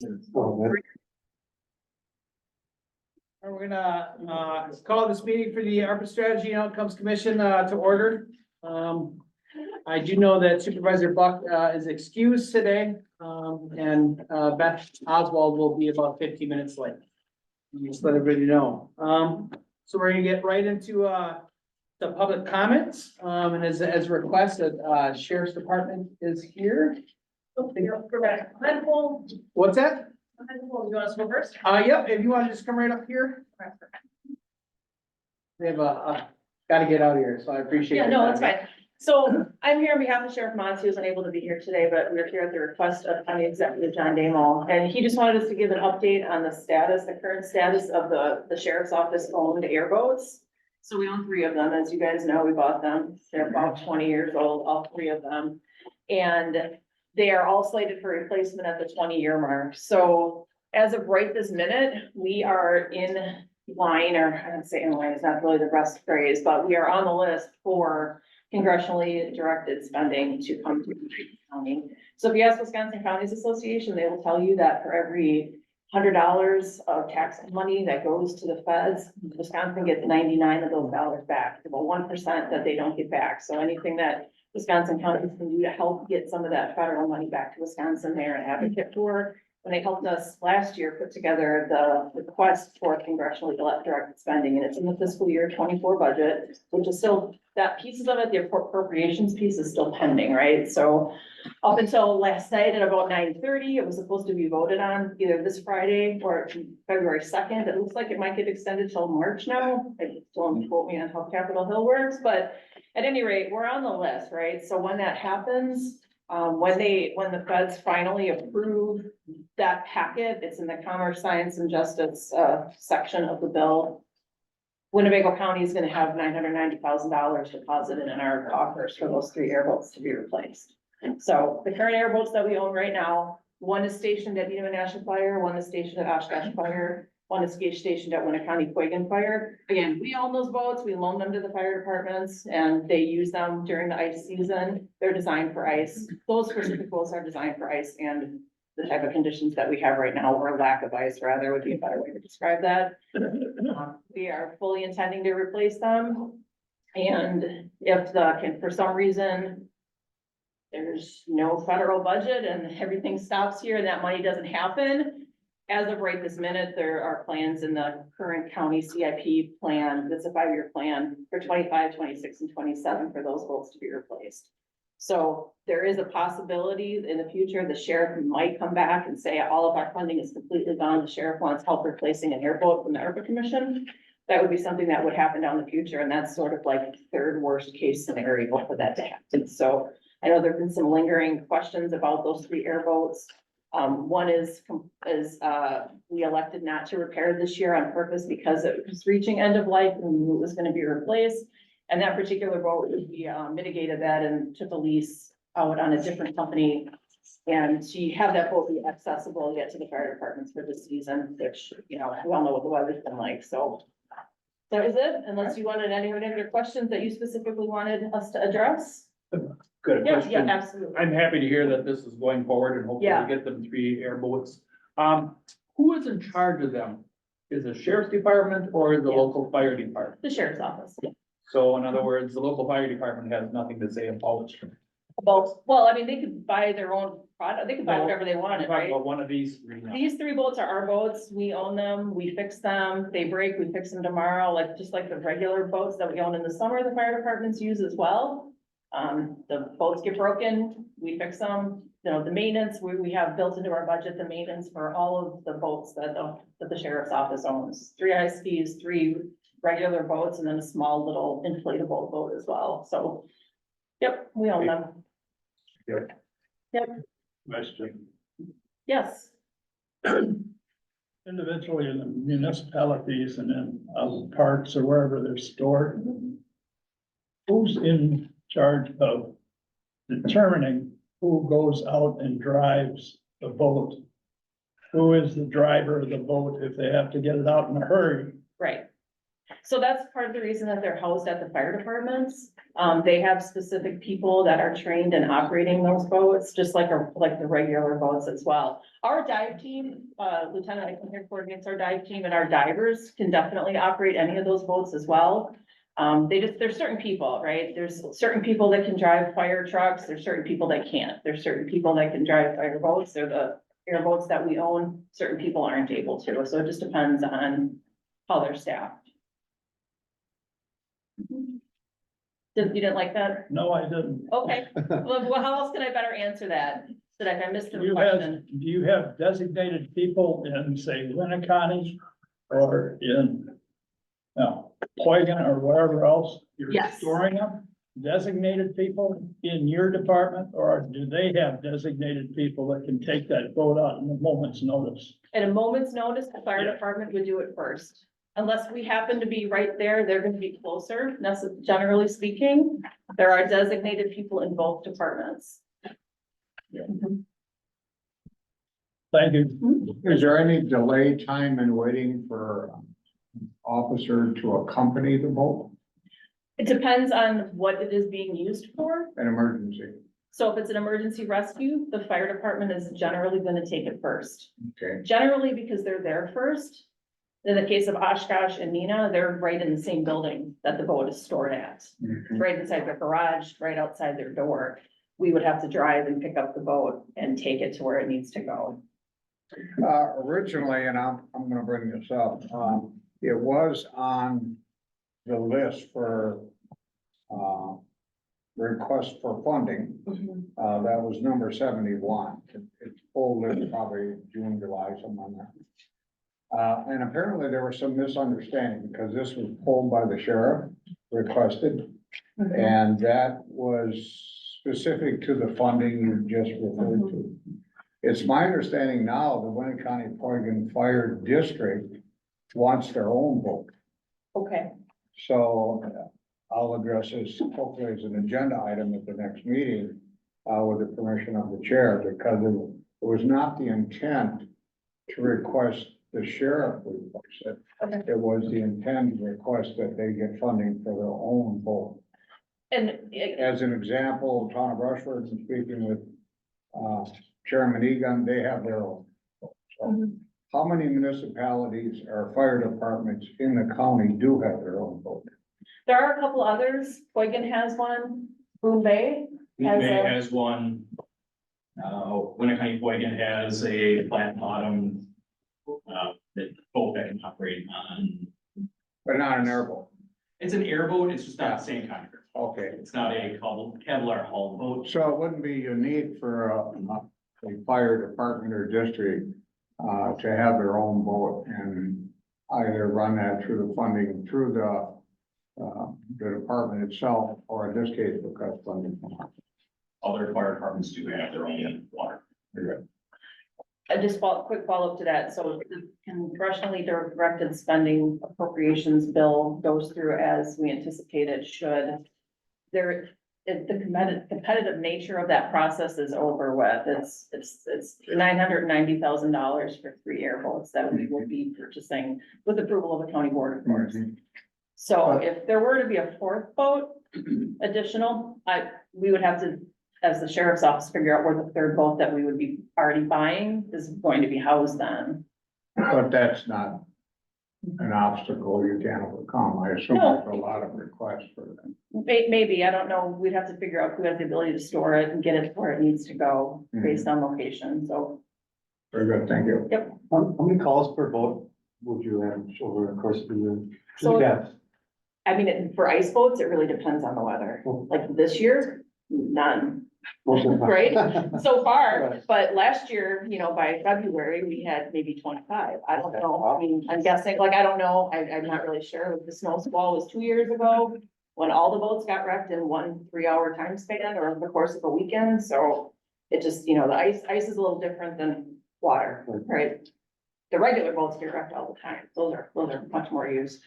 We're gonna call this meeting for the ARPA Strategy and Outcomes Commission to order. I do know that Supervisor Buck is excused today, and Beth Oswald will be about 15 minutes late. Just let everybody know. So we're gonna get right into the public comments, and as requested, Sheriff's Department is here. What's that? You want us to go first? Yep, if you want to just come right up here. We have gotta get out of here, so I appreciate. Yeah, your no, time. that's fine. So I'm here on behalf of Sheriff Mons, who was unable to be here today, but we're here at the request of County Executive John Damo. And he just wanted us to give an update on the current status of the Sheriff's Office owned airboats. So we own 3 of them. As you guys know, we bought them. They're about 20 years old, all 3 of them. And they are all slated for replacement at the 20-year mark. So as of right this minute, we are in line, or I don't say in line, it's not really the best phrase, but we are on the list for congressionally directed spending to come to the county. So if you ask Wisconsin Counties Association, they will tell you that for every $100 of tax money that goes to the feds, Wisconsin gets 99 of those dollars back, about 1% that they don't get back. So anything that Wisconsin counties can do to help get some of that federal money back to Wisconsin, they're an advocate for. When they helped us last year put together the request for congressionally directed spending, and it's in the fiscal year 24 budget, which is still, that pieces of it, the appropriations piece is still pending, right? So up until last night at about 9:30, it was supposed to be voted on either this Friday or February 2nd. It looks like it might get extended till March now. Don't quote me on how Capitol Hill works, but at any rate, we're on the list, right? So when that happens, when the feds finally approve that packet, it's in the Commerce, Science and Justice section of the bill. Winnebago County is gonna have $990,000 deposited in our coffers for those 3 airboats to be replaced. So the current airboats that we own right now, one is stationed at Needham National Fire, one is stationed at Oshkosh Fire, one is stationed at Winnecounty Fire. Again, we own those boats, we loan them to the fire departments, and they use them during the ice season. They're designed for ice. Those specific boats are designed for ice and the type of conditions that we have right now, or lack of ice rather, would be a better way to describe that. We are fully intending to replace them. And if for some reason, there's no federal budget and everything stops here and that money doesn't happen, as of right this minute, there are plans in the current county CIP plan, that's a 5-year plan for 25, 26, and 27 for those boats to be replaced. So there is a possibility in the future, the sheriff might come back and say all of our funding is completely gone. The sheriff wants help replacing an airboat from the ARPA Commission. That would be something that would happen down the future. And that's sort of like 3rd worst case scenario for that to happen. So I know there've been some lingering questions about those 3 airboats. One is we elected not to repair this year on purpose because it was reaching end of life and we knew it was going to be replaced. And that particular boat, we mitigated that and took a lease out on a different company. And to have that boat be accessible yet to the fire departments for this season, which, you know, we all know what the weather's been like. So that was it, unless you wanted any other questions that you specifically wanted us to address. Good Yeah, question. yeah, absolutely. I'm happy to hear that this is going forward and hopefully Yeah. we get them 3 airboats. Who is in charge of them? Is it sheriff's department or is the Yeah. local fire department? The sheriff's office. So in other words, the local fire department has nothing to say about it. Both, well, I mean, they could buy their own product, they could buy whatever they I'm wanted, talking right? about one of these 3 now. These 3 boats are our boats, we own them, we fix them, they break, we fix them tomorrow, like, just like the regular boats that we own in the summer, the fire departments use as well. The boats get broken, we fix them, you know, the maintenance, we have built into our budget, the maintenance for all of the boats that the sheriff's office owns. 3 ISPs, 3 regular boats, and then a small little inflatable boat as well, so. Yep, we own them. Good. Yep, Question. yes. Individually in the municipalities and in parks or wherever they're stored, who's in charge of determining who goes out and drives the boat? Who is the driver of the boat if they have to get it out in a hurry? Right. So that's part of the reason that they're housed at the fire departments. They have specific people that are trained in operating those boats, just like the regular boats as well. Our dive team, Lieutenant, I can here coordinates our dive team, and our divers can definitely operate any of those boats as well. There's certain people, right? There's certain people that can drive fire trucks, there's certain people that can't. There's certain people that can drive fire boats, they're the airboats that we own, certain people aren't able to, so it just depends on how they're staffed. You didn't like that? No, I didn't. Okay, well, how else can I better answer that? Did I miss the Do question? you have designated people in, say, Winnebago or in, Poigan or wherever else? You're Yes. storing them? Designated people in your department, or do they have designated people that can take that boat out in a moment's notice? At a moment's notice, the fire Yeah. department would do it first. Unless we happen to be right there, they're gonna be closer, generally speaking. There are designated people in both departments. Thank you. Is there any delay time in waiting for officer to accompany the boat, It depends on what it is being used for. an emergency? So if it's an emergency rescue, the fire department is generally gonna take it first. Okay, Generally because they're there first. In the case of Oshkosh and Neenah, they're right in the same building that the boat is stored at. It's right inside their garage, right outside their door. We would have to drive and pick up the boat and take it to where it needs to go. originally, and I'm gonna bring this up, it was on the list for, request for funding. That was number 71. It's full list, probably June, July, something on that. And apparently there was some misunderstanding because this was pulled by the sheriff, requested. And that was specific to the funding you just referred to. It's my understanding now, the Winnebago County Poigan Fire District wants their own boat. Okay, So I'll address this hopefully as an agenda item at the next meeting, with the permission of the chair, because it was not the intent to request the sheriff replace it. okay. It was the intent to request that they get funding for their own boat. And As an example, Town of Rushford, and speaking with, Chairman Egan, they have their own boat. So how many municipalities or fire departments in the county do have their own boat? there are a couple others. Boygan has one, Boone Bay. Has Bay a- has one. Winnebago County Boygan has a flat bottom. That boat that can operate on, But not an airboat. it's an airboat, it's just not the same kind of, Okay, it's not a Kevlar hull boat. so it wouldn't be unique for a fire department or district to have their own boat and either run that through the funding, through the department itself, or in this case, request funding. Other fire departments do have their own water. Quick follow-up to that, so the congressionally directed spending appropriations bill goes through as we anticipate it should. The competitive nature of that process is over with, it's $990,000 for 3 airboats that we will be purchasing with approval of the county board, of course. So if there were to be a 4th boat additional, we would have to, as the sheriff's office, figure out where the 3rd boat that we would be already buying is going to be housed then. But that's not an obstacle you can't overcome. I assume No. there's a lot of requests for them. Maybe, I don't know, we'd have to figure out who has the ability to store it and get it where it needs to go based on location, so. Very good, thank you. How many calls per boat would you average over the course of the year? So, Yeah. I mean, for ice boats, it really depends on the weather, like this year, none, Most of the time. right? So far, Right. but last year, by February, we had maybe 25, I don't know, I mean, I'm guessing, I don't know, I'm not really sure, the snow squall was 2 years ago. When all the boats got wrecked in 1 3-hour time span or over the course of a weekend, so it just, the ice is a little different than water, right? The regular boats get wrecked all the time, those are much more used.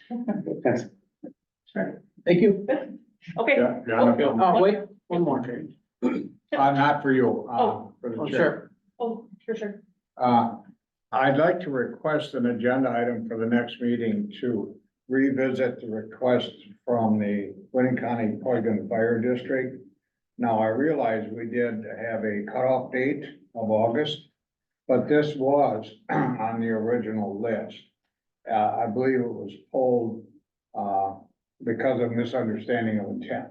Thanks. Thank you. Okay. Yeah, Jonathan, Oh, wait, one more. not for you, for Oh, the chair. sure. Oh, sure. I'd like to request an agenda item for the next meeting to revisit the request from the Winnebago County Poison Fire District. Now, I realize we did have a cutoff date of August, but this was on the original list. I believe it was pulled, because of misunderstanding of intent.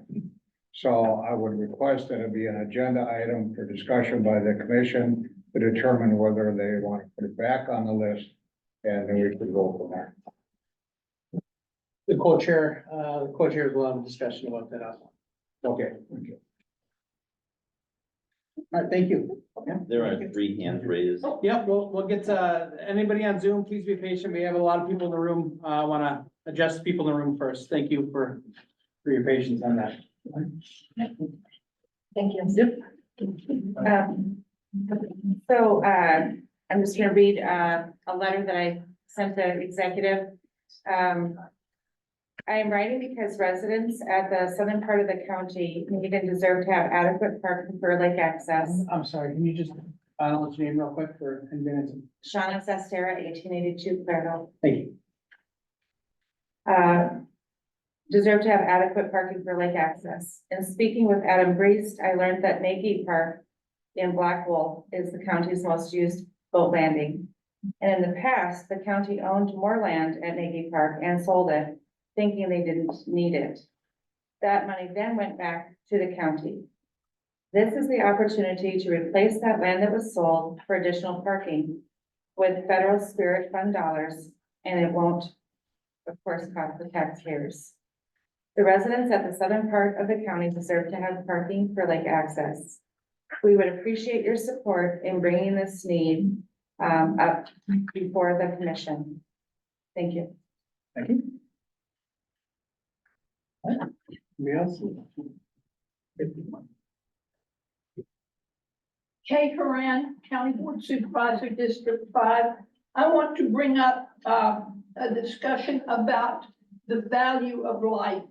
So I would request that it be an agenda item for discussion by the commission to determine whether they want to put it back on the list, and then we could go from there. The co-chair will have a discussion about that also. Okay, thank you. All right, thank you. There are 3 hands raised. Yep, we'll get to, anybody on Zoom, please be patient. We have a lot of people in the room. I wanna adjust people in the room first. Thank you for your patience on that. Thank you. I'm just gonna read, a letter that I sent the executive. I am writing because residents at the southern part of the county need and deserve to have adequate parking for lake access. I'm sorry, can you just, what's your name real quick for 10 minutes? Shauna Sestera, 1882 Clairville. Thank you. Deserve to have adequate parking for lake access. In speaking with Adam Briest, I learned that Nagy Park in Black Wolf is the county's most used boat landing. And in the past, the county owned more land at Nagy Park and sold it, thinking they didn't need it. That money then went back to the county. This is the opportunity to replace that land that was sold for additional parking with federal spirit fund dollars, and it won't, of course, cost the taxpayers. The residents at the southern part of the county deserve to have parking for lake access. We would appreciate your support in bringing this need up before the commission. Thank you. Thank you. Anybody else? Kay Horan, County Board Supervisor, District 5. I want to bring up a discussion about the value of life.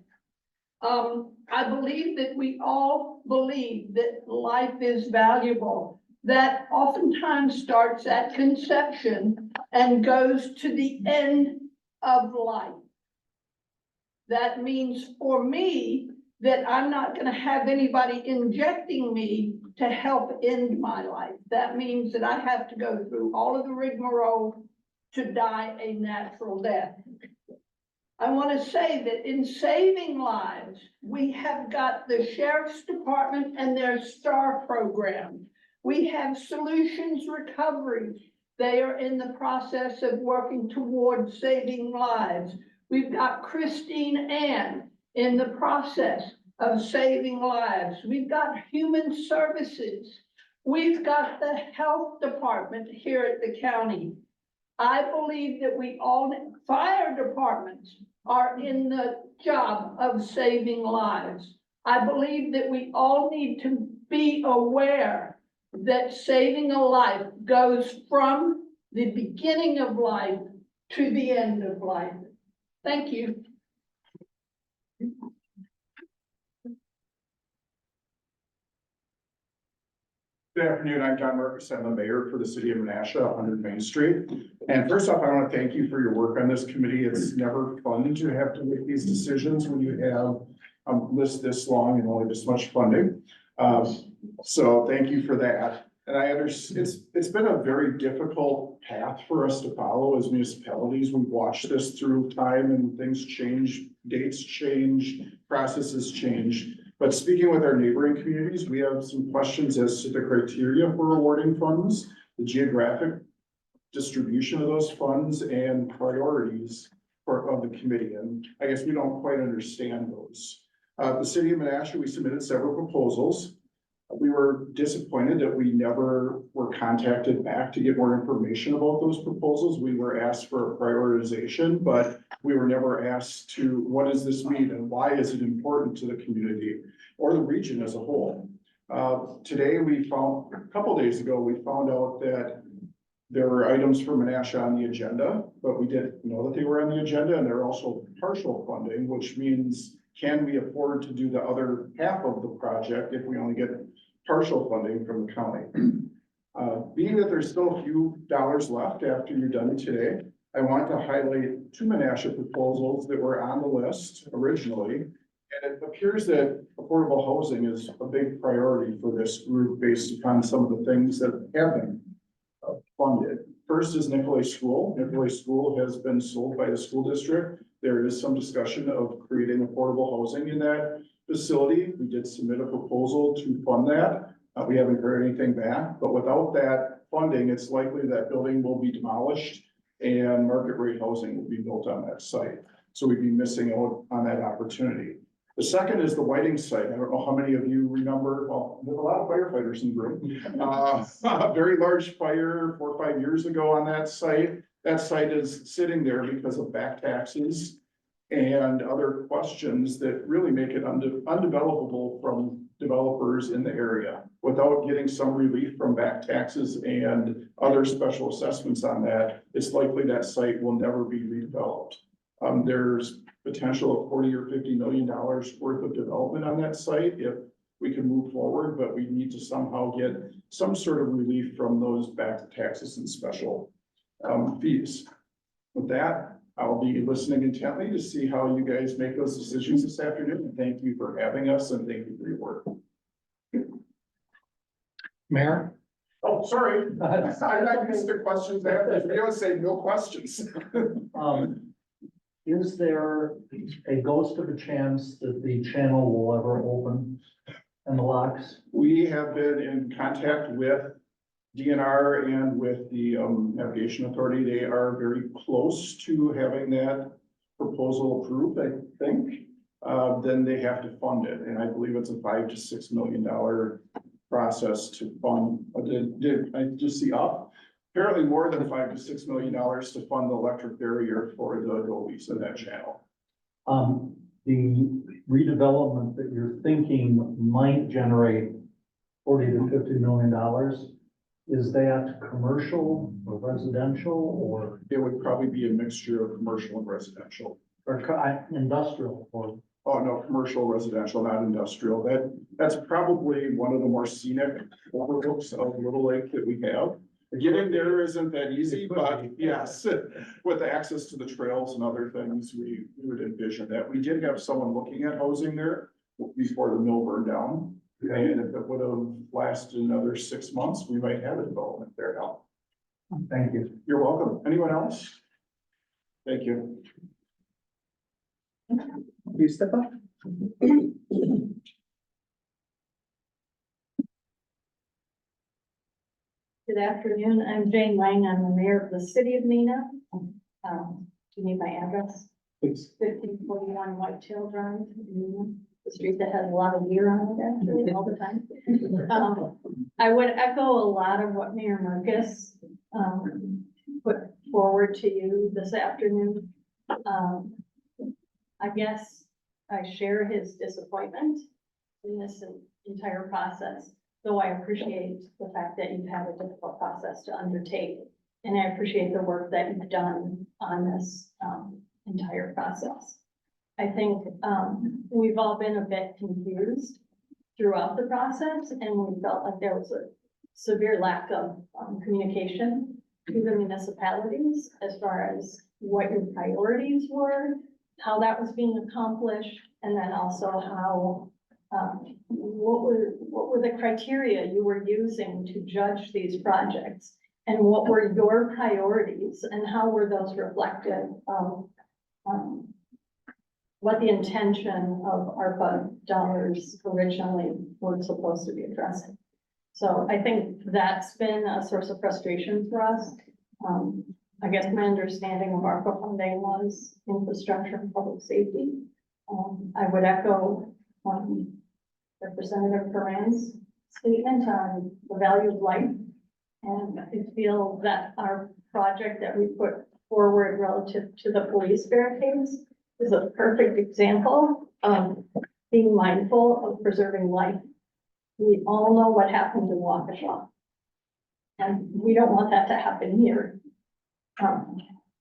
I believe that we all believe that life is valuable. That oftentimes starts at conception and goes to the end of life. That means for me that I'm not going to have anybody injecting me to help end my life. That means that I have to go through all of the rigmarole to die a natural death. I want to say that in saving lives, we have got the Sheriff's Department and their STAR program. We have Solutions Recovery. They are in the process of working towards saving lives. We've got Christine Ann in the process of saving lives. We've got Human Services. We've got the Health Department here at the county. I believe that we all, fire departments are in the job of saving lives. I believe that we all need to be aware that saving a life goes from the beginning of life to the end of life. Thank you. Good afternoon, I'm John Marcus, I'm the mayor for the city of Menasha, 100 Main Street. And first off, I want to thank you for your work on this committee. It's never fun to have to make these decisions when you have a list this long and only this much funding. So thank you for that. And I understand it's been a very difficult path for us to follow as municipalities. We've watched this through time and things change, dates change, processes change. But speaking with our neighboring communities, we have some questions as to the criteria for awarding funds, the geographic distribution of those funds and priorities of the committee. And I guess we don't quite understand those. The city of Menasha, we submitted several proposals. We were disappointed that we never were contacted back to get more information about those proposals. We were asked for a prioritization, but we were never asked to, what does this mean and why is it important to the community or the region as a whole? Today we found, a couple days ago, we found out that there were items for Menasha on the agenda, but we didn't know that they were on the agenda, and they're also partial funding, which means can we afford to do the other half of the project if we only get partial funding from the county? Being that there's still a few dollars left after you're done today, I want to highlight two Menasha proposals that were on the list originally. And it appears that affordable housing is a big priority for this group based upon some of the things that have been funded. First is Nicolay School. Nicolay School has been sold by the school district. There is some discussion of creating affordable housing in that facility. We did submit a proposal to fund that. We haven't heard anything back, but without that funding, it's likely that building will be demolished and market rate housing will be built on that site. So we'd be missing out on that opportunity. The second is the Whiting site. I don't know how many of you remember, well, there's a lot of firefighters in the room. A very large fire 4 or 5 years ago on that site. That site is sitting there because of back taxes and other questions that really make it undevelopable from developers in the area. Without getting some relief from back taxes and other special assessments on that, it's likely that site will never be redeveloped. There's potential of $40 or $50 million worth of development on that site if we can move forward, but we need to somehow get some sort of relief from those back taxes and special fees. With that, I'll be listening intently to see how you guys make those decisions this afternoon. And thank you for having us and thank you for your work. Mayor? Oh, sorry. I missed the questions after. We always say no questions. Is there a ghost of a chance that the channel will ever open and the locks? We have been in contact with DNR and with the navigation authority. They are very close to having that proposal approved, I think. Then they have to fund it, and I believe it's a $5 to $6 million process to fund. Did I just see up? Apparently more than $5 to $6 million to fund the electric barrier for the Adobe's in that channel. The redevelopment that you're thinking might generate $40 to $50 million. Is that commercial or residential or? It would probably be a mixture of commercial and residential. Or industrial or? Oh, no, commercial, residential, not industrial. That's probably one of the more scenic overlooks of Little Lake that we have. Getting there isn't that easy, but yes, with access to the trails and other things, we would envision that. We did have someone looking at housing there before the mill burned down. And if it would have lasted another 6 months, we might have a development there now. Thank you. You're welcome. Anyone else? Thank you. Please step up. Good afternoon, I'm Jane Lang, I'm the mayor of the city of Neenah. Do you need my address? Please. 1541 Whitetail Drive, Neenah, the street that has a lot of deer on it actually all the time. I would echo a lot of what Mayor Marcus put forward to you this afternoon. I guess I share his disappointment in this entire process. Though I appreciate the fact that you've had a difficult process to undertake, and I appreciate the work that you've done on this entire process. I think we've all been a bit confused throughout the process, and we felt like there was a severe lack of communication to the municipalities as far as what your priorities were, how that was being accomplished, and then also how what were the criteria you were using to judge these projects, and what were your priorities, and how were those reflective of what the intention of ARPA dollars originally were supposed to be addressing. So I think that's been a source of frustration for us. I guess my understanding of ARPA funding was infrastructure and public safety. I would echo Representative Perrin's statement on the value of life. And I feel that our project that we put forward relative to the police barricades is a perfect example of being mindful of preserving life. We all know what happened in Waukesha, and we don't want that to happen here.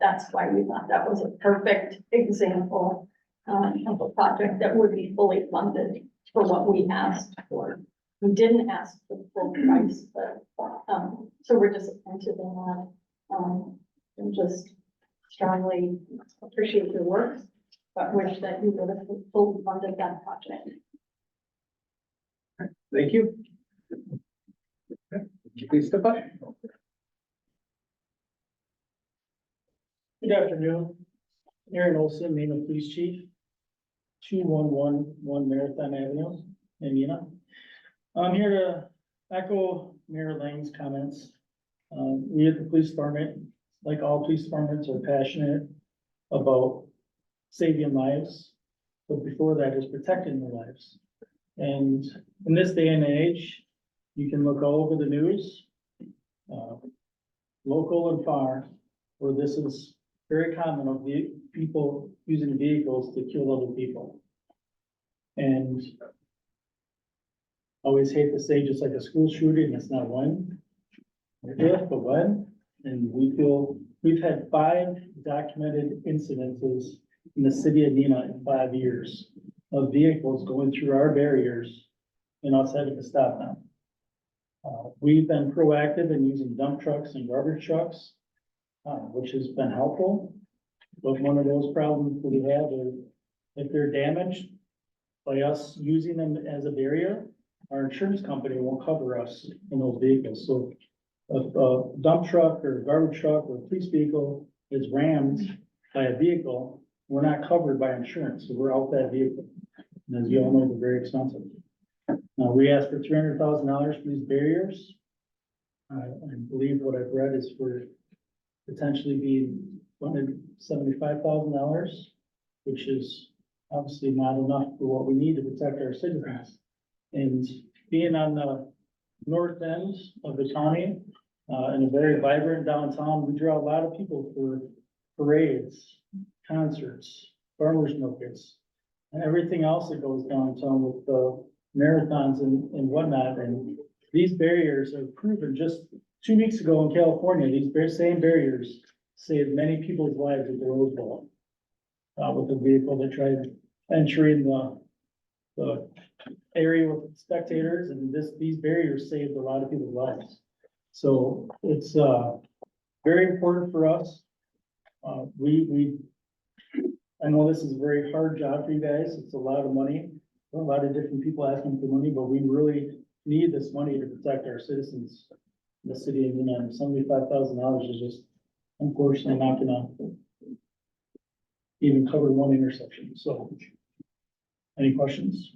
That's why we thought that was a perfect example of a project that would be fully funded for what we asked for. We didn't ask for the full price, but so we're disappointed in that. And just strongly appreciate your work, but wish that you would have fully funded that project. Thank you. Please step up. Good afternoon. Aaron Olson, Neenah Police Chief, 2111 Marathon Avenue, in Neenah. I'm here to echo Mayor Lang's comments. We at the police department, like all police departments, are passionate about saving lives, but before that is protecting their lives. And in this day and age, you can look all over the news, local and far, where this is very common of the people using vehicles to kill other people. And I always hate to say, just like a school shooting, it's not when, or if, but when. And we feel, we've had 5 documented incidences in the city of Neenah in 5 years of vehicles going through our barriers and us having to stop them. We've been proactive in using dump trucks and garbage trucks, which has been helpful. But one of those problems that we have is if they're damaged by us using them as a barrier, our insurance company won't cover us in those vehicles. So if a dump truck or a garbage truck or a police vehicle is rammed by a vehicle, we're not covered by insurance, so we're out that vehicle. And as you all know, they're very expensive. We asked for $300,000 for these barriers. I believe what I've read is for potentially being $175,000, which is obviously not enough for what we need to protect our citizens. And being on the north end of the county, in a very vibrant downtown, we draw a lot of people for parades, concerts, farmers markets, and everything else that goes downtown with the marathons and whatnot. And these barriers are proven. Just 2 weeks ago in California, these same barriers saved many people's lives at the Rose Bowl. With a vehicle that tried entering the area with spectators, and these barriers saved a lot of people's lives. So it's very important for us. I know this is a very hard job for you guys. It's a lot of money, a lot of different people asking for money, but we really need this money to protect our citizens in the city of Neenah. $75,000 is just unfortunately not gonna even cover one intersection. So any questions?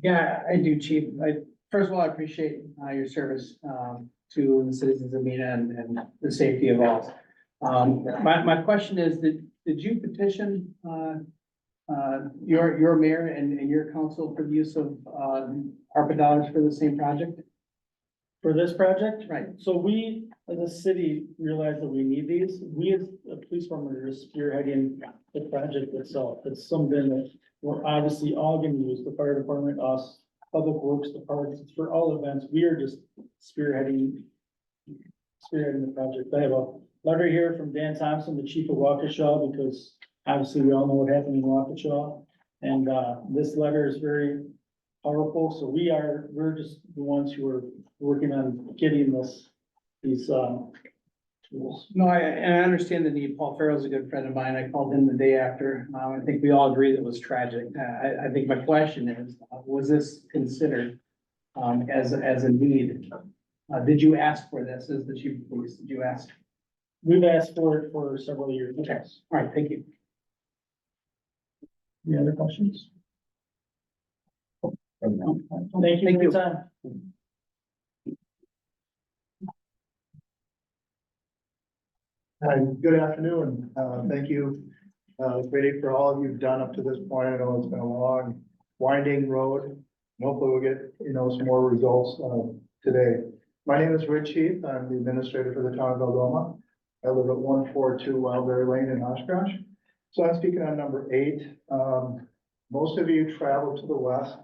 Yeah, I do, Chief. First of all, I appreciate your service to the citizens of Neenah and the safety of all. My question is, did you petition your mayor and your council for the use of ARPA dollars for the same project? For this project? Right. So we, as a city, realize that we need these. We as a police department are spearheading the project itself. It's something that we're obviously all gonna use, the fire department, us, public works, the parks, it's for all events. We are just spearheading the project. I have a letter here from Dan Thompson, the chief of Waukesha, because obviously we all know what happened in Waukesha. And this letter is very powerful. So we're just the ones who are working on getting these tools. No, I understand the need. Paul Farrell's a good friend of mine. I called him the day after. I think we all agree that it was tragic. I think my question is, was this considered as a need? Did you ask for this as the chief of police? Did you ask? We've asked for it for several years. Okay, all right, thank you. Any other questions? Thank you Thank for your you. time. Hi, good afternoon. Thank you, Brady, for all you've done up to this point. I know it's been a long, winding road. And hopefully we'll get, some more results, today. My name is Rich Heath. I'm the administrator for the town of Algoma. I live at 142 Wildberry Lane in Oshkosh. So I'm speaking on number 8. Most of you travel to the west.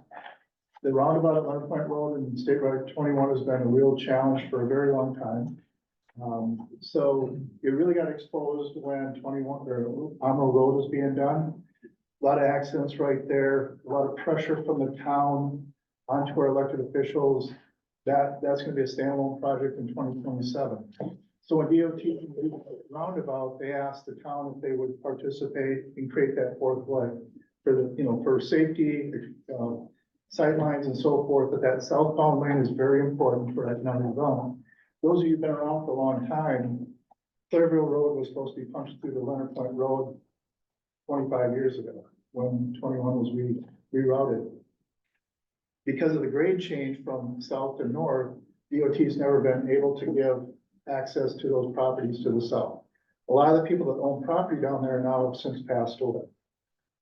The roundabout at Leonard Point Road and State Road 21 has been a real challenge for a very long time. So it really got exposed when 21 or Amro Road was being done. A lot of accidents right there, a lot of pressure from the town onto our elected officials. That's gonna be a standalone project in 2027. So when DOT did the roundabout, they asked the town if they would participate and create that fourth leg for the, for safety, sightlines and so forth, but that southbound lane is very important for economic development. Those of you who've been around for a long time, Clearville Road was supposed to be punched through the Leonard Point Road 25 years ago, when 21 was rerouted. Because of the grade change from south to north, DOT's never been able to give access to those properties to the south. A lot of the people that own property down there now have since passed away.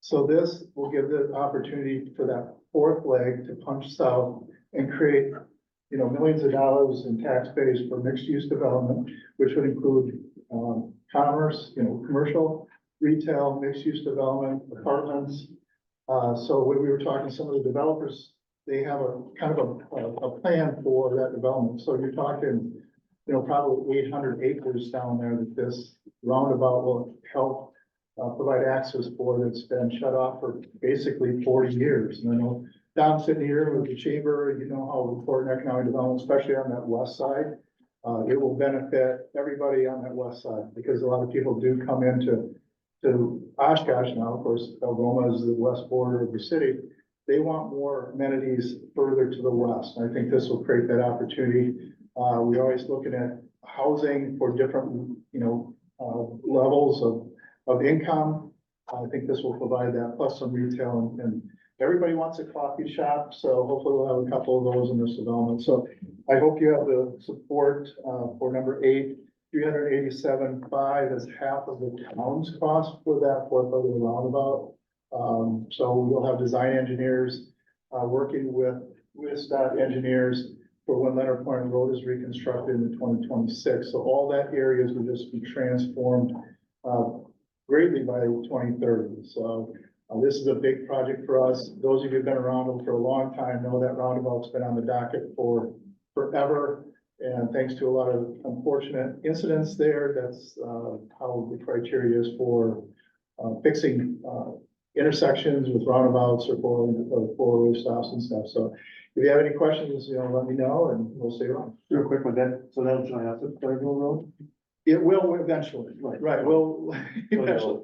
So this will give the opportunity for that fourth leg to punch south and create, millions of dollars in tax base for mixed-use development, which would include, commerce, commercial, retail, mixed-use development, apartments. So when we were talking to some of the developers, they have a kind of a plan for that development. So you're talking, probably 800 acres down there that this roundabout will help provide access for, that's been shut off for basically 40 years. And I know Don sitting here with the chamber, how important economic development, especially on that west side. It will benefit everybody on that west side, because a lot of people do come into Oshkosh now. Of course, Algoma is the west border of the city. They want more amenities further to the west. And I think this will create that opportunity. We're always looking at housing for different, levels of income. I think this will provide that, plus some retail, and everybody wants a coffee shop. So hopefully we'll have a couple of those in this development. So I hope you have the support for number 8, 387.5 is half of the town's cost for that fourth leg of the roundabout. So we'll have design engineers working with engineers for when Leonard Point Road is reconstructed in 2026. So all that areas will just be transformed greatly by 2030. So this is a big project for us. Those of you who've been around for a long time know that roundabout's been on the docket for forever. And thanks to a lot of unfortunate incidents there, that's how the criteria is for fixing intersections with roundabouts or four-way stops and stuff. So if you have any questions, let me know and we'll stay on. Real quick with that, so that'll join us at Clearville Road? It will eventually, right, we'll, eventually,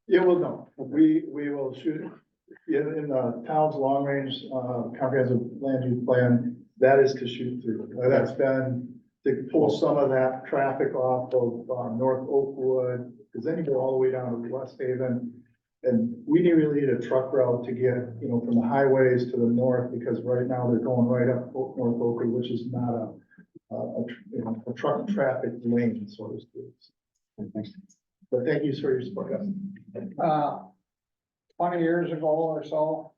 it will know. We will shoot it in the town's long-range comprehensive land use plan. That is to shoot through. That's been to pull some of that traffic off of North Oakwood, because then you go all the way down to West Haven. And we really need a truck route to get, from the highways to the north, because right now they're going right up North Oakwood, which is not a truck traffic lane, so to speak. Thanks. But thank you for your support, guys. 20 years ago or so,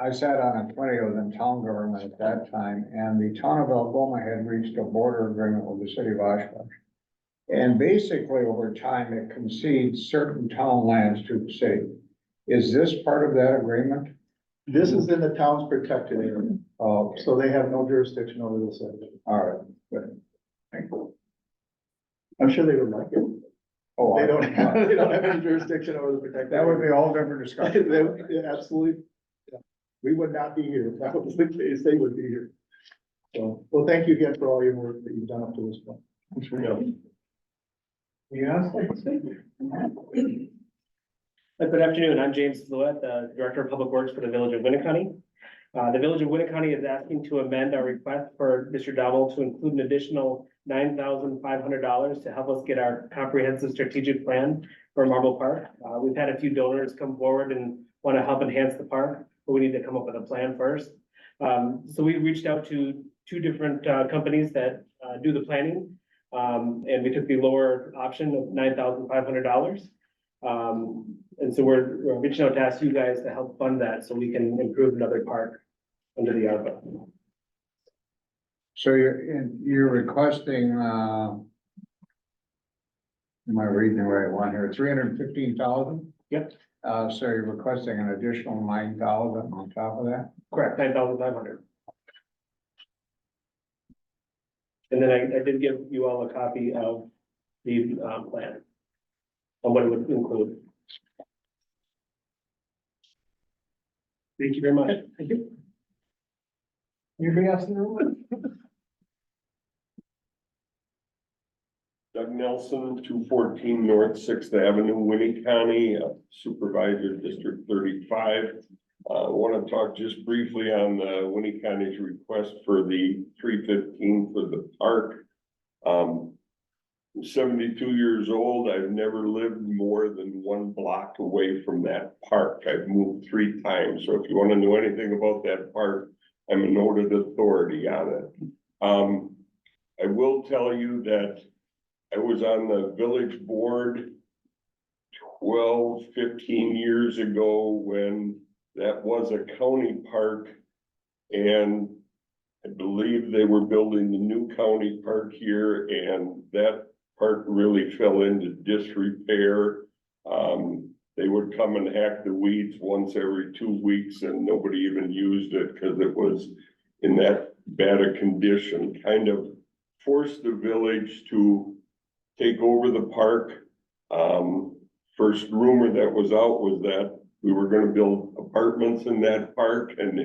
I sat on a committee within town government at that time, and the town of Algoma had reached a border agreement with the city of Oshkosh. And basically, over time, it concedes certain town lands to the city. Is this part of that agreement? This is in the town's protected area, Oh, so they have no jurisdiction over this area. all right, good. Thank you. I'm sure they would like it. Oh, They don't have any jurisdiction over the protected. That would be area. a whole different discussion. Yeah, absolutely. Yeah. We would not be here. If that was the case, they would be here. So, well, thank you again for all your work that you've done up to this point. Yeah. Good afternoon, I'm James Fluet, the Director of Public Works for the Village of Winneconne. The Village of Winneconne is asking to amend our request for Mr. Dowell to include an additional $9,500 to help us get our comprehensive strategic plan for Marble Park. We've had a few donors come forward and want to help enhance the park, but we need to come up with a plan first. So we reached out to 2 different companies that do the planning. And we took the lower option of $9,500. And so we're reaching out to ask you guys to help fund that so we can improve another park under the ARPA. So you're requesting, am I reading the right one here? 315,000? Yep. So you're requesting an additional 9,000 on top of that? Correct, 9,500. And then I did give you all a copy of the plan and what it would include. Thank you very much. Thank you. Anybody else in the room? Doug Nelson, 214 North Sixth Avenue, Winnie County, Supervisor District 35. I want to talk just briefly on Winnie County's request for the 315 for the park. I'm 72 years old. I've never lived more than 1 block away from that park. I've moved 3 times. So if you want to know anything about that park, I'm a noted authority on it. I will tell you that I was on the village board 12, 15 years ago when that was a county park. And I believe they were building the new county park here, and that park really fell into disrepair. They would come and hack the weeds once every 2 weeks and nobody even used it because it was in that bad a condition. Kind of forced the village to take over the park. First rumor that was out was that we were gonna build apartments in that park and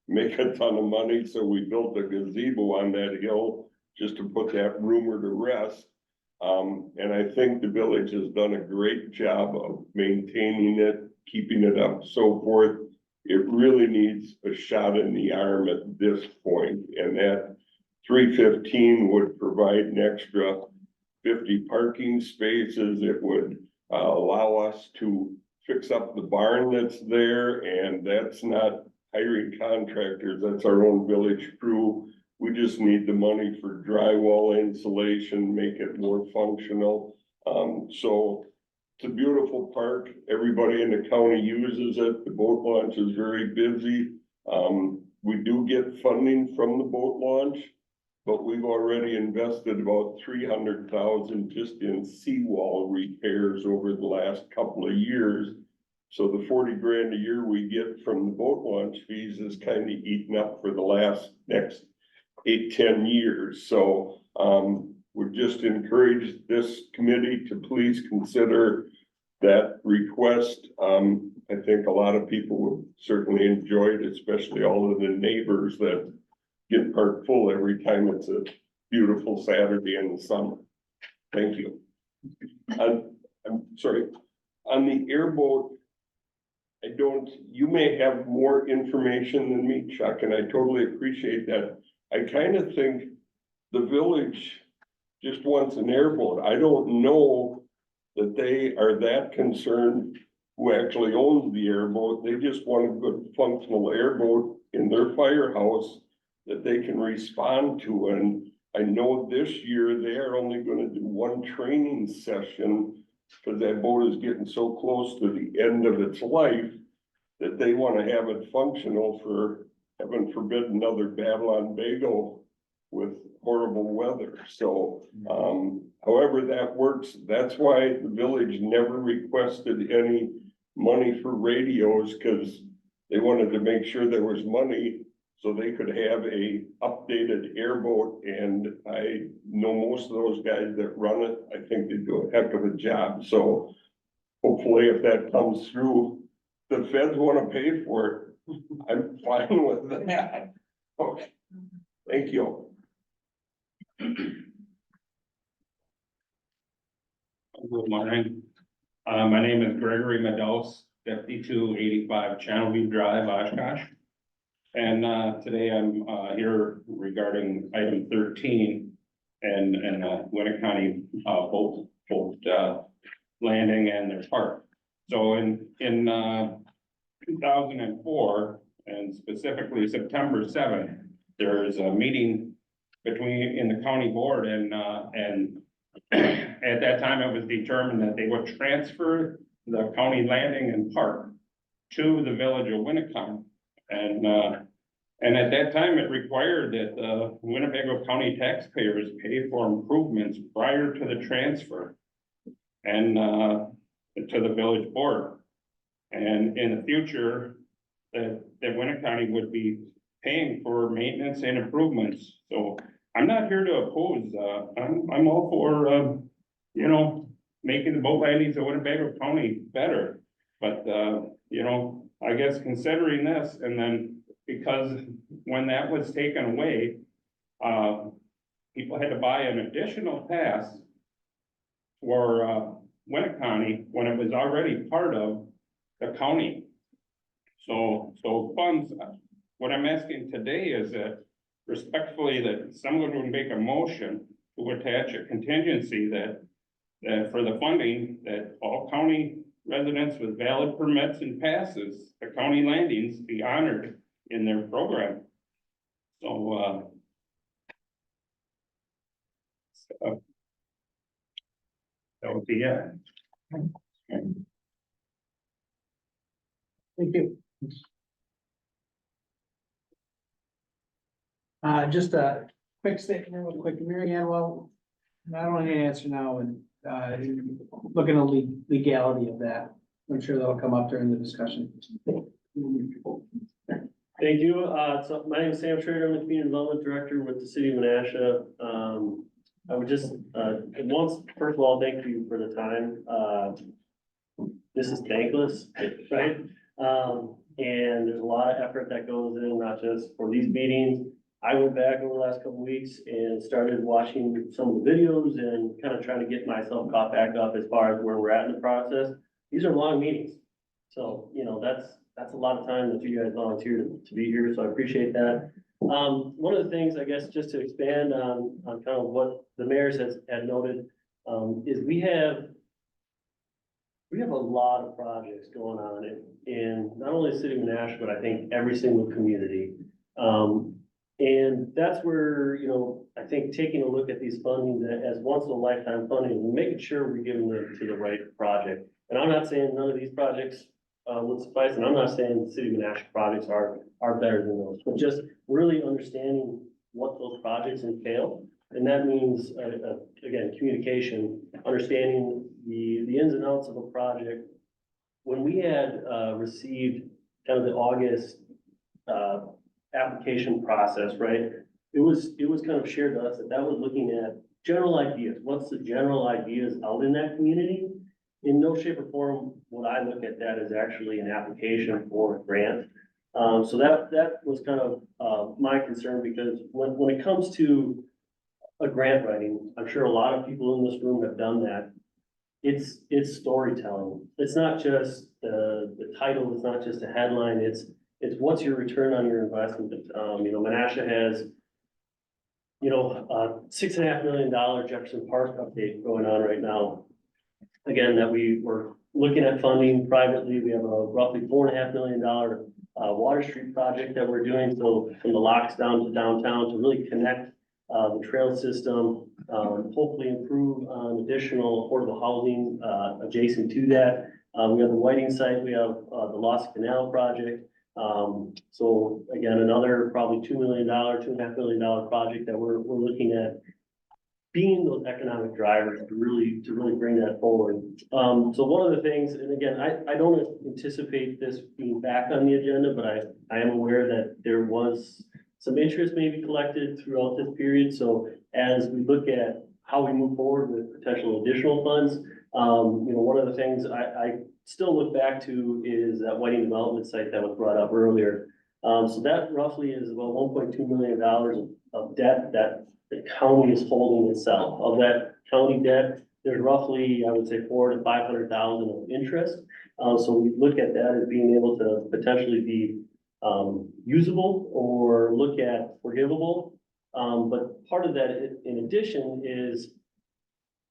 make a ton of money. So we built a gazebo on that hill just to put that rumor to rest. And I think the village has done a great job of maintaining it, keeping it up, so forth. It really needs a shot in the arm at this point, and that 315 would provide an extra 50 parking spaces. It would allow us to fix up the barn that's there, and that's not hiring contractors, that's our own village crew. We just need the money for drywall insulation, make it more functional. So it's a beautiful park. Everybody in the county uses it. The boat launch is very busy. We do get funding from the boat launch, but we've already invested about 300,000 just in seawall repairs over the last couple of years. So the 40 grand a year we get from the boat launch fees is kind of eaten up for the next 8-10 years. So we've just encouraged this committee to please consider that request. I think a lot of people would certainly enjoy it, especially all of the neighbors that get parked full every time it's a beautiful Saturday in the summer. Thank you. I'm sorry, on the airboat, you may have more information than me, Chuck, and I totally appreciate that. I kind of think the village just wants an airboat. I don't know that they are that concerned who actually owns the airboat. They just want a good functional airboat in their firehouse that they can respond to. And I know this year they are only going to do 1 training session because that boat is getting so close to the end of its life that they want to have it functional for, heaven forbid, another battle on Bago with horrible weather. So, however that works, that's why the village never requested any money for radios, because they wanted to make sure there was money so they could have a updated airboat. And I know most of those guys that run it, I think they do a heck of a job. So hopefully if that comes through, the feds want to pay for it. I'm fine with that. Okay, thank you. Good morning. My name is Gregory Meadows, 5285 Channelview Drive, Oshkosh. And today I'm here regarding item 13 and Winnebago County boat landing and their park. So in 2004, and specifically September 7th, there is a meeting in the county board, and at that time it was determined that they would transfer the county landing and park to the village of Winnebago. And at that time, it required that the Winnebago County taxpayers pay for improvements prior to the transfer and to the village board. And in the future, that Winnebago County would be paying for maintenance and improvements. So I'm not here to oppose, I'm all for, making the boat landings of Winnebago County better. But, I guess considering this, and then because when that was taken away, people had to buy an additional pass for, Winneconne when it was already part of the county. So funds, what I'm asking today is that respectfully that someone would make a motion to attach a contingency that for the funding, that all county residents with valid permits and passes, the county landings be honored in their program. So, that would be it. Thank you. Just a quick statement, real quick, Mary Ann, well, I don't need an answer now, and, looking at legality of that. I'm sure that'll come up during the discussion. Thank you. So my name is Sam Schrader. I'm the Community Development Director with the City of Menasha. I would just, first of all, thank you for the time. This is thankless, right? And there's a lot of effort that goes in, not just for these meetings. I went back over the last couple of weeks and started watching some of the videos and kind of trying to get myself caught back up as far as where we're at in the process. These are long meetings. So, you know, that's a lot of time that you guys volunteered to be here, so I appreciate that. One of the things, I guess, just to expand on kind of what the mayor had noted, is we have a lot of projects going on in not only the city of Menasha, but I think every single community. And that's where, you know, I think taking a look at these funding as once in a lifetime funding, and making sure we're giving them to the right project. And I'm not saying none of these projects would suffice, and I'm not saying the city of Menasha projects are better than those, but just really understanding what those projects entail. And that means, again, communication, understanding the ins and outs of a project. When we had received kind of the August application process, right? It was kind of shared to us that was looking at general ideas. What's the general ideas out in that community? In no shape or form would I look at that as actually an application for a grant. So that was kind of my concern, because when it comes to a grant writing, I'm sure a lot of people in this room have done that. It's storytelling. It's not just the title. It's not just a headline. It's what's your return on your investment. You know, Menasha has, you know, $6.5 million Jefferson Park update going on right now. Again, that we were looking at funding privately. We have a roughly $4.5 million Water Street project that we're doing. So from the locks down to downtown to really connect the trail system, hopefully improve on additional affordable housing adjacent to that. We have the Whiting site. We have the Lost Canal project. So again, another probably $2.5 million project that we're looking at being those economic drivers to really bring that forward. So one of the things, and again, I don't anticipate this being back on the agenda, but I am aware that there was some interest maybe collected throughout this period. So as we look at how we move forward with potential additional funds, you know, one of the things I still look back to is that Whiting development site that was brought up earlier. So that roughly is about $1.2 million of debt that the county is holding itself. Of that county debt, there's roughly, I would say, $400,000 to $500,000 of interest. So we look at that as being able to potentially be usable or look at forgivable. But part of that, in addition, is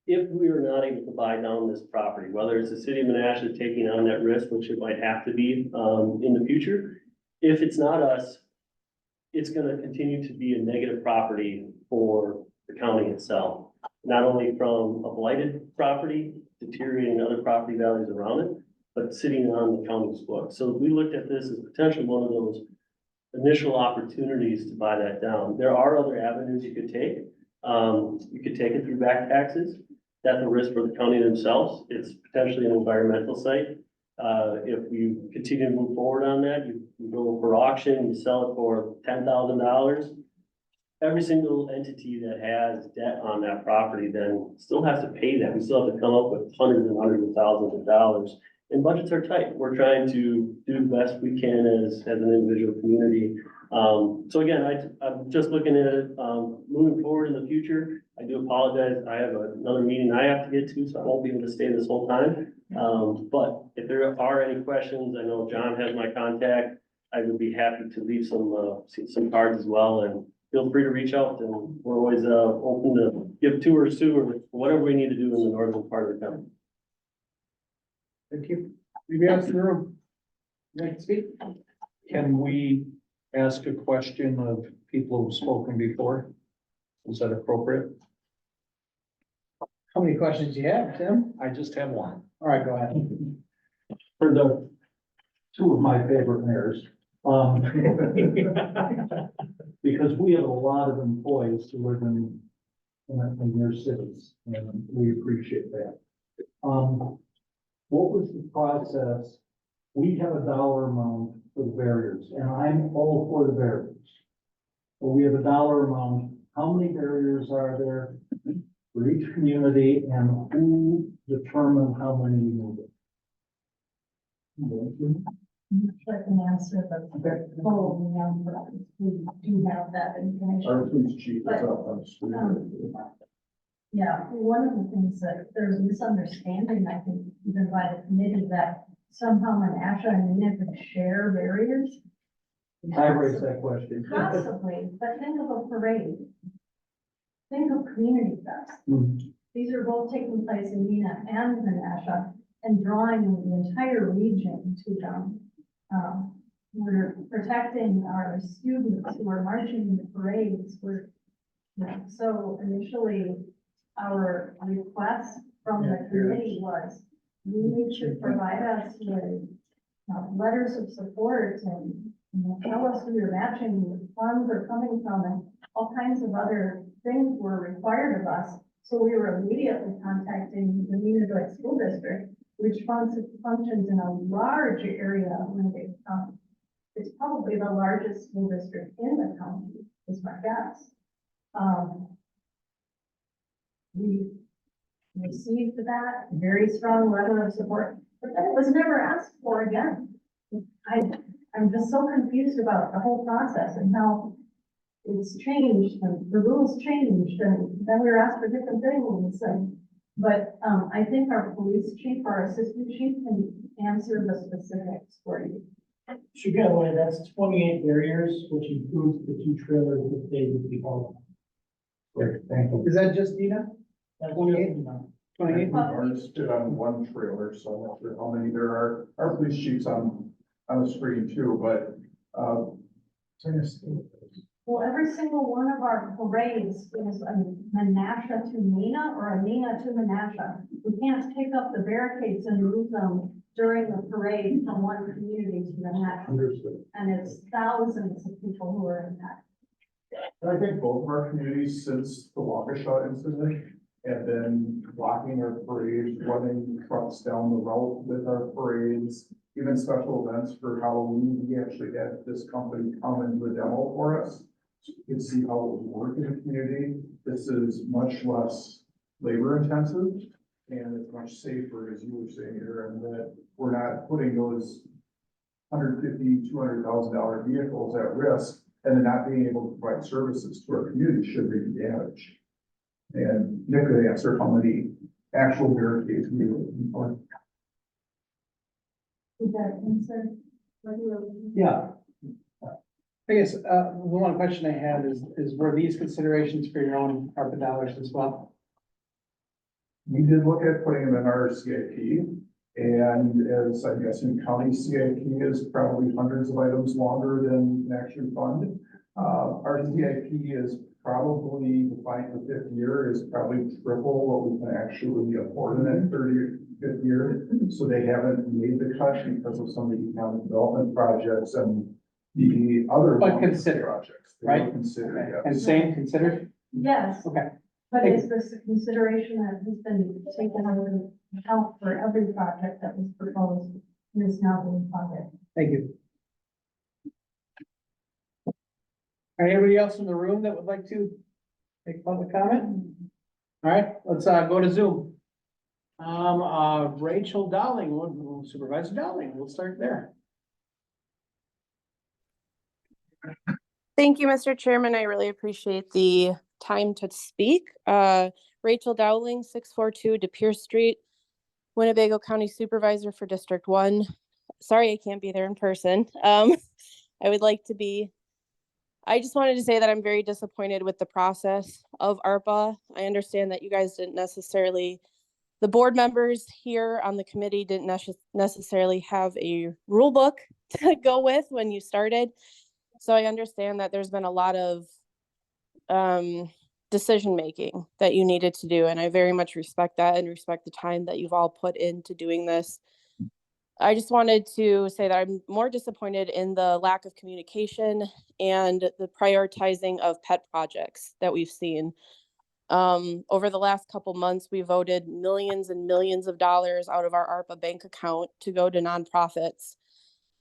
if we are not able to buy down this property, whether it's the city of Menasha taking on that risk, which it might have to be in the future, if it's not us, it's going to continue to be a negative property for the county itself. Not only from a blighted property, deteriorating other property values around it, but sitting on the county's books. So we looked at this as potentially one of those initial opportunities to buy that down. There are other avenues you could take. You could take it through back taxes. That's a risk for the county themselves. It's potentially an environmental site. If you continue to move forward on that, you go for auction, you sell it for $10,000. Every single entity that has debt on that property then still has to pay that. We still have to come up with hundreds and hundreds of thousands of dollars. And budgets are tight. We're trying to do the best we can as an individual community. So again, I'm just looking at it, moving forward in the future. I do apologize. I have another meeting I have to get to, so I won't be able to stay this whole time. But if there are any questions, I know John has my contact. I would be happy to leave some cards as well, and feel free to reach out, and we're always, open to give tours to, or whatever we need to do in the northern part of the county. Thank you. Anybody else in the room? You like to speak? Can we ask a question of people who've spoken before? Is that appropriate? How many questions do you have, Tim? I just have one. All right, go ahead. For the two of my favorite mayors. Because we have a lot of employees who live in their cities, and we appreciate that. What was the process? We have a dollar amount for the barriers, and I'm all for the barriers. But we have a dollar amount. How many barriers are there for each community, and who determines how many you need? I can answer, but we do have that information. Our police chief is But, up on the street. Yeah, one of the things that there's a misunderstanding, I think, even by the committee, that somehow Menasha and Nina could share barriers. I raised that question. Possibly, but think of a parade. Think of community fest. These are both taking place in Nina and Menasha and drawing the entire region to them. We're protecting our students who are marching in the parades. So initially, our request from the committee was, you need to provide us with letters of support and tell us who your matching funds are coming from, and all kinds of other things were required of us. So we were immediately contacting the Winnebago School District, which functions in a large area of Winnebago County. It's probably the largest school district in the county, is my guess. We received that very strong letter of support, but then it was never asked for again. I'm just so confused about the whole process and how it's changed and the rules changed, and then we were asked for different things. But I think our police chief, our assistant chief, can answer the specifics for you. Should get away, that's 28 barriers, which includes the 2 trailers that they would be hauled. Great, thank you. Is that just Nina? That's 28? 28? Ours fit on one trailer, so I'm not sure how many there are. Our police chief's on the screen too, but, Well, every single one of our parades is a Menasha to Nina or a Nina to Menasha. We can't take up the barricades and move them during the parade from one community to the next. Understood. And it's thousands of people who are impacted. and I think both of our communities since the Waukesha incident have been blocking our parades, running trucks down the route with our parades, even special events for Halloween. We actually had this company come and do a demo for us. So you can see how it would work in the community. This is much less labor intensive and it's much safer, as you were saying here, and that we're not putting those $150,000, $200,000 vehicles at risk and then not being able to provide services to our community should they be damaged. And Nick could answer how many actual barricades we would. Is that answer? What do you- Yeah, I guess, the one question I have is were these considerations for your own ARPA dollars as well? We did look at putting them in our CIP, and as I'm guessing, county CIP is probably hundreds of items longer than an actual fund. Our CIP is probably, defined the 5th year, is probably triple what we can actually afford in that 35th year. So they haven't made the cut because of some of the economic development projects and the other. But consider, projects. They right? were considered, And yes. same considered? Yes, Okay, but is this a consideration that has been taken into account for every project that was proposed and is now being funded? thank you. All right, anybody else in the room that would like to make public comment? All right, let's go to Zoom. Rachel Dowling, Supervisor Dowling, we'll start there. Thank you, Mr. Chairman. I really appreciate the time to speak. Rachel Dowling, 642 De Pere Street, Winnebago County Supervisor for District 1. Sorry I can't be there in person. I would like to be. I just wanted to say that I'm very disappointed with the process of ARPA. I understand that you guys didn't necessarily, the board members here on the committee didn't necessarily have a rule book to go with when you started. So I understand that there's been a lot of decision-making that you needed to do. And I very much respect that and respect the time that you've all put into doing this. I just wanted to say that I'm more disappointed in the lack of communication and the prioritizing of pet projects that we've seen. Over the last couple months, we voted millions and millions of dollars out of our ARPA bank account to go to nonprofits.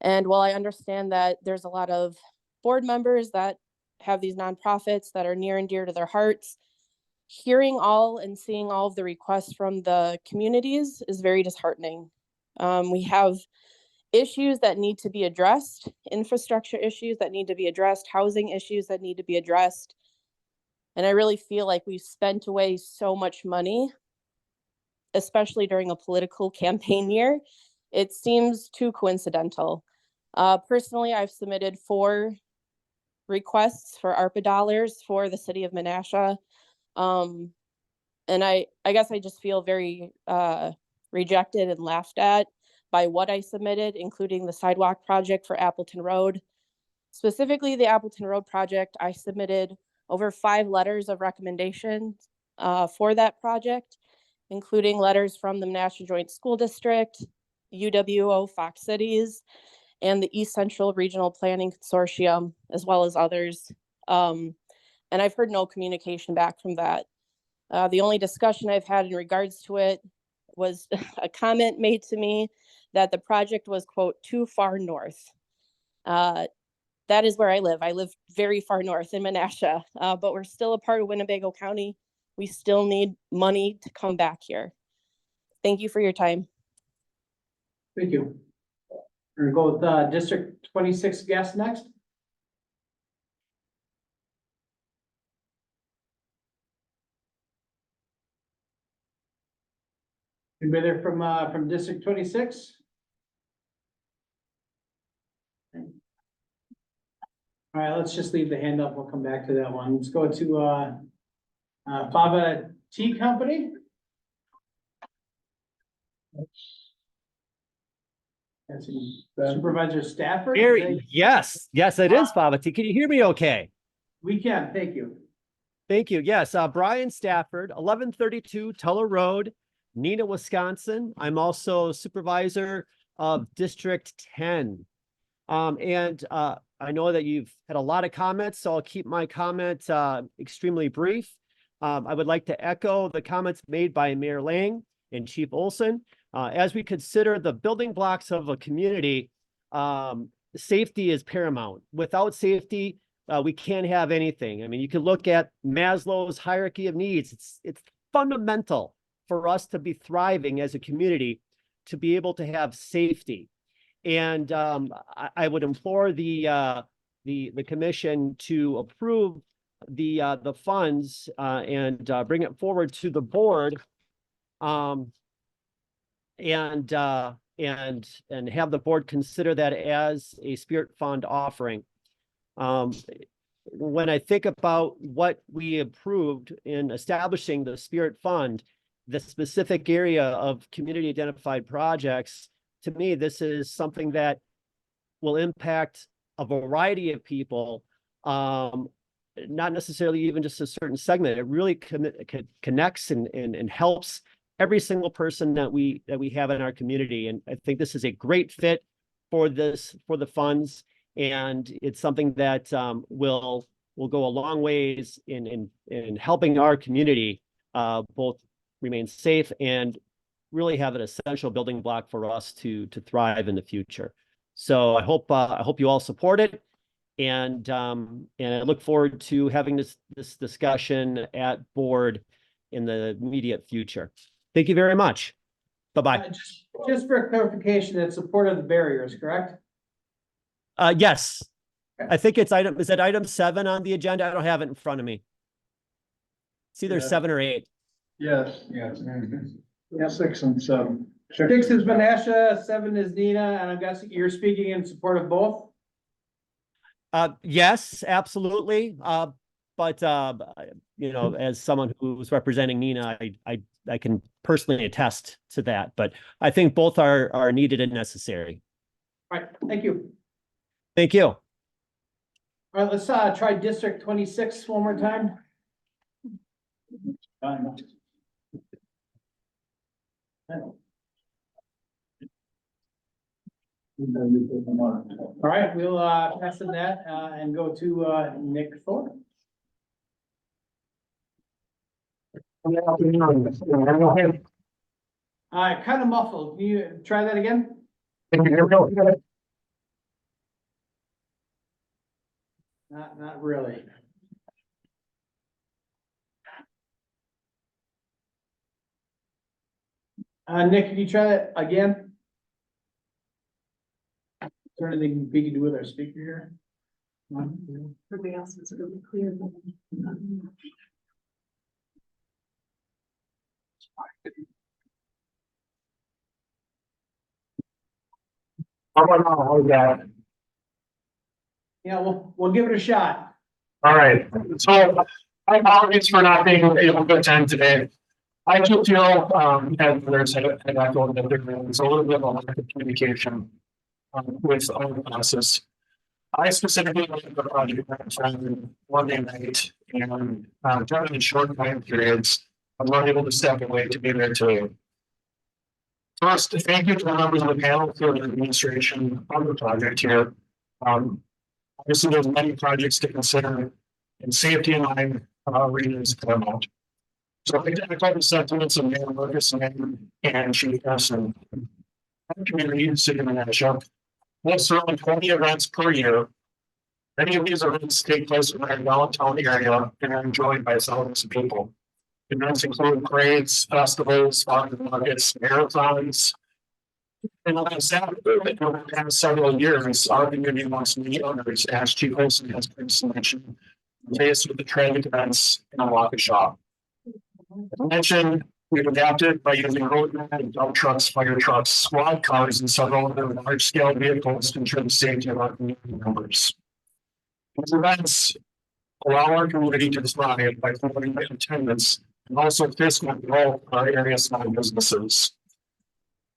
And while I understand that there's a lot of board members that have these nonprofits that are near and dear to their hearts, hearing all and seeing all of the requests from the communities is very disheartening. We have issues that need to be addressed, infrastructure issues that need to be addressed, housing issues that need to be addressed. And I really feel like we've spent away so much money, especially during a political campaign year. It seems too coincidental. Personally, I've submitted 4 requests for ARPA dollars for the city of Menasha. And I guess I just feel very rejected and laughed at by what I submitted, including the sidewalk project for Appleton Road. Specifically, the Appleton Road project, I submitted over 5 letters of recommendation for that project, including letters from the Menasha Joint School District, UWO Fox Cities, and the East Central Regional Planning Consortium, as well as others. And I've heard no communication back from that. The only discussion I've had in regards to it was a comment made to me that the project was, quote, too far north. That is where I live. I live very far north in Menasha, but we're still a part of Winnebago County. We still need money to come back here. Thank you for your time. Thank you. We're gonna go with District 26 guest next. Anybody there from District 26? All right, let's just leave the hand up. We'll come back to that one. Let's go to Fava Tea Company. That's Supervisor Stafford. Yes, it is Fava Tea. Can you hear me okay? We can, thank you. Thank you. Yes, Brian Stafford, 1132 Tuller Road, Neenah, Wisconsin. I'm also supervisor of District 10. I know that you've had a lot of comments, so I'll keep my comments extremely brief. I would like to echo the comments made by Mayor Lang and Chief Olson. As we consider the building blocks of a community, safety is paramount. Without safety, we can't have anything. I mean, you can look at Maslow's hierarchy of needs. It's fundamental for us to be thriving as a community, to be able to have safety. And I would implore the commission to approve the funds and bring it forward to the board, and have the board consider that as a Spirit Fund offering. When I think about what we approved in establishing the Spirit Fund, the specific area of community identified projects, to me, this is something that will impact a variety of people, not necessarily even just a certain segment. It really connects and helps every single person that we have in our community. And I think this is a great fit for the funds. And it's something that will go a long ways in helping our community both remain safe and really have an essential building block for us to thrive in the future. So I hope you all support it, and I look forward to having this discussion at board in the immediate future. Thank you very much. Bye-bye. Just for clarification, it's support of the barriers, correct? Yes. I think is it item 7 on the agenda? I don't have it in front of me. It's either Yeah. 7 or 8. Yes, Yes. Yep. 6 and 7. 6 is Menasha, 7 is Nina, and I'm guessing you're speaking in support of both? Yes, absolutely. But you know, as someone who's representing Nina, I can personally attest to that. But I think both are needed and necessary. All right, thank you. Thank you. All right, let's try District 26 one more time. All right, we'll pass the net and go to Nick Thorpe. Kind of muffled. Can you try that again? Not really. Nick, can you try that again? Is there anything we can do with our speaker here? Everybody else is really clear. Yeah, we'll give it a shot. All right, so my apologies for not being able to attend today. I do feel, as others had echoed, that there is a little bit of a lack of communication with all the classes. I specifically went to the project on Monday night, and during the short time periods, I'm not able to step away to be there today. First, thank you to the members of the panel for the administration of the project here. Obviously, there's many projects to consider, and safety in mind is paramount. So I echo the sentiments of Mayor Lucas and Chief Carson. Our community in the city of Menasha holds around 20 events per year. Many of these events take place in our downtown area and are enjoyed by thousands of people. Events include parades, festivals, farmers markets, marathons. And like I said, over the past several years, our community wants many others, as Chief Olson has previously mentioned, faced with the traffic events in a locker shop. As mentioned, we've adapted by using roadmen, dump trucks, fire trucks, squad cars, and several other large-scale vehicles to ensure the safety of our community members. These events allow our community to thrive by promoting attendance and also fiscal growth for our area small businesses.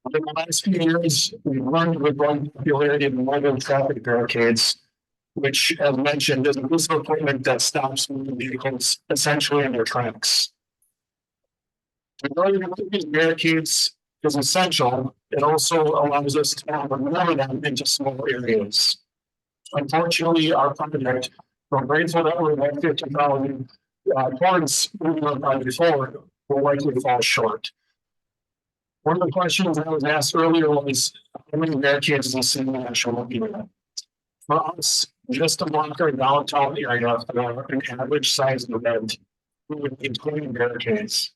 Over the last few years, we've learned the growing popularity of mobile traffic barricades, which, as mentioned, is a piece of equipment that stops moving vehicles essentially in their tracks. The ability to put these barricades is essential. It also allows us to maneuver them into small areas. Unfortunately, our project, we're grateful that we're about 50,000 towards moving our project forward, will likely fall short. One of the questions I was asked earlier was, how many barricades does the city of Menasha look at? For us, just to block our downtown area for an average size event, we would need 20 barricades.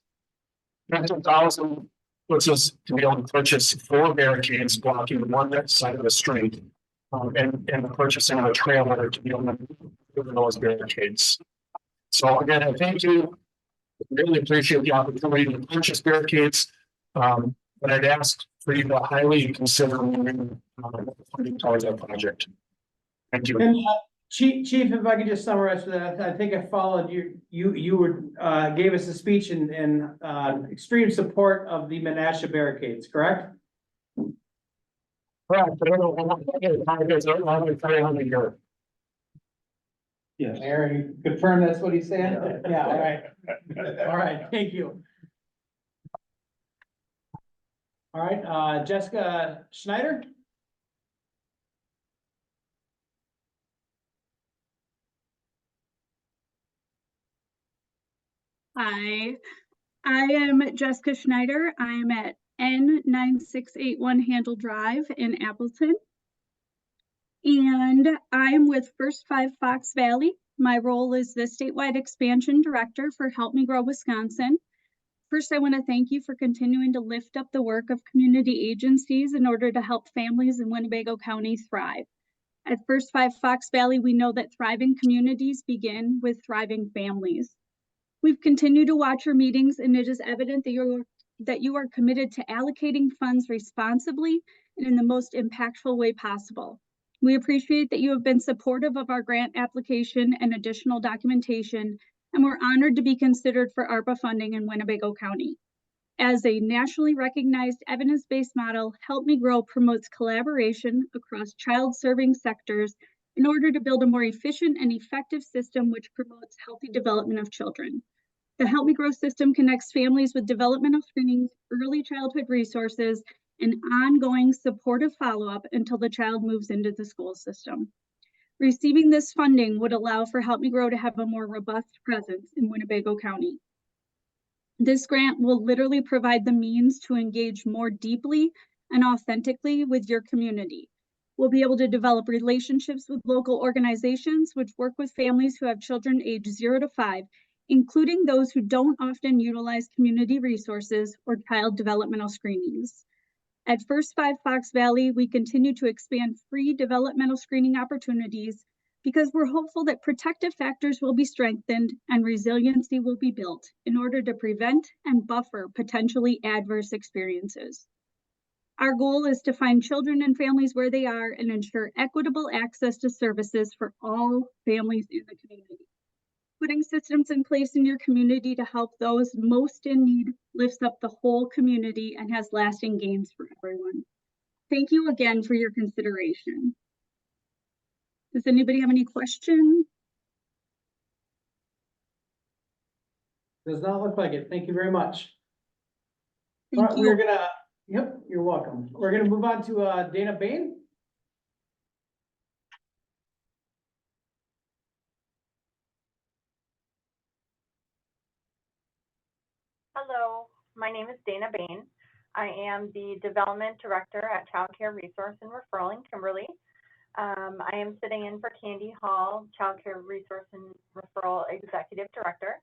50,000 puts us to be able to purchase 4 barricades blocking one side of the street, and the purchasing of a trailer to be able to move those barricades. So again, I thank you. Really appreciate the opportunity to purchase barricades. But I'd ask for you to highly consider moving funding towards that project. Thank you. And Chief, if I could just summarize for that, I think I followed you were gave us a speech in extreme support of the Menasha barricades, correct? Correct. I don't know. Yes. Aaron, you confirm that's what he's saying? Yeah, all right. All right, thank you. All right, Jessica Schneider? Hi, I am Jessica Schneider. I am at N9681 Handle Drive in Appleton. And I'm with First 5 Fox Valley. My role is the statewide expansion director for Help Me Grow Wisconsin. First, I want to thank you for continuing to lift up the work of community agencies in order to help families in Winnebago County thrive. At First 5 Fox Valley, we know that thriving communities begin with thriving families. We've continued to watch your meetings, and it is evident that you are committed to allocating funds responsibly and in the most impactful way possible. We appreciate that you have been supportive of our grant application and additional documentation, and we're honored to be considered for ARPA funding in Winnebago County. As a nationally recognized evidence-based model, Help Me Grow promotes collaboration across child-serving sectors in order to build a more efficient and effective system which promotes healthy development of children. The Help Me Grow system connects families with developmental screenings, early childhood resources, and ongoing supportive follow-up until the child moves into the school system. Receiving this funding would allow for Help Me Grow to have a more robust presence in Winnebago County. This grant will literally provide the means to engage more deeply and authentically with your community. We'll be able to develop relationships with local organizations which work with families who have children aged 0 to 5, including those who don't often utilize community resources or child developmental screenings. At First 5 Fox Valley, we continue to expand free developmental screening opportunities because we're hopeful that protective factors will be strengthened and resiliency will be built in order to prevent and buffer potentially adverse experiences. Our goal is to find children and families where they are and ensure equitable access to services for all families in the community. Putting systems in place in your community to help those most in need lifts up the whole community and has lasting gains for everyone. Thank you again for your consideration. Does anybody have any questions? Does not look like it. Thank you very much. Thank All right, you. we're gonna, yep, you're welcome. We're gonna move on to Dana Bain. Hello, my name is Dana Bain. I am the Development Director at Child Care Resource and Referral in Kimberly. I am sitting in for Candy Hall, Child Care Resource and Referral Executive Director.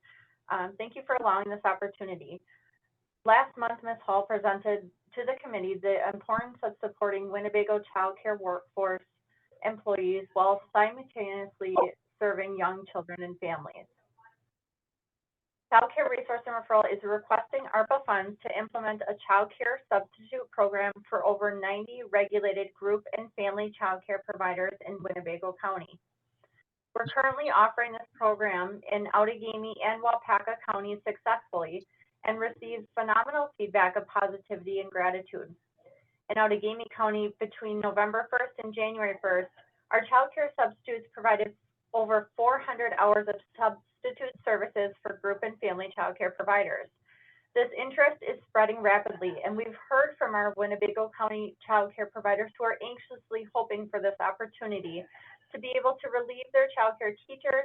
Thank you for allowing this opportunity. Last month, Ms. Hall presented to the committee the importance of supporting Winnebago child care workforce employees while simultaneously serving young children and families. Child Care Resource and Referral is requesting ARPA funds to implement a child care substitute program for over 90 regulated group and family child care providers in Winnebago County. We're currently offering this program in Outagamie and Wapaka counties successfully and received phenomenal feedback of positivity and gratitude. In Outagamie County, between November 1st and January 1st, our child care substitutes provided over 400 hours of substitute services for group and family child care providers. This interest is spreading rapidly, and we've heard from our Winnebago County child care providers who are anxiously hoping for this opportunity to be able to relieve their child care teachers,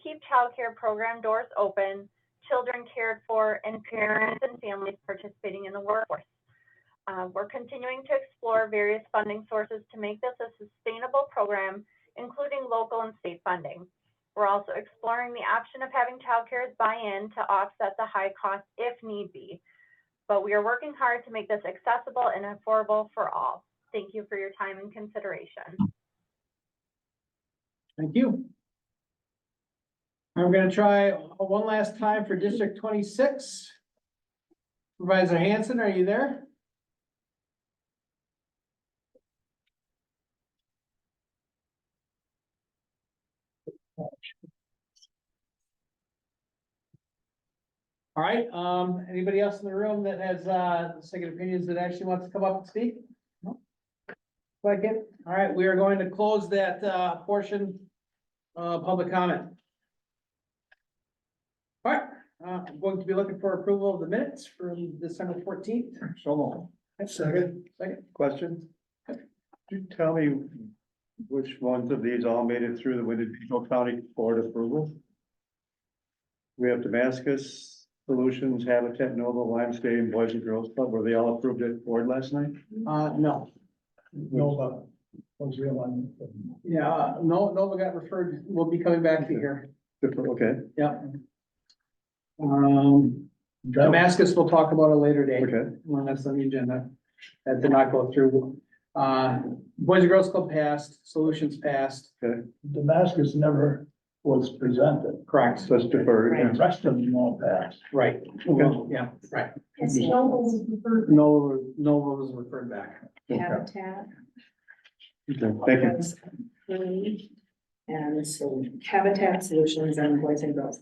keep child care program doors open, children cared for, and parents and families participating in the workforce. We're continuing to explore various funding sources to make this a sustainable program, including local and state funding. We're also exploring the option of having childcare buy-in to offset the high cost if need be. But we are working hard to make this accessible and affordable for all. Thank you for your time and consideration. Thank you. I'm gonna try one last time for District 26. Supervisor Hanson, are you there? All right, anybody else in the room that has second opinions that actually wants to come up and speak? No? Like it? All right, we are going to close that portion of public comment. All right, I'm going to be looking for approval of the minutes from December 14th. So long. Second. Question? Could you tell me which ones of these all made it through the Winnebago County Board approval? We have Damascus Solutions, Habitat, Nova, Limestone, Boys and Girls Club. Were they all approved at board last night? No. Nova was real one. Yeah, Nova got referred, we'll be coming back to here. Okay. Yeah. Damascus, we'll talk about a later date. Okay. When that's on the agenda. That did not go through. Boys and Girls Club passed, Solutions passed. Okay. Damascus never was presented. Correct. Let's defer. And the rest of them won't pass. Right. Well, yeah, right. No, Nova was referred back. Habitat. Thank you. And so Habitat Solutions and Boys and Girls.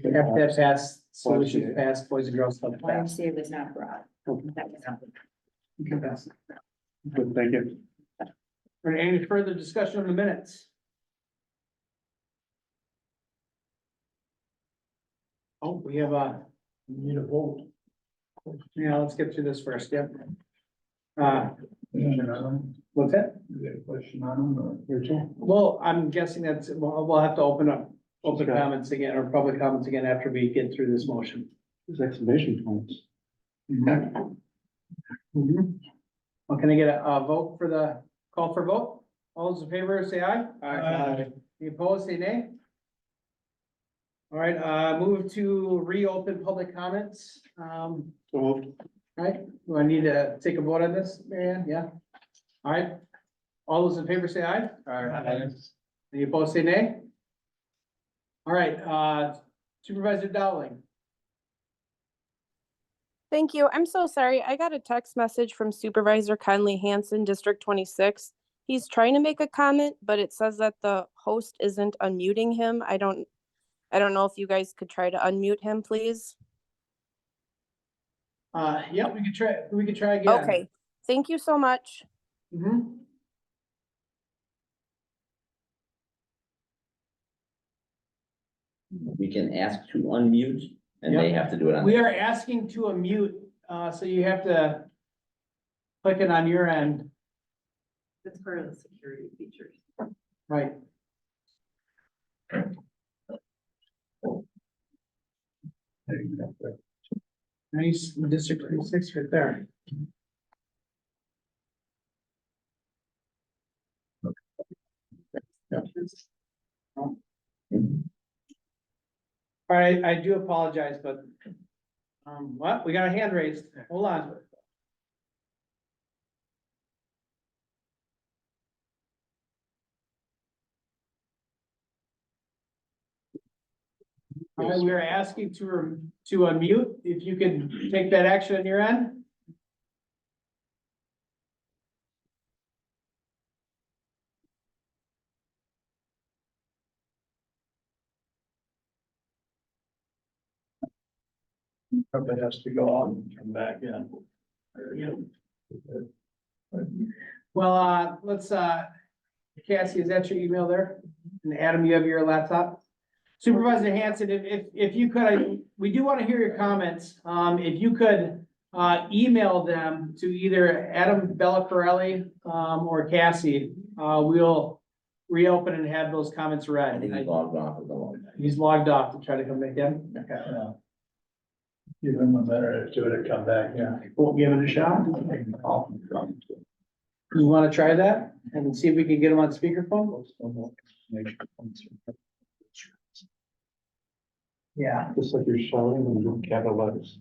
Habitat pass, solutions pass, Boys and Girls Club pass. YMCA was not brought. That was not. You can pass. Good, thank you. All right, any further discussion on the minutes? Oh, we have a, We need a vote. yeah, let's get through this first, yep. What's that? Is there a question on them or? Well, I'm guessing that's, we'll have to open comments again, or public comments again after we get through this motion. There's exclamation points. Well, can I get a vote for the, call for vote? All those in favor, say aye. Aye. Any opposed, say nay. All right, move to reopen public comments. So moved. All right, do I need to take a vote on this, Marianne? Yeah. All right. All those in favor say aye. Any opposed, say nay. All right, Supervisor Dowling. Thank you. I'm so sorry. I got a text message from Supervisor Conley Hansen, District 26. He's trying to make a comment, but it says that the host isn't unmuting him. I don't know if you guys could try to unmute him, please. Yeah, we could try again. Okay, thank you so much. We can ask to unmute and they have to do it on. We are asking to unmute, so you have to click it on your end. That's part of the security features. Right. Nice, District 26 right there. All right, I do apologize, but, what, we got a hand raised, hold on. All right, we are asking to unmute, if you can take that action on your end. Probably has to go out and come back in. Well, let's, Cassie, is that your email there? And Adam, you have your laptop? Supervisor Hanson, if you could, we do want to hear your comments. If you could, email them to either Adam Bellacorelli, or Cassie, we'll reopen and have those comments I read. think he logged off of the one. He's logged off to try to come back in. Okay. Yeah. Give him a minute to it, come back, yeah. We'll give it a shot. You want to try that and see if we can get him on speakerphone? Yeah. Just like you're shouting and you capital letters.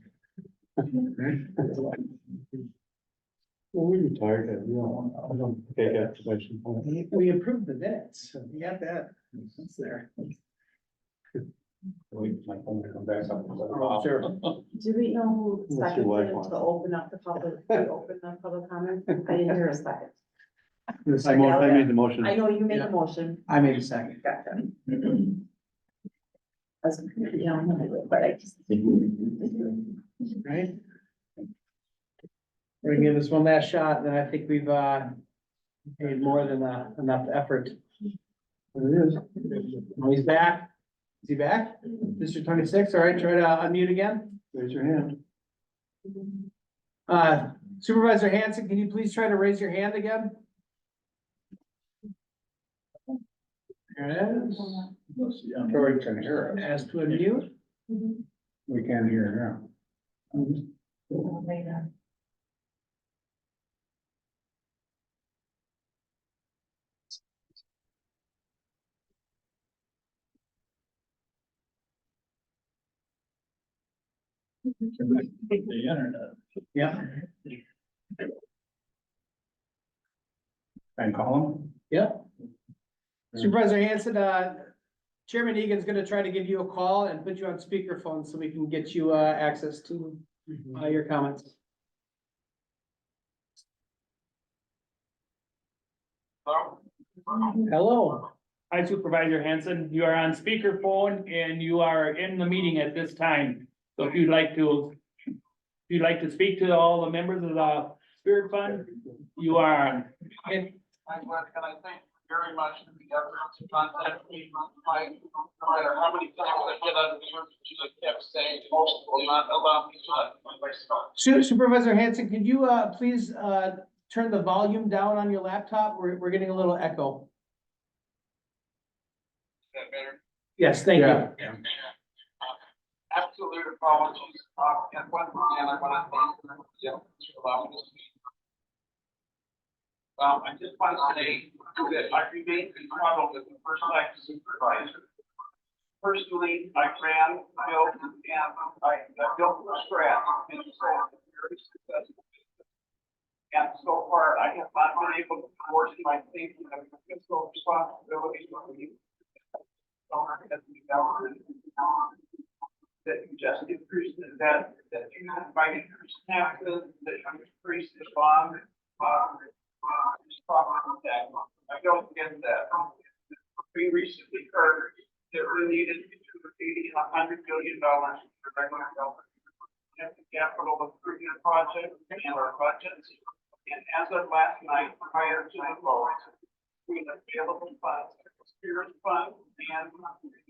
Well, we retired, I don't take exclamation points. We approved the minutes, so we got that. That's there. Wait for my phone to come back up. Oh, sure. Do we know who Unless your wife seconded wants to it. open up the public comment? I didn't hear a second. I made the motion. I know you made a motion. I made a second. Gotcha. But I just. Right? We're gonna give this one last shot, and I think we've, made more than, enough effort. There it is. Oh, he's back. Is he back? District 26, all right, try to unmute again. Raise your hand. Supervisor Hanson, can you please try to raise your hand again? There it is. Troy can hear us. Ask to unmute. We can't hear him. The internet. Yeah. And call him? Yep. Supervisor Hanson, Chairman Egan's gonna try to give you a call and put you on speakerphone so we can get you, access to, your comments. Hello. Hi Supervisor Hanson, you are on speakerphone and you are in the meeting at this time. So if you'd like to speak to all the members of the Spirit Fund, you are on. Can I thank you very much for the efforts to contact me, no matter how many times I get out of the room, I kept saying, most will not allow me to. Supervisor Hanson, could you, please, turn the volume down on your laptop? We're getting a little echo. Is that better? Yes, thank you. Absolute apologies, and once again, I want to thank you for allowing us to speak. I just want to say that I remain befuddled as the first line supervisor. Personally, I ran, built, and I built from scratch, and so very successful. And so far, I have not been able to force my thinking of fiscal responsibility for you. That you just increased the debt, that you might increase taxes, that you increase the bond, property tax. I don't get that. We recently heard that we needed between $80 and $100 billion for regular government. Capital improvement projects and our budgets. And as of last night, prior to the vote, we have available funds, Spirit Fund and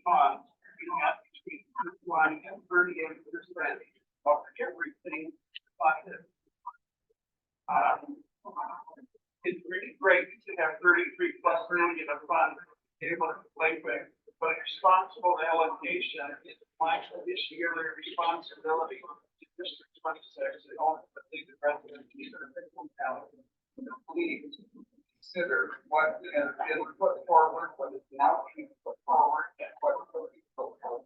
funds, we have between 31 and 38% of everything funded. It's really great to have 33+ million of funds to be able to play with, but responsible allocation is my fiduciary responsibility to District 26 and ultimately the residents of please consider what has been put forward, what is now being put forward, and what will be put forward.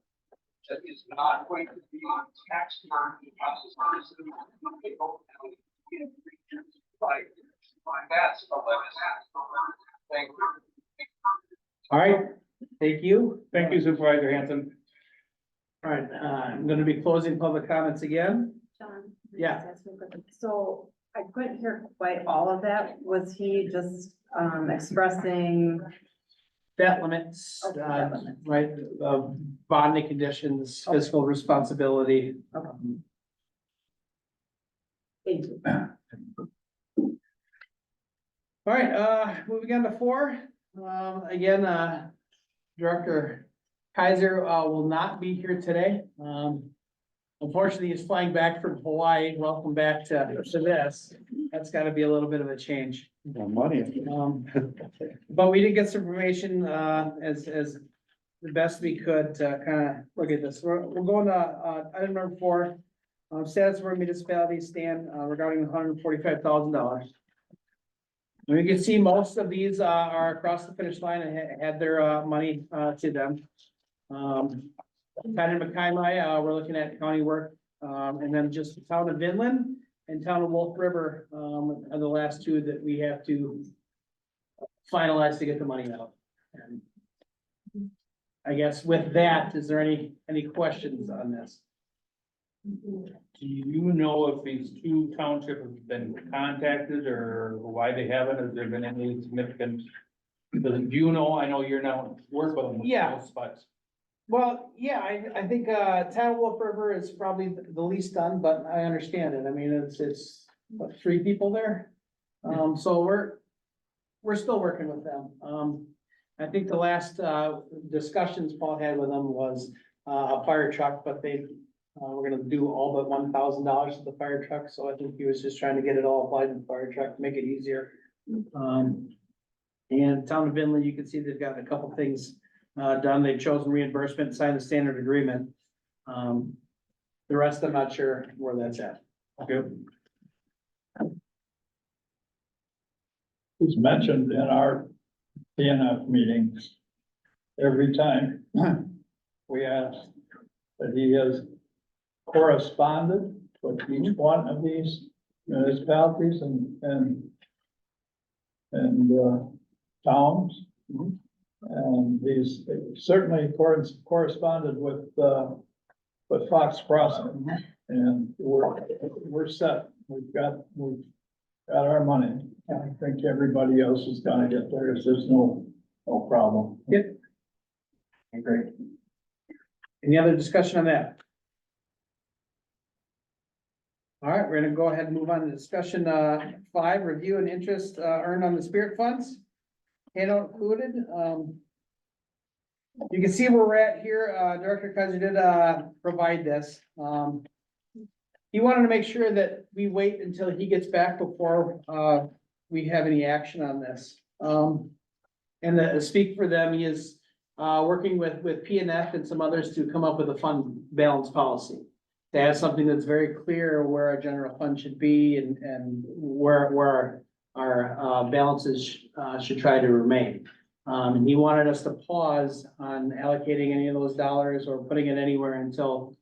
That is not going to be taxpayer citizens of people. That's the limit. Thank you. All right, thank you. Thank you Supervisor Hanson. All right, I'm gonna be closing public comments again. John? Yeah. So I couldn't hear quite all of that. Was he just expressing? Debt limits, right, bonding conditions, fiscal responsibility. Thank you. All right, moving on to 4. Again, Director Kaiser will not be here today. Unfortunately, he's flying back from Hawaii. Welcome back to this. That's got to be a little bit of a change. Money. But we did get some information, as the best we could to kind of look at this. We're going to, item number 4, status of our municipality stand regarding $145,000. You can see most of these are across the finish line and had their money to them. Town of McKymai, we're looking at county work, and then just the town of Vinland and town of Wolf River are the last 2 that we have to finalize to get the money out. And I guess with that, is there any questions on this? Do you know if these 2 townships have been contacted or why they haven't? Has there been any significant? Do you know? I know you're not work with them. Yeah. But. Well, yeah, I think town of Wolf River is probably the least done, but I understand it. I mean, it's what, 3 people there. So we're still working with them. I think the last discussions Paul had with them was a fire truck, but they we're gonna do all but $1,000 to the fire truck. So I think he was just trying to get it all applied in the fire truck to make it easier. And town of Vinland, you can see they've got a couple things done. They've chosen reimbursement, signed a standard agreement. The rest, I'm not sure where that's at. Okay. It's mentioned in our PNF meetings every time we ask that he has corresponded with each one of these municipalities and towns. And these certainly corresponded with Fox Crossing. And we're set. We've got our money. I think everybody else is gonna get theirs. There's no problem. Yep. Great. Any other discussion on that? All right, we're gonna go ahead and move on to discussion, 5, review and interest, earned on the spirit funds. Handout included, you can see where we're at here, Director Kaiser did, provide this, he wanted to make sure that we wait until he gets back before, we have any action on this. And to speak for them, he is, working with PNF and some others to come up with a fund balance policy. To have something that's very clear where our general fund should be and where our balances should try to remain. And he wanted us to pause on allocating any of those dollars or putting it anywhere until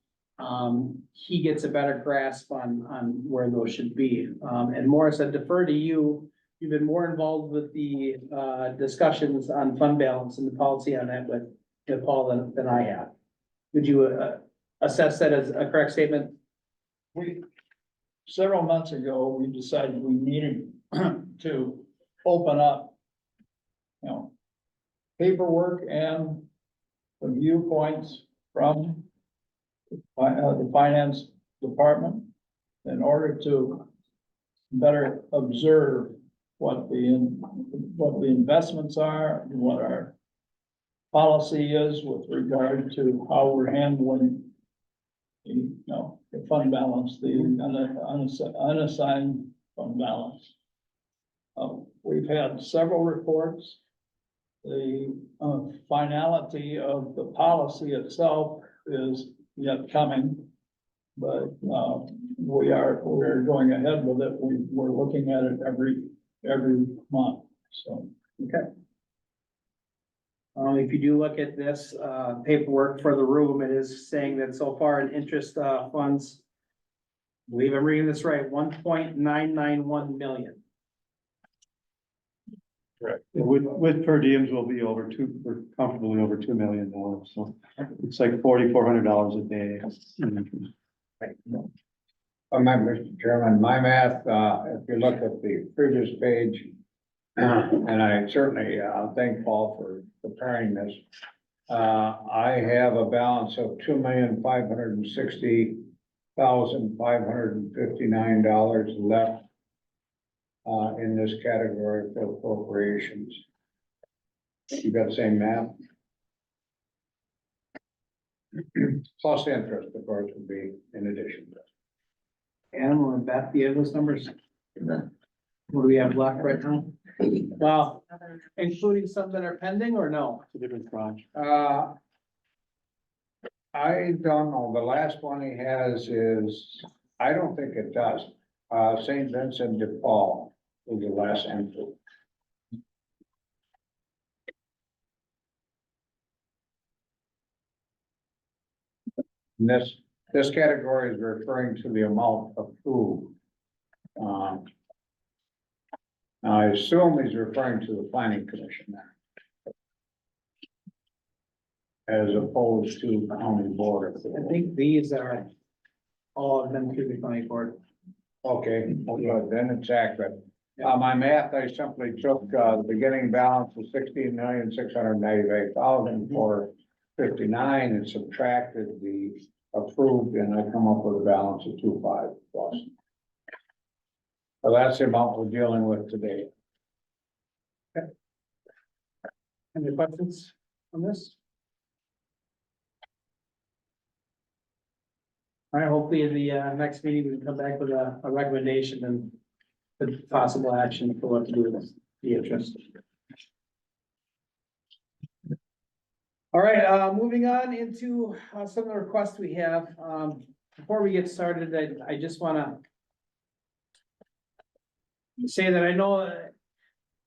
he gets a better grasp on where those should be. And Morris, I defer to you. You've been more involved with the discussions on fund balance and the policy on that with Paul than I have. Would you assess that as a correct statement? Several months ago, we decided we needed to open up, paperwork and the viewpoints from the finance department in order to better observe what the investments are, and what our policy is with regard to how we're handling the fund balance, the unassigned fund balance. We've had several reports. The finality of the policy itself is yet coming, but we're going ahead with it. We're looking at it every month, so. Okay. If you do look at this, paperwork for the room, it is saying that so far in interest, funds, I believe I'm reading this right, 1.991 million. Correct. With per diems, we'll be we're comfortably over $2 million, so it's like $4,400 a day. Mr. Chairman, my math, if you look at the previous page, and I certainly, thank Paul for preparing this. I have a balance of $2,560,559 left in this category for appropriations. You got the same math? Plus interest, of course, would be in addition. And we're back the those numbers. What do we have left right now? Wow, including some that are pending or no? It's a different tranche. I don't know. The last one he has is, I don't think it does. St. Vincent de Paul is the last entry. And this category is referring to the amount approved. I assume he's referring to the planning commission there. As opposed to county board. I think these are all of them through the county board. Okay, well, good, then it's accurate. My math, I simply took, the beginning balance of 16,698,459 and subtracted the approved, and I come up with a balance of 2.5 plus. So that's the amount we're dealing with today. Okay. Any questions on this? All right, hopefully in the next meeting, we can come back with a recommendation and with possible action for what to do with the interest. All right, moving on into some of the requests we have. Before we get started, I just want to say that I know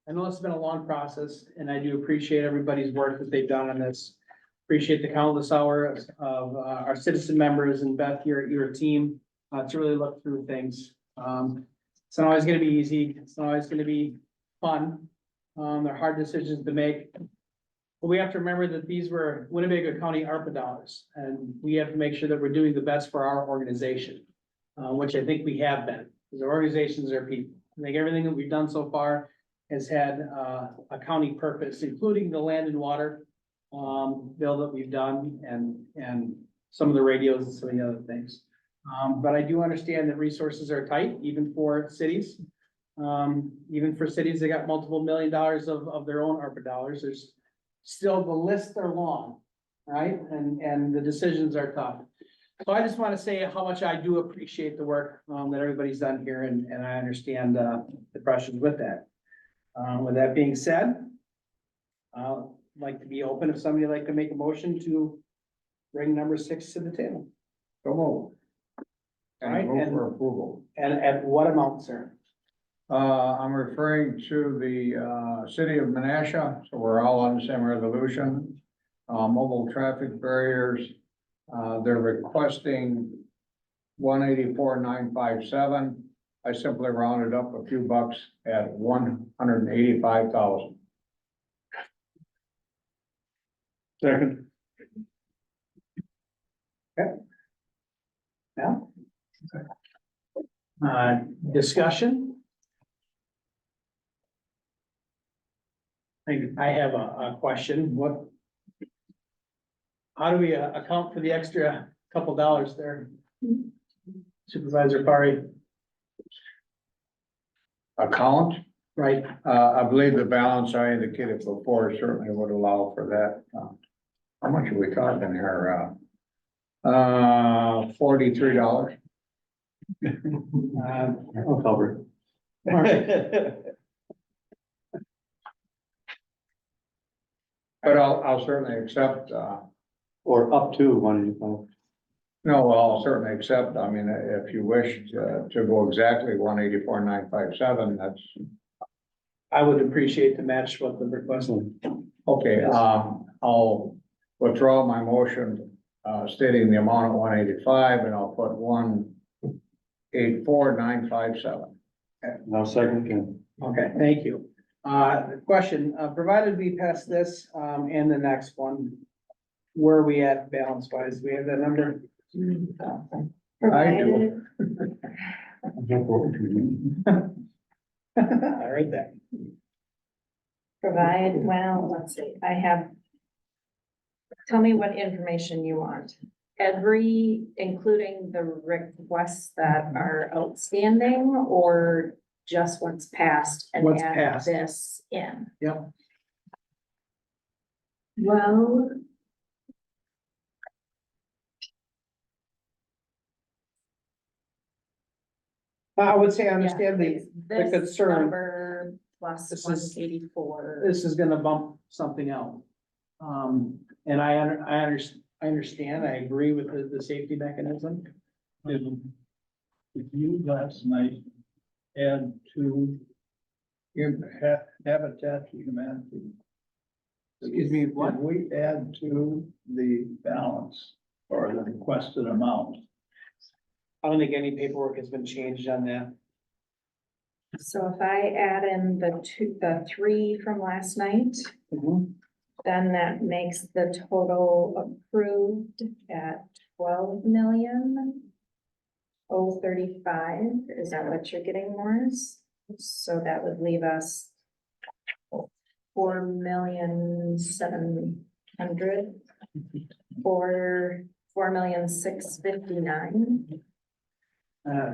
it's been a long process, and I do appreciate everybody's work that they've done on this. Appreciate the countless hours of our citizen members and Beth, your team, to really look through things. It's not always going to be easy. It's not always going to be fun. They're hard decisions to make. But we have to remember that these were Winnebago County ARPA dollars, and we have to make sure that we're doing the best for our organization. Which I think we have been, because our organizations are people. I think everything that we've done so far has had a county purpose, including the land and water bill that we've done and some of the radios and some of the other things. But I do understand that resources are tight, even for cities. Even for cities that got multiple $1 million of their own ARPA dollars, there's still, the lists are long, right? And the decisions are tough. So I just want to say how much I do appreciate the work that everybody's done here, and I understand the pressures with that. With that being said, I'd like to be open if somebody would like to make a motion to bring number 6 to the table. So move. All right, And move and- for approval. And at what amount, sir? I'm referring to the, city of Menasha, so we're all on the same resolution. Mobile traffic barriers, they're requesting 184,957. I simply rounded up a few bucks at 185,000. Second. Yeah. Discussion? I have a question. How do we account for the extra couple dollars there? Supervisor Pari? Account? Right. I believe the balance I indicated before certainly would allow for that. How much are we talking here? $43. I'll cover it. But I'll certainly accept, Or up to 185. no, I'll certainly accept, I mean, if you wish to go exactly 184,957, that's, I would appreciate to match what the request is. okay, I'll withdraw my motion, stating the amount of 185, and I'll put 184,957. No second, Ken. Okay, thank you. Question, provided we pass this, and the next one, where are we at balance wise? We have that number? I do. I read that. Well, let's see, I have. Tell me what information you want. Including the requests that are outstanding, or just what's passed and What's add passed. this in? Yep. Well. I would say I understand yeah, the this concern. number plus This one is- eighty-four. This is gonna bump something out. And I understand, I agree with the safety mechanism. If you last night add to Habitat for Humanity. Excuse me, what? If we add to the balance or the requested amount, I don't think any paperwork has been changed on that. So if I add in the 3 from last night, then that makes the total approved at 12,035. Is that what you're getting, Morris? So that would leave us 4,700,000 or 4,659,000.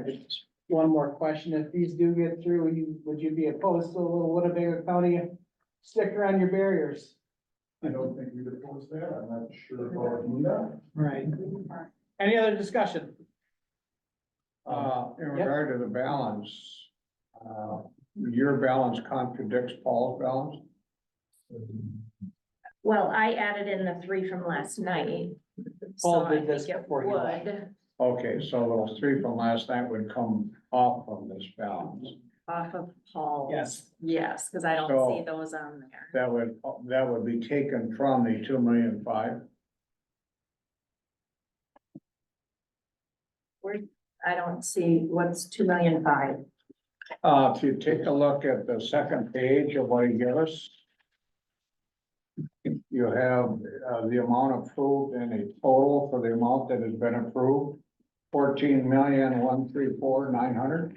Just one more question, if these do get through, would you be opposed to a little Winnebago County sticker on your barriers? I don't think we'd oppose that. I'm not sure about that. Right. Any other discussion? In regard to the balance, your balance contradicts Paul's balance. Well, I added in the 3 from last night. Paul so did I this think it before he left. would Okay, so those 3 from last night would come off from this balance. Off of Paul's. Yes. Yes, because I don't So- see those on there. That would be taken from the 2,000,005. I don't see what's 2,005,000. If you take a look at the second page of what he gave us. you have, the amount approved and a total for the amount that has been approved. 14,134,900.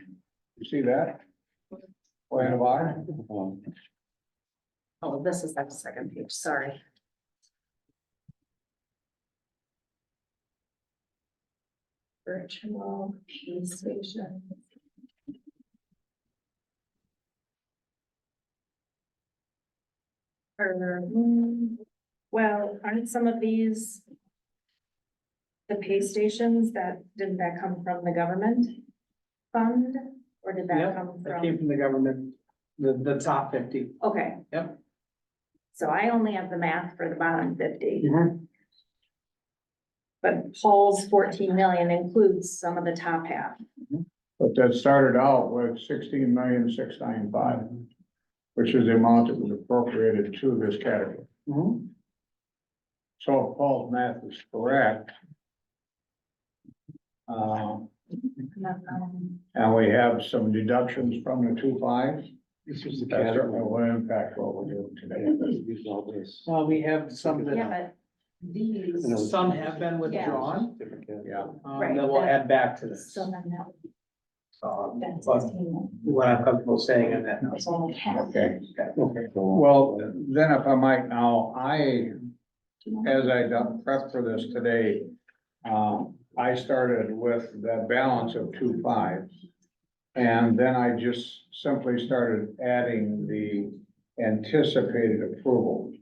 You see that? Way in the bottom. Oh, this is that second page, sorry. Virtual key station. Well, aren't some of these the pay stations didn't that come from the government fund? Or did that Yep, come that came from? from the government, the top 50. Okay. Yep. So I only have the math for the bottom 50. Mhm. But Paul's 14 million includes some of the top half. But that started out with 16,695,000, which is the amount that was appropriated to this category. Mhm. So if Paul's math is correct. And we have some deductions from the 2.5. This was the That certainly category. will impact what we're doing today. Use all this. Well, we have some Yeah, that, but these. some have been withdrawn, Different category. Yeah. Right, that we'll that- add back to this. So then that, that's But 16. what I'm comfortable saying on that. It's only half. Okay. Okay. Well, then if I might now, as I done prep for this today, I started with that balance of 2.5. And then I just simply started adding the anticipated approval.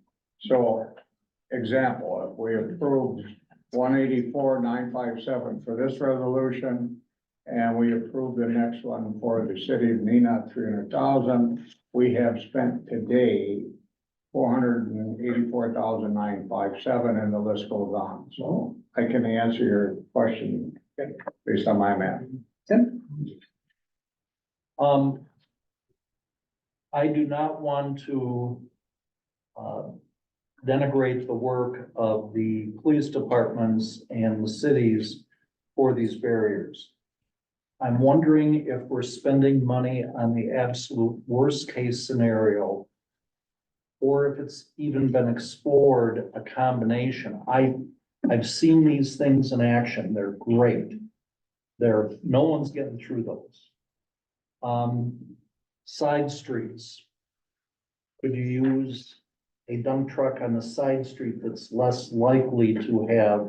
So, example, if we approved 184,957 for this resolution, and we approved the next one for the city of Neenah, 300,000, we have spent today 484,957, and the list goes on. So I can answer your question based on my math. Tim? I do not want to denigrate the work of the police departments and the cities for these barriers. I'm wondering if we're spending money on the absolute worst case scenario, or if it's even been explored a combination. I've seen these things in action. They're great. No one's getting through those. Side streets. Could you use a dump truck on the side street that's less likely to have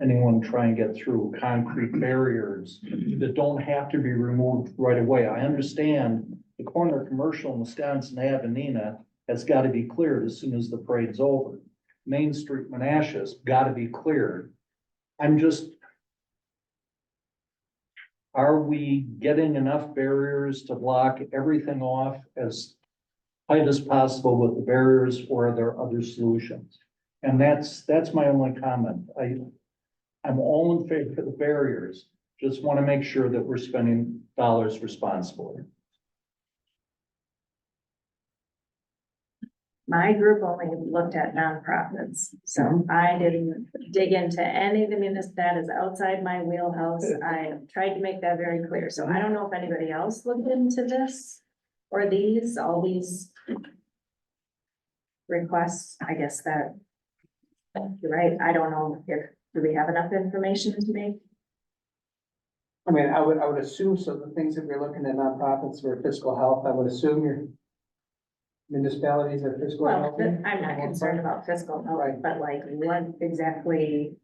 anyone try and get through? Concrete barriers that don't have to be removed right away. I understand the corner of Commercial and Wisconsin Ave in Neenah has got to be cleared as soon as the parade's over. Main Street Menasha's got to be cleared. Are we getting enough barriers to block everything off as tight as possible with the barriers, or are there other solutions? And that's my only comment. I'm all in favor of the barriers, just want to make sure that we're spending dollars responsibly. My group only looked at nonprofits, so I didn't dig into any of the that is outside my wheelhouse. I tried to make that very clear, so I don't know if anybody else looked into this or all these requests. I guess that, you're right, I don't know do we have enough information to make? I mean, I would assume some of the things that we're looking at nonprofits for fiscal health, I would assume your municipalities are fiscal Well, health. I'm not concerned about fiscal health, but like what exactly?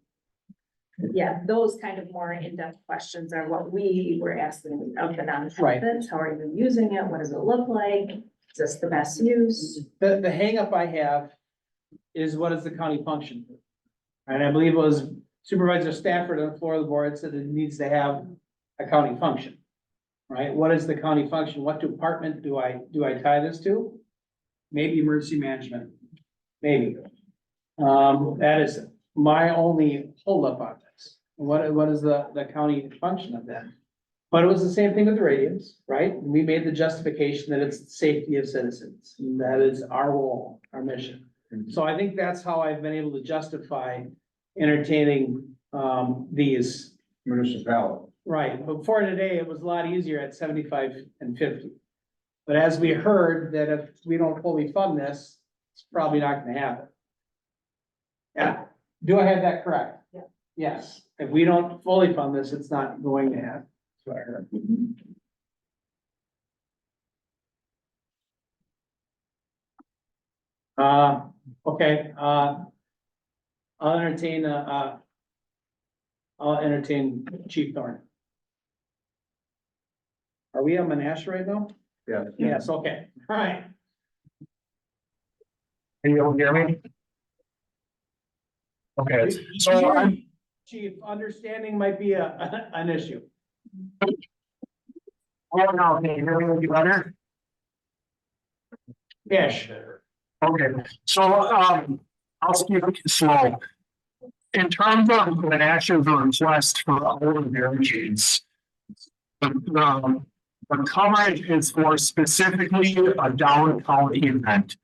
Yeah, those kind of more in-depth questions are what we were asking of the nonprofits. How are you using it? What does it look like? Is this the best use? The hang up I have is, what is the county function? And I believe it was Supervisor Stafford on the floor of the board said it needs to have a county function. Right? What is the county function? What department do I tie this to? Maybe emergency management, maybe. That is my only holdup on this. What is the county function of that? But it was the same thing with the radios, right? We made the justification that it's the safety of citizens. And that is our role, our mission. So I think that's how I've been able to justify entertaining these. Municipality. Right, before today, it was a lot easier at 75 and 50. But as we heard that if we don't fully fund this, it's probably not gonna happen. Yeah, do I have that correct? Yeah. Yes, if we don't fully fund this, it's not going to happen. So I heard. Okay, I'll entertain Chief Thorne. Are we on Menasha right now? Yeah. Yes, okay, all right. Can you hear me? Okay, so I'm, Chief, understanding might be an issue. oh, no, can you hear me any better? Ish. Okay, so, I'll speak slow. In terms of the national request for all of their kids, the coverage is for specifically a downtown event.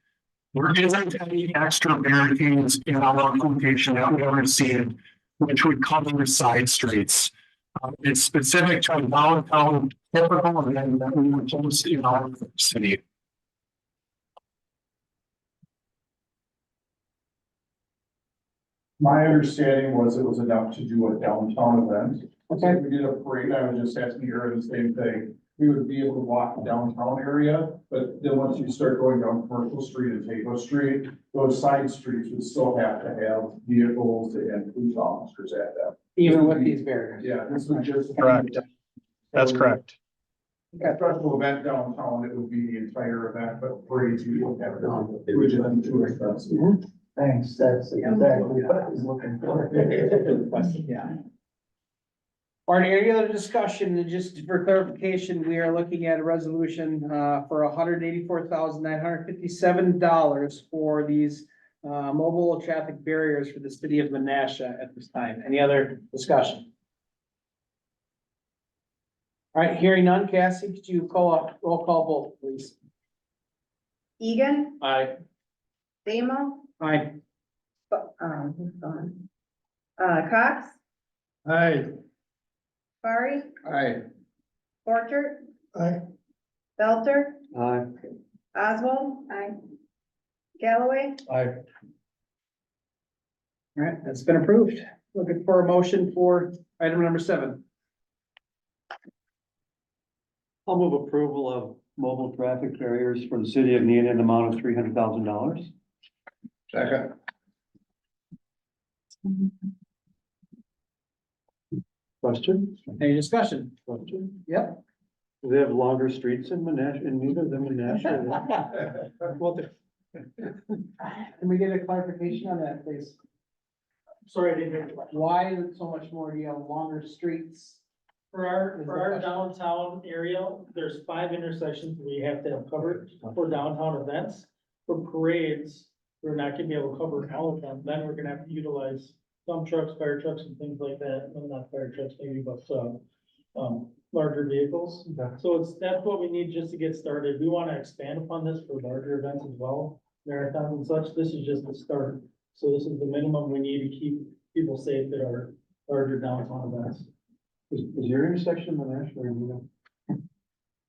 There isn't any extra barricades in our application that we received, which would cover side streets. It's specific to a downtown typical event that we would host in our city. My understanding was it was enough to do a downtown event. So if we did a parade, I was just asking her the same thing. We would be able to walk the downtown area, but then once you start going down Commercial Street and Taco Street, those side streets would still have to have vehicles and police officers at them. Even with these barriers. Yeah, this would just. Correct. That's correct. A special event downtown, it would be the entire event, but parades you don't have. It would just be too expensive. Thanks, that's exactly what I was looking for. Yeah. Or any other discussion, just for clarification, we are looking at a resolution for $184,957 for these mobile traffic barriers for the city of Menasha at this time. Any other discussion? All right, hearing none, Cassie, could you roll call vote, please? Egan, Aye. Damo, Aye. who's gone? Cox, Aye. Barry, Aye. Porter, Aye. Belter, Aye. Oswald. Aye. Galloway, Aye. All right, that's been approved. Looking for a motion for item number 7. I'll move approval of mobile traffic barriers for the city of Neenah in the amount of $300,000. Second. Question? Any discussion? Question? Yep. Do they have longer streets in Menasha, in Neenah than Menasha? Well, can we get a clarification on that, please? Sorry, I didn't hear the question. Why is it so much more? Do you have longer streets? For our downtown area, there's 5 intersections we have to have covered for downtown events. For parades, we're not gonna be able to cover all of them, then we're gonna have to utilize dump trucks, fire trucks and things like that, well, not fire trucks maybe, but, larger vehicles. So that's what we need just to get started. We wanna expand upon this for larger events as well, marathons and such. This is just the start. So this is the minimum we need to keep people safe at our larger downtown events. Is your intersection Menasha or Neenah?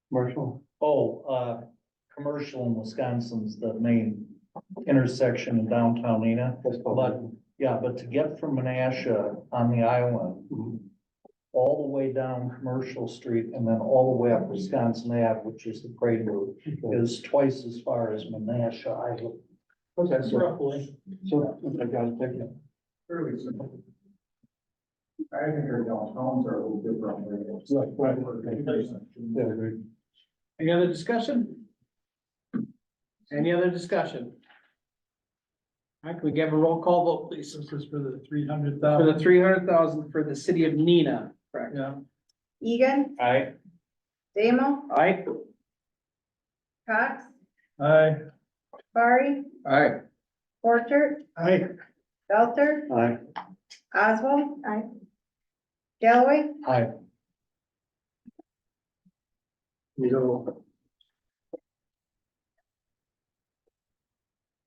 Commercial? Commercial in Wisconsin's the main intersection in downtown Neenah. But to get from Menasha on the island, all the way down Commercial Street and then all the way up Wisconsin Ave, which is the parade route, is twice as far as Menasha Island. Okay, so, Roughly. I got it, thank you. Fairly simple. I think our downtowns are a little different. Yeah, agreed. Any other discussion? Any other discussion? All right, can we give a roll call vote, please? This is for the 300,000. For the 300,000 for the city of Neenah, correct? Yeah. Egan, Aye. Damo, Aye. Cox, Aye. Barry, Aye. Porter, Aye. Belter, Aye. Oswald. Aye. Galloway, Aye.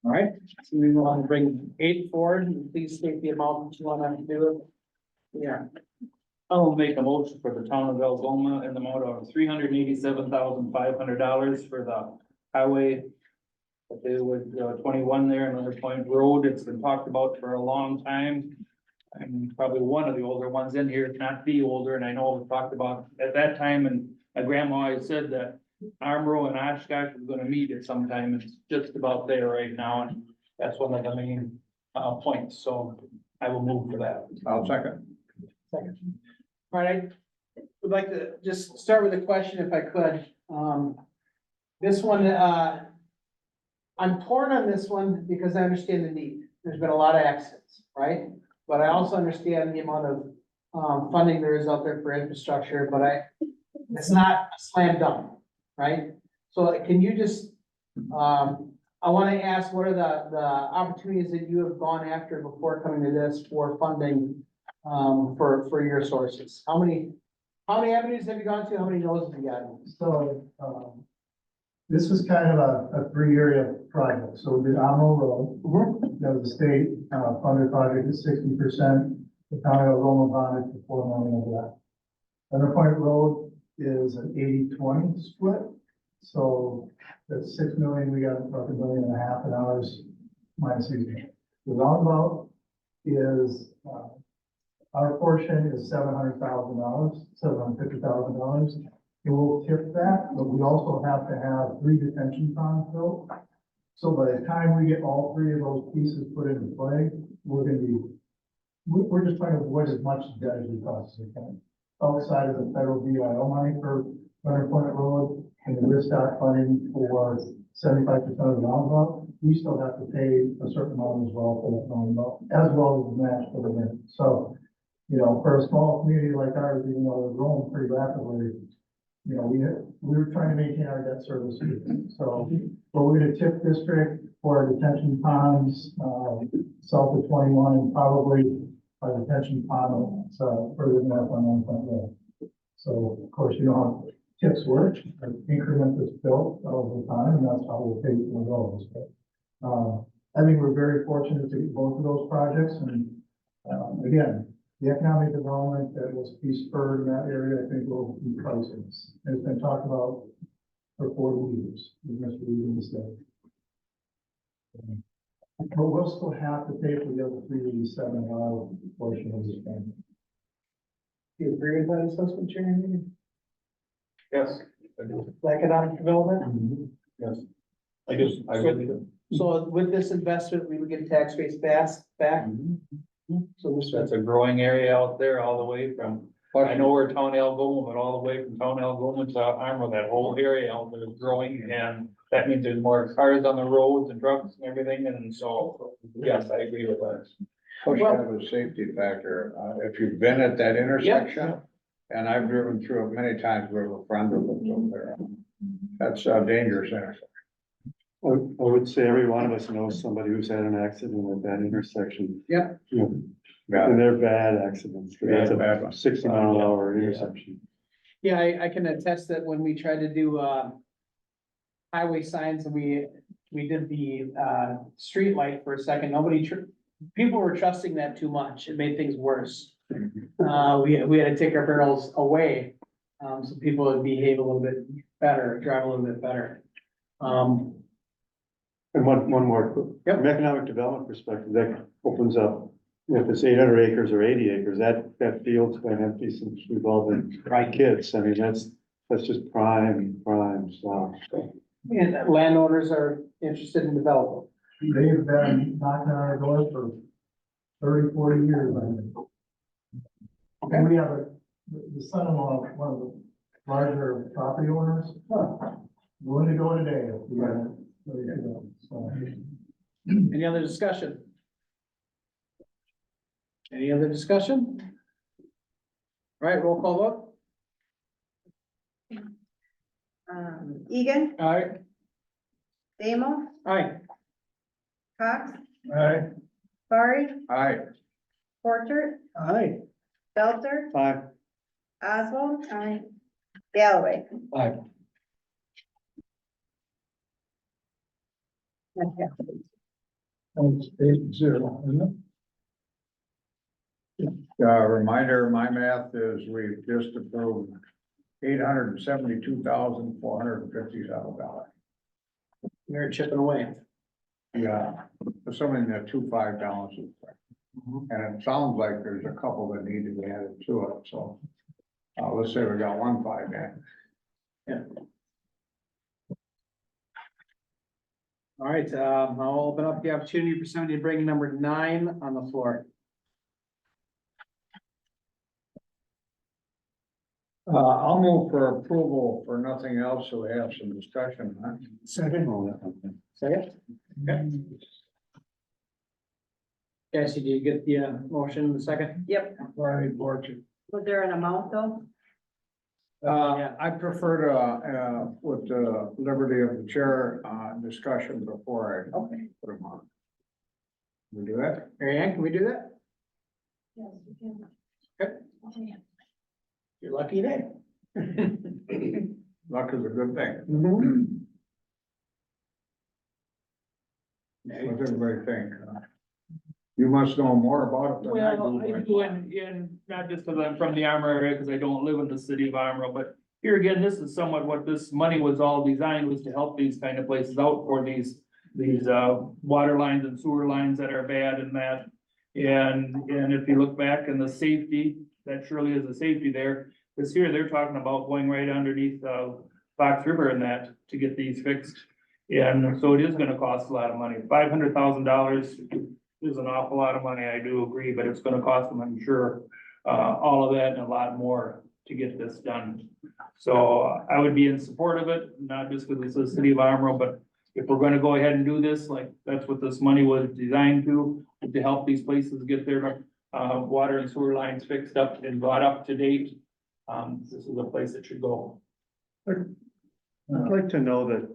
All right, so we want to bring 8 forward, and please state the amount that you want to do it. Yeah, I'll make a motion for the town of Algoma in the amount of $387,500 for the highway But they would, 21 there, another point road, it's been talked about for a long time. I'm probably one of the older ones in here, if not the older, and I know we talked about at that time, and my grandma always said that Armro and Oshkosh was gonna meet at some time, it's just about there right now, and that's one of the main, points, so I will move for that. I'll second. All right, I would like to just start with a question if I could. This one, I'm torn on this one because I understand the need. There's been a lot of accidents, right? But I also understand the amount of funding there is out there for infrastructure, but it's not a slam dunk, right? So can you just, I want to ask, what are the opportunities that you have gone after before coming to this for funding for your sources? How many avenues have you gone to? How many no's have you gotten? So, this is kind of a three-area project. So we did Amro Road. That was a state funded project at 60%. The county of Roma bonded for $4 million of that. Center Point Road is an 80-20 split. So that's $6 million. We got about $1.5 million in ours minus season. The roundabout is, our portion is $700,000, $750,000. It will tip that, but we also have to have 3 detention ponds built. So by the time we get all 3 of those pieces put into play, we're just trying to avoid as much debt as we possibly can. Outside of the federal BIO money for Center Point Road and the risk stock funding for 75% of the roundabout, we still have to pay a certain amount as well for that roundabout, as well as the match for the wind. So, you know, for a small community like ours, even though we're growing pretty rapidly, you know, we were trying to maintain our debt service. So, but we're gonna tip district for our detention ponds, south of 21 and probably our detention pond, further north on 1 Point Road. So, of course, you know how tips work, an increment that's built over time, and that's how we'll pay for those. But, I think we're very fortunate to get both of those projects, and, again, the economic development that was be spurred in that area, I think will be priceless. And it's been talked about for 40 years, in this region, state. But we'll still have to pay for the other 387 portion of this thing. Do you agree with that assessment, Chairman? Yes. Economic development? Yes. I really do. So with this investment, we would get tax base back? So That's a growing area out there all the way from, I know where Town Algoma, but all the way from Town Algoma to Armor, that whole area out there is growing, and that means there's more cars on the roads and trucks and everything, and so, yes, I agree with that. Push have a safety factor. If you've been at that intersection, and I've driven through it many times with a friend who lives over there. That's a dangerous intersection. I would say every one of us knows somebody who's had an accident at that intersection. Yep. You know, and they're bad accidents. That's a bad one. 60-mile-an-hour intersection. yeah, I can attest that when we tried to do highway signs and we did the street light for a second, people were trusting that too much. It made things worse. We had to take our barrels away, so people would behave a little bit better, drive a little bit better. And one more, from economic development perspective, that opens up, if it's 800 acres or 80 acres, that field's been empty since we've all been kids. I mean, that's just prime stuff. And landowners are interested in developing. They've been knocking on our door for 30, 40 years. I think. Okay. And we have the son-in-law of one of the larger property owners. Willing to go today. If we are ready to go. So, Any other discussion? Any other discussion? All right, roll call vote. Egan, All right. Damo, Aye. Cox, Aye. Barry, Aye. Porter, Aye. Belter, Aye. Oswald, Galloway. Aye. That's 8-0, isn't it? Reminder, my math is we've just approved $872,457. They're chipping away. Yeah, there's something that 2.5 balances. And it sounds like there's a couple that need to be added to it, so. Let's say we got 1.5 in. All right, I'll open up the opportunity for somebody to bring number 9 on the floor. I'll move for approval for nothing else, so we have some discussion, huh? Second. Second? Okay. Cassie, do you get the motion in the second? Yep. Was there an amount though? I prefer to, with the liberty of the chair, discussion before I put them on. We do that? Mary Ann, can we do that? Yes, we can. Okay. You're lucky day. Luck is a good thing. What does everybody think? You must know more about it than I Well, I do, and not just because I'm from the Armor area, because I don't live in the city of Armor, but here again, this is somewhat what this money was all designed, was to help these kind of places out for these water lines and sewer lines that are bad and that. And if you look back in the safety, that surely is a safety there. This here, they're talking about going right underneath, Fox River and that to get these fixed. And so it is gonna cost a lot of money. $500,000 is an awful lot of money, I do agree, but it's gonna cost them, I'm sure, all of that and a lot more to get this done. So I would be in support of it, not just because it's the city of Amarillo, but if we're gonna go ahead and do this, like, that's what this money was designed to help these places get their, water and sewer lines fixed up and brought up to date. This is a place that should go. I'd like to know the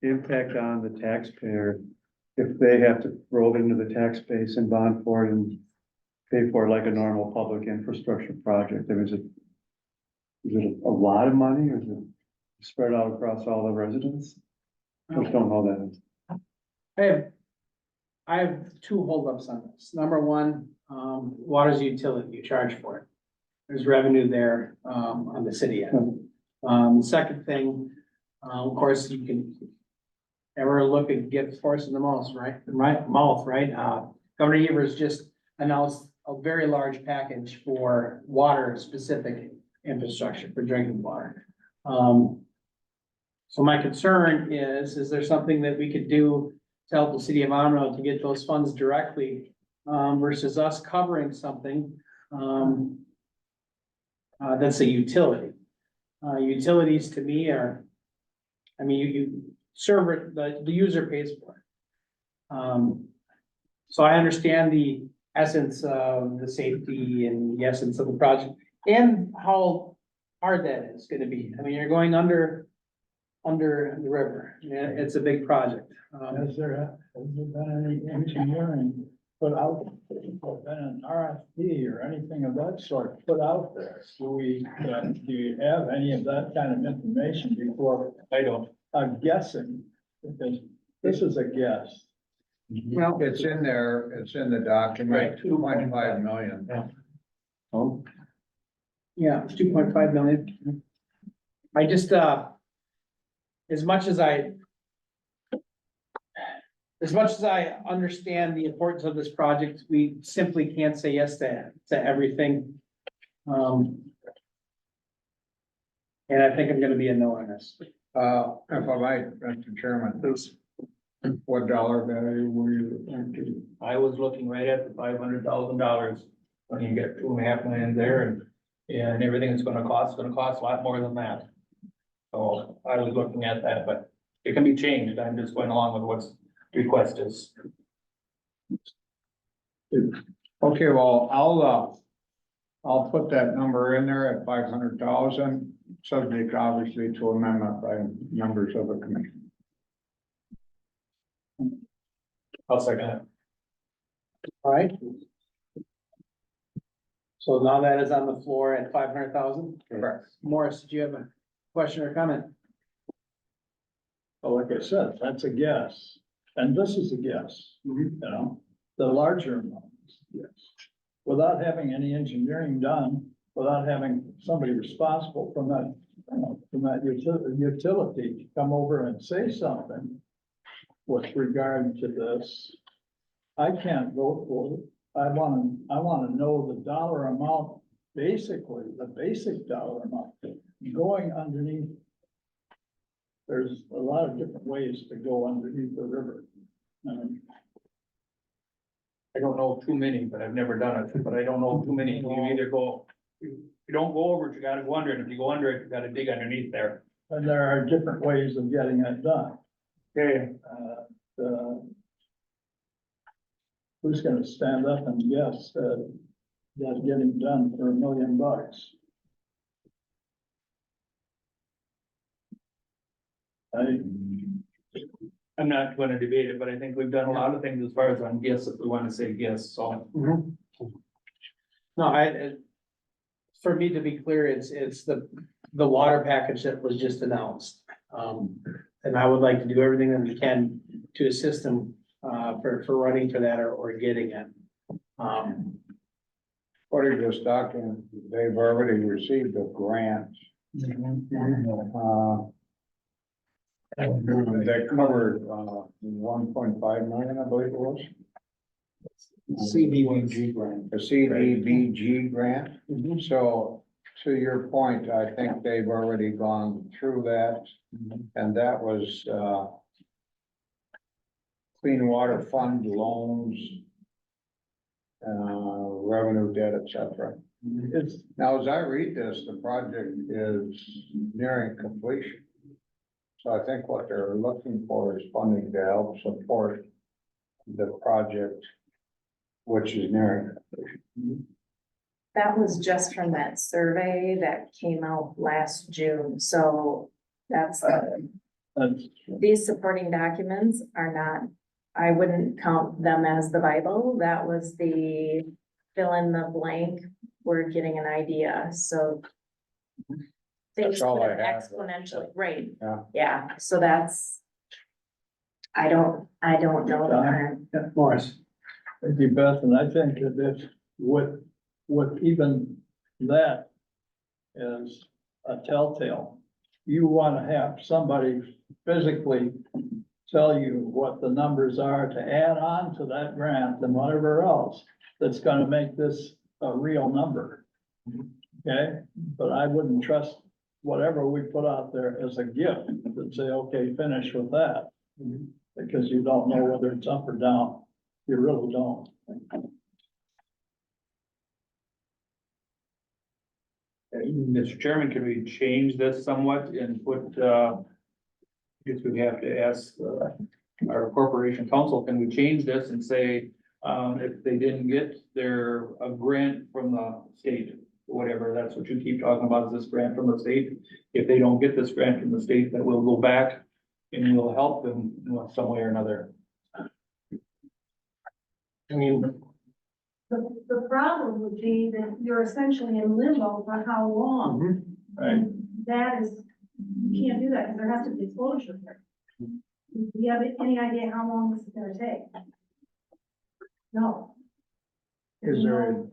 impact on the taxpayer if they have to roll into the tax base and bond for it and pay for it like a normal public infrastructure project. I mean, is it a lot of money or is it spread out across all the residents? I just don't know that. I have 2 holdups on this. Number 1, water's a utility, you charge for it. There's revenue there, on the city end. The second thing, of course, you can ever look at get horse in the mouth, right? Governor Evers just announced a very large package for water specific infrastructure for drinking water. So my concern is there something that we could do to help the city of Monroe to get those funds directly, versus us covering something, that's a utility. Utilities to me are, I mean, you server, the user pays for it. So I understand the essence of the safety and the essence of the project and how hard that is gonna be. I mean, you're going under the river. Yeah, it's a big project. Has there been any engineering put out, been an RFP or anything of that sort put out there? Do you have any of that kind of information before? I don't. I'm guessing, because this is a guess. Well, it's in there, it's in the document, 2.5 million. Oh. Yeah, it's 2.5 million. I just, as much as I understand the importance of this project, we simply can't say yes to everything. And I think I'm gonna be a no on this. If I might, Mr. Chairman, what dollar value were you thinking? I was looking right at the $500,000 when you get 2.5 million there and everything it's gonna cost a lot more than that. So I was looking at that, but it can be changed. I'm just going along with what's request is. Okay, well, I'll put that number in there at 500,000, subject obviously to amendment by members of the commission. I'll second it. All right. So now that is on the floor at 500,000? Correct. Morris, did you have a question or comment? Well, like I said, that's a guess, and this is a guess, you know, the larger amounts, yes. Without having any engineering done, without having somebody responsible from that, utility come over and say something, with regard to this. I can't vote for it. I wanna know the dollar amount, basically, the basic dollar amount going underneath. There's a lot of different ways to go underneath the river. I don't know too many, but I've never done it, but I don't know too many. You either go, if you don't go over it, you gotta go under it. If you go under it, you gotta dig underneath there. And there are different ways of getting it done. Okay. Who's gonna stand up and guess that that's getting done for $1 million? I'm not gonna debate it, but I think we've done a lot of things as far as on guess, if we wanna say guess, so. No, for me to be clear, it's the water package that was just announced. And I would like to do everything that we can to assist them, for running for that or getting it. According to this document, they've already received a grant. They covered, 1.5 million, I believe it was. CDBG grant. A CDBG grant. So to your point, I think they've already gone through that. And that was, Clean Water Fund loans, revenue debt, et cetera. Now, as I read this, the project is nearing completion. So I think what they're looking for is funding to help support the project, which is nearing completion. That was just from that survey that came out last June, so that's, these supporting documents are not, I wouldn't count them as the Bible. That was the fill in the blank, we're getting an idea, so. Things That's all could I have have. exponentially, right, Yeah. yeah, so that's. I don't know the current. Morris. Thank you, Beth, and I think that if with even that as a telltale, you wanna have somebody physically tell you what the numbers are to add on to that grant and whatever else that's gonna make this a real number. Okay, but I wouldn't trust whatever we put out there as a gift and say, okay, finish with that. Because you don't know whether it's up or down. You really don't. Mr. Chairman, can we change this somewhat and put, guess we have to ask, our corporation council, can we change this and say, if they didn't get a grant from the state, whatever, that's what you keep talking about, is this grant from the state? If they don't get this grant from the state, that we'll go back and we'll help them in some way or another. I mean, The problem would be that you're essentially in limbo for how long? Right. And that is, you can't do that because there has to be exposure here. Do you have any idea how long this is gonna take? No. Is there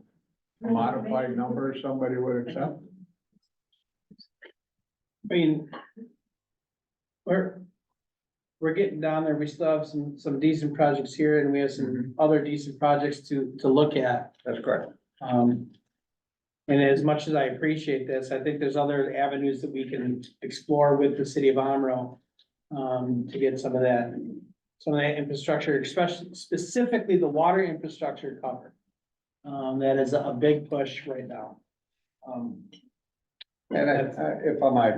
a modified number somebody would accept? I mean, we're getting down there. We still have some decent projects here and we have some other decent projects to look at. That's correct. And as much as I appreciate this, I think there's other avenues that we can explore with the city of Amro to get some of that infrastructure, especially specifically the water infrastructure covered. That is a big push right now. And if I might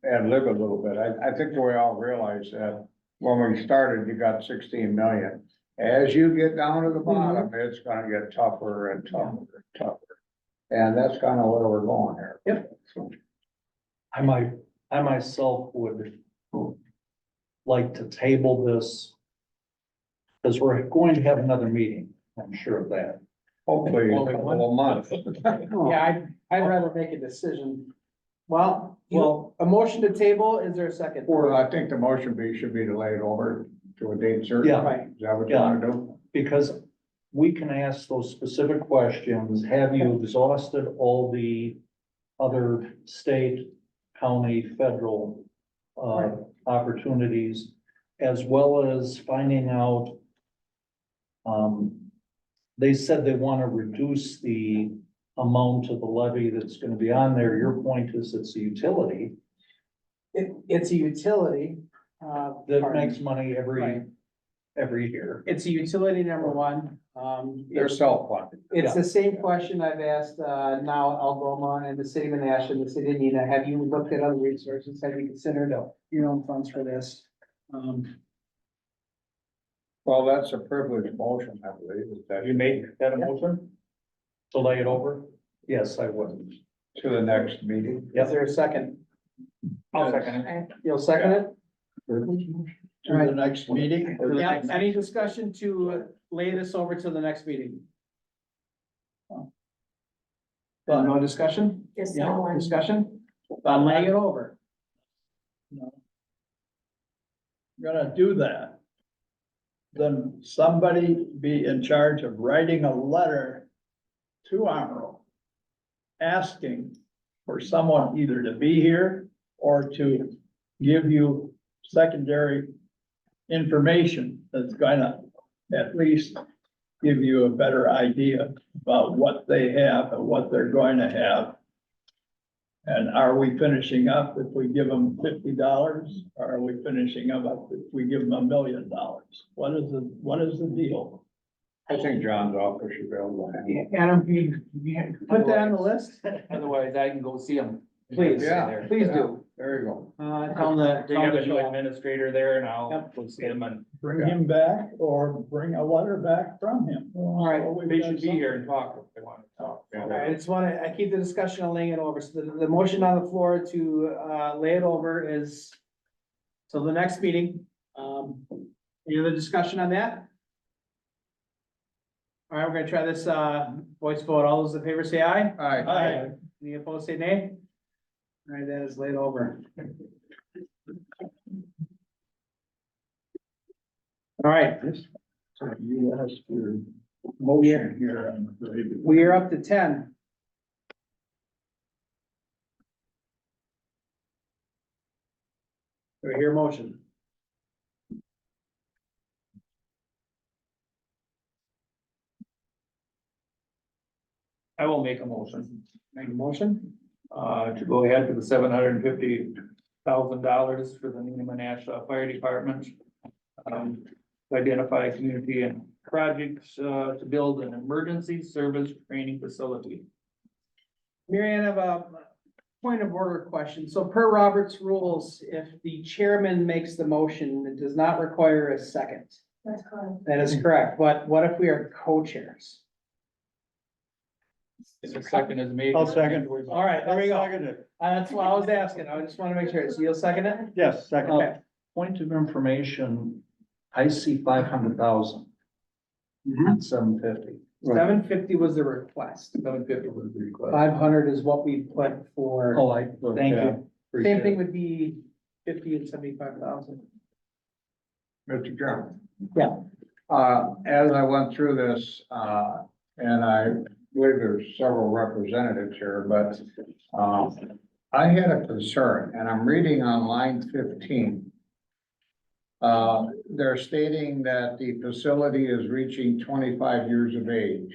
ad lib a little bit, I think we all realize that when we started, you got 16 million. As you get down to the bottom, it's gonna get tougher and tougher and tougher. And that's kind of where we're going here. Yep. I myself would like to table this. Because we're going to have another meeting, I'm sure of that. Hopefully, in a couple of months. Yeah, I'd rather make a decision. Well, a motion to table, is there a second? Or I think the motion should be delayed over to a date certain. Yeah. Right. Is that what you want to do? Because we can ask those specific questions. Have you exhausted all the other state, county, federal opportunities? as well as finding out. They said they want to reduce the amount of the levy that's gonna be on there. Your point is it's a utility It's a utility. that pardon. makes money Right. every year. It's a utility, number one. They're self-funded. It's the same question I've asked, now Algoma and the city of Menasha and the city of Neenah. Have you looked at other resources? Have you considered your own funds for this? Well, that's a privileged motion, I believe, is that you make that a motion To lay it over? Yes, I would. to the next meeting? Is there a second? I'll second it. You'll second it? To the next meeting. Yeah, any discussion to lay this over to the next meeting? No discussion? Is Yeah, someone- discussion? I'm laying it over. Gonna do that. Then somebody be in charge of writing a letter to Amaral. Asking for someone either to be here or to give you secondary information that's gonna at least give you a better idea about what they have and what they're going to have. And are we finishing up if we give them $50? Or are we finishing up if we give them $1 million? What is the deal? I think John's office should be able to handle it. Adam, can you put that on the list? Otherwise, I can go see them. Please, Yeah. please do. There you go. Tell them that. They have a new administrator there and I'll Yep. go see them and Bring him back or bring a letter back from him. All right. they should be here and talk if they want to talk. I just wanna, I keep the discussion on laying it over, so the motion on the floor to, lay it over is till the next meeting. Any other discussion on that? All right, we're gonna try this, voice vote. All those in favor say aye. Aye. Any opposed say nay. All right, that is laid over. All right, So you asked for motion here. I'm afraid. we are up to 10. Do I hear a motion? I will make a motion, Make a motion? to go ahead for the $750,000 for the Neenah Menasha Fire Department. To identify community and projects, to build an emergency service training facility. Mary Ann, I have a point of order question. So per Robert's rules, if the chairman makes the motion, it does not require a second. That's correct. That is correct, but what if we are co-chairs? If a second is made. I'll second. All right, there we go. Second it. That's what I was asking. I just want to make sure. So you'll second it? Yes, second. Okay. Point of information, I see 500,000. Not 750. 750 was the request. 750 was the request. 500 is what we put for. Oh, Thank yeah, you. appreciate Same thing it. would be 50 and 75,000. Mr. Chairman. Yeah. As I went through this, and I believe there's several representatives here, but, I had a concern, and I'm reading on line 15. They're stating that the facility is reaching 25 years of age.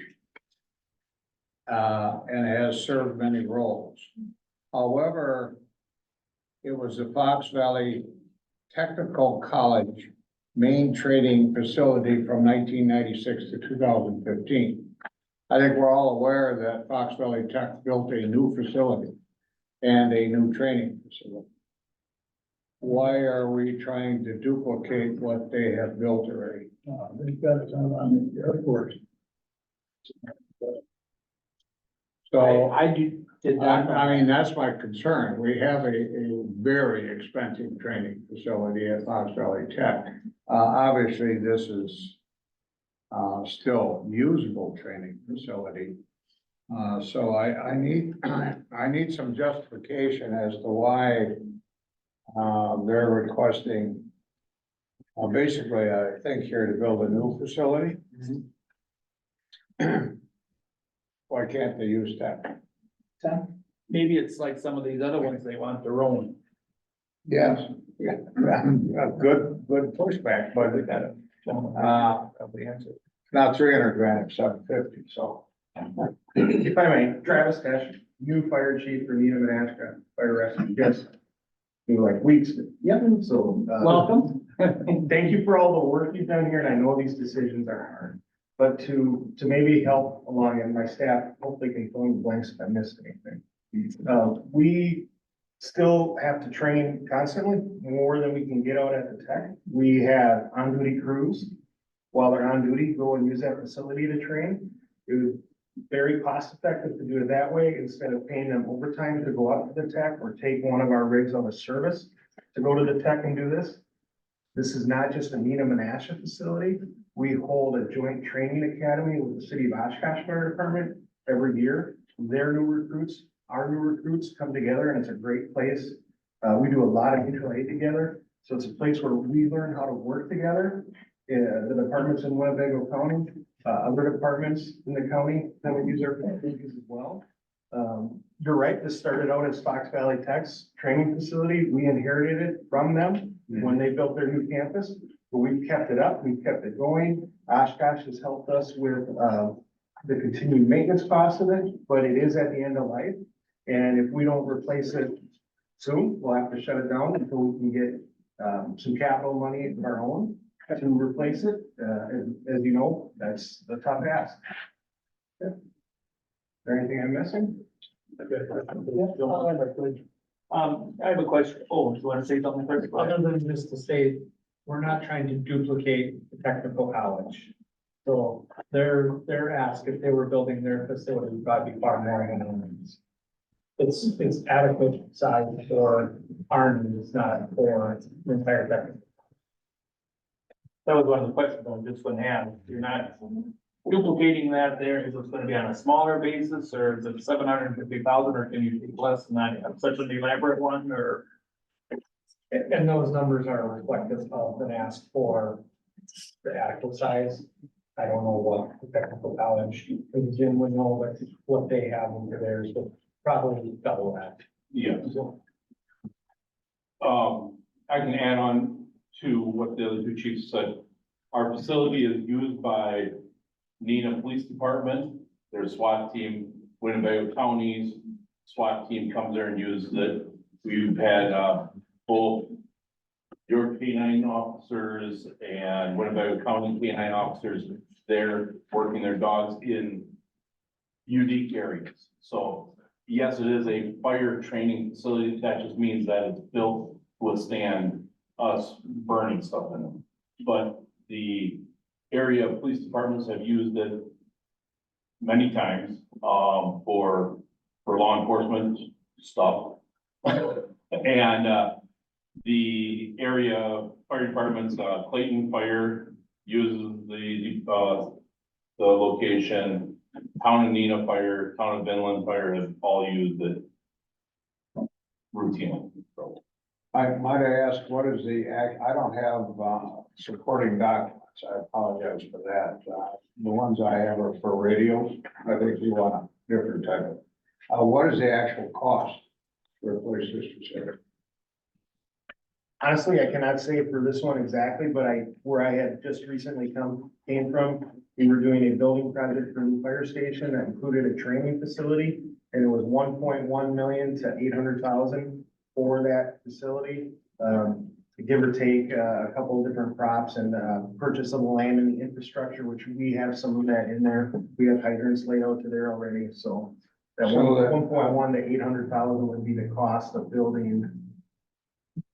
And has served many roles. However, it was the Fox Valley Technical College main training facility from 1996 to 2015. I think we're all aware that Fox Valley Tech built a new facility and a new training facility. Why are we trying to duplicate what they have built already? They've got it on the airport. So I did not. I mean, that's my concern. We have a very expensive training facility at Fox Valley Tech. Obviously, this is still usable training facility. So I need some justification as to why they're requesting basically, I think here to build a new facility. Why can't they use that? Maybe it's like some of these other ones, they want their own. Yes. Yeah, good pushback, but now 300 grand or 750, so. If I may, Travis Tesh, new fire chief for Neenah Menashka Fire Rescue, yes. In like weeks, yep, so. Welcome. Thank you for all the work you've done here, and I know these decisions are hard. But to maybe help along, and my staff hopefully can fill in the blanks if I missed anything. We still have to train constantly, more than we can get out at the tech. We have on-duty crews, while they're on duty, go and use that facility to train. It was very cost effective to do it that way, instead of paying them overtime to go out to the tech, or take one of our rigs on a service to go to the tech and do this. This is not just a Neenah Menasha facility. We hold a joint training academy with the city of Oshkosh Fire Department every year. Their new recruits, our new recruits come together, and it's a great place. We do a lot of mutual aid together. So it's a place where we learn how to work together. The departments in Winnebago County, other departments in the county that we use our facilities as well. You're right, this started out as Fox Valley Tech's training facility. We inherited it from them when they built their new campus, but we've kept it up, we've kept it going. Oshkosh has helped us with the continued maintenance costs of it, but it is at the end of life. And if we don't replace it soon, we'll have to shut it down until we can get some capital money of our own to replace it. As you know, that's the tough ask. Is there anything I'm missing? I have a question. Oh, do you want to say something first? Other than just to say, we're not trying to duplicate the technical college. So their ask, if they were building their facility, would probably be far more than it's adequate size for our needs, not for the entire technical. That was one of the questions I just went to ask. You're not duplicating that there. Is it gonna be on a smaller basis, or is it 750,000, or can you take less than that? Have such an elaborate one, or? And those numbers are reflective of an ask for the adequate size. I don't know what the technical college, the Jim would know, but what they have over there is probably double that. Yeah. I can add on to what the other two chiefs said. Our facility is used by Neenah Police Department, their SWAT team, Winnebago County's SWAT team comes there and uses it. We've had, both your K-9 officers and Winnebago County K-9 officers there working their dogs in unique areas. So yes, it is a fire training facility. That just means that it's built to withstand us burning stuff in them. But the area police departments have used it many times, for law enforcement stuff. And, the area fire departments, Clayton Fire uses the location. Town of Neenah Fire, Town of Inland Fire have all used it routinely. So, I might ask, what is I don't have, supporting documents. I apologize for that. The ones I have are for radios. I think you want a different type of. What is the actual cost to replace this facility? Honestly, I cannot say for this one exactly, but where I had just recently came from, we were doing a building project for the fire station that included a training facility, and it was 1.1 million to 800,000 for that facility. Give or take a couple of different props and purchase of the land and the infrastructure, which we have some of that in there. We have hydrants laid out to there already, so that 1.1 to 800,000 would be the cost of building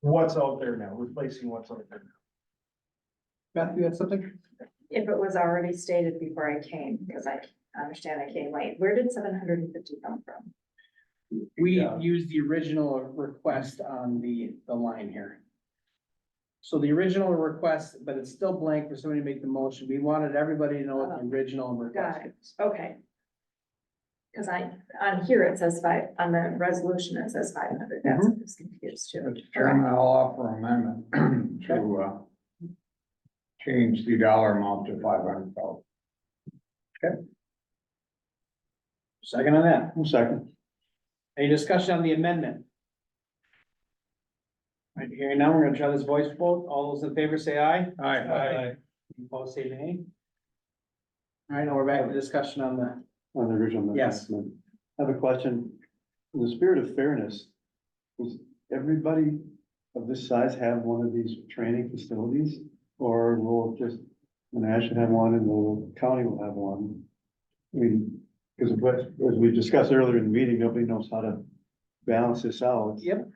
what's out there now, replacing what's out there now. Beth, you had something? If it was already stated before I came, because I understand I came late, where did 750 come from? We used the original request on the line here. So the original request, but it's still blank for somebody to make the motion. We wanted everybody to know what the original request Got it. is. Okay. Because on here it says on the resolution it says 500, that's what I was confused too. Chairman, I'll offer amendment to, change the dollar amount to 500,000. Okay. Second on that. Second. Any discussion on the amendment? Right, hearing now, we're gonna try this voice vote. All those in favor say aye. Aye. Opposed, say nay. All right, now we're back to discussion on the, On the original. Yes. amendment. I have a question. In the spirit of fairness, does everybody of this size have one of these training facilities? Or will just Menasha have one and the county will have one? I mean, because as we discussed earlier in the meeting, nobody knows how to balance this out. Yep.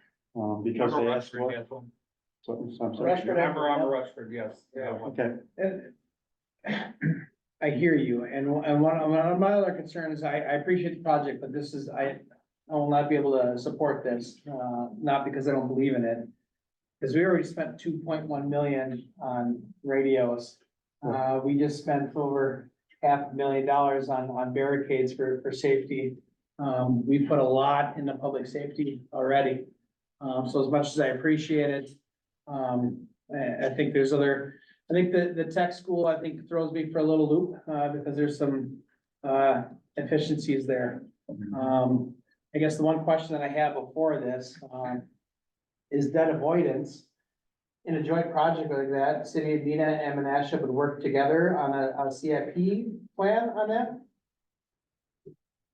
Because they asked for. I'm sorry. Rushford, yes. Okay. I hear you, and one of my other concern is I appreciate the project, but this is, I will not be able to support this, not because I don't believe in it. Because we already spent 2.1 million on radios. We just spent over $500,000 on barricades for safety. We put a lot into public safety already. So as much as I appreciate it, I think there's other, I think the tech school, I think throws me for a little loop, because there's some, efficiencies there. I guess the one question that I have before this, is debt avoidance. In a joint project like that, City of Neenah and Menasha would work together on a CIP plan on that?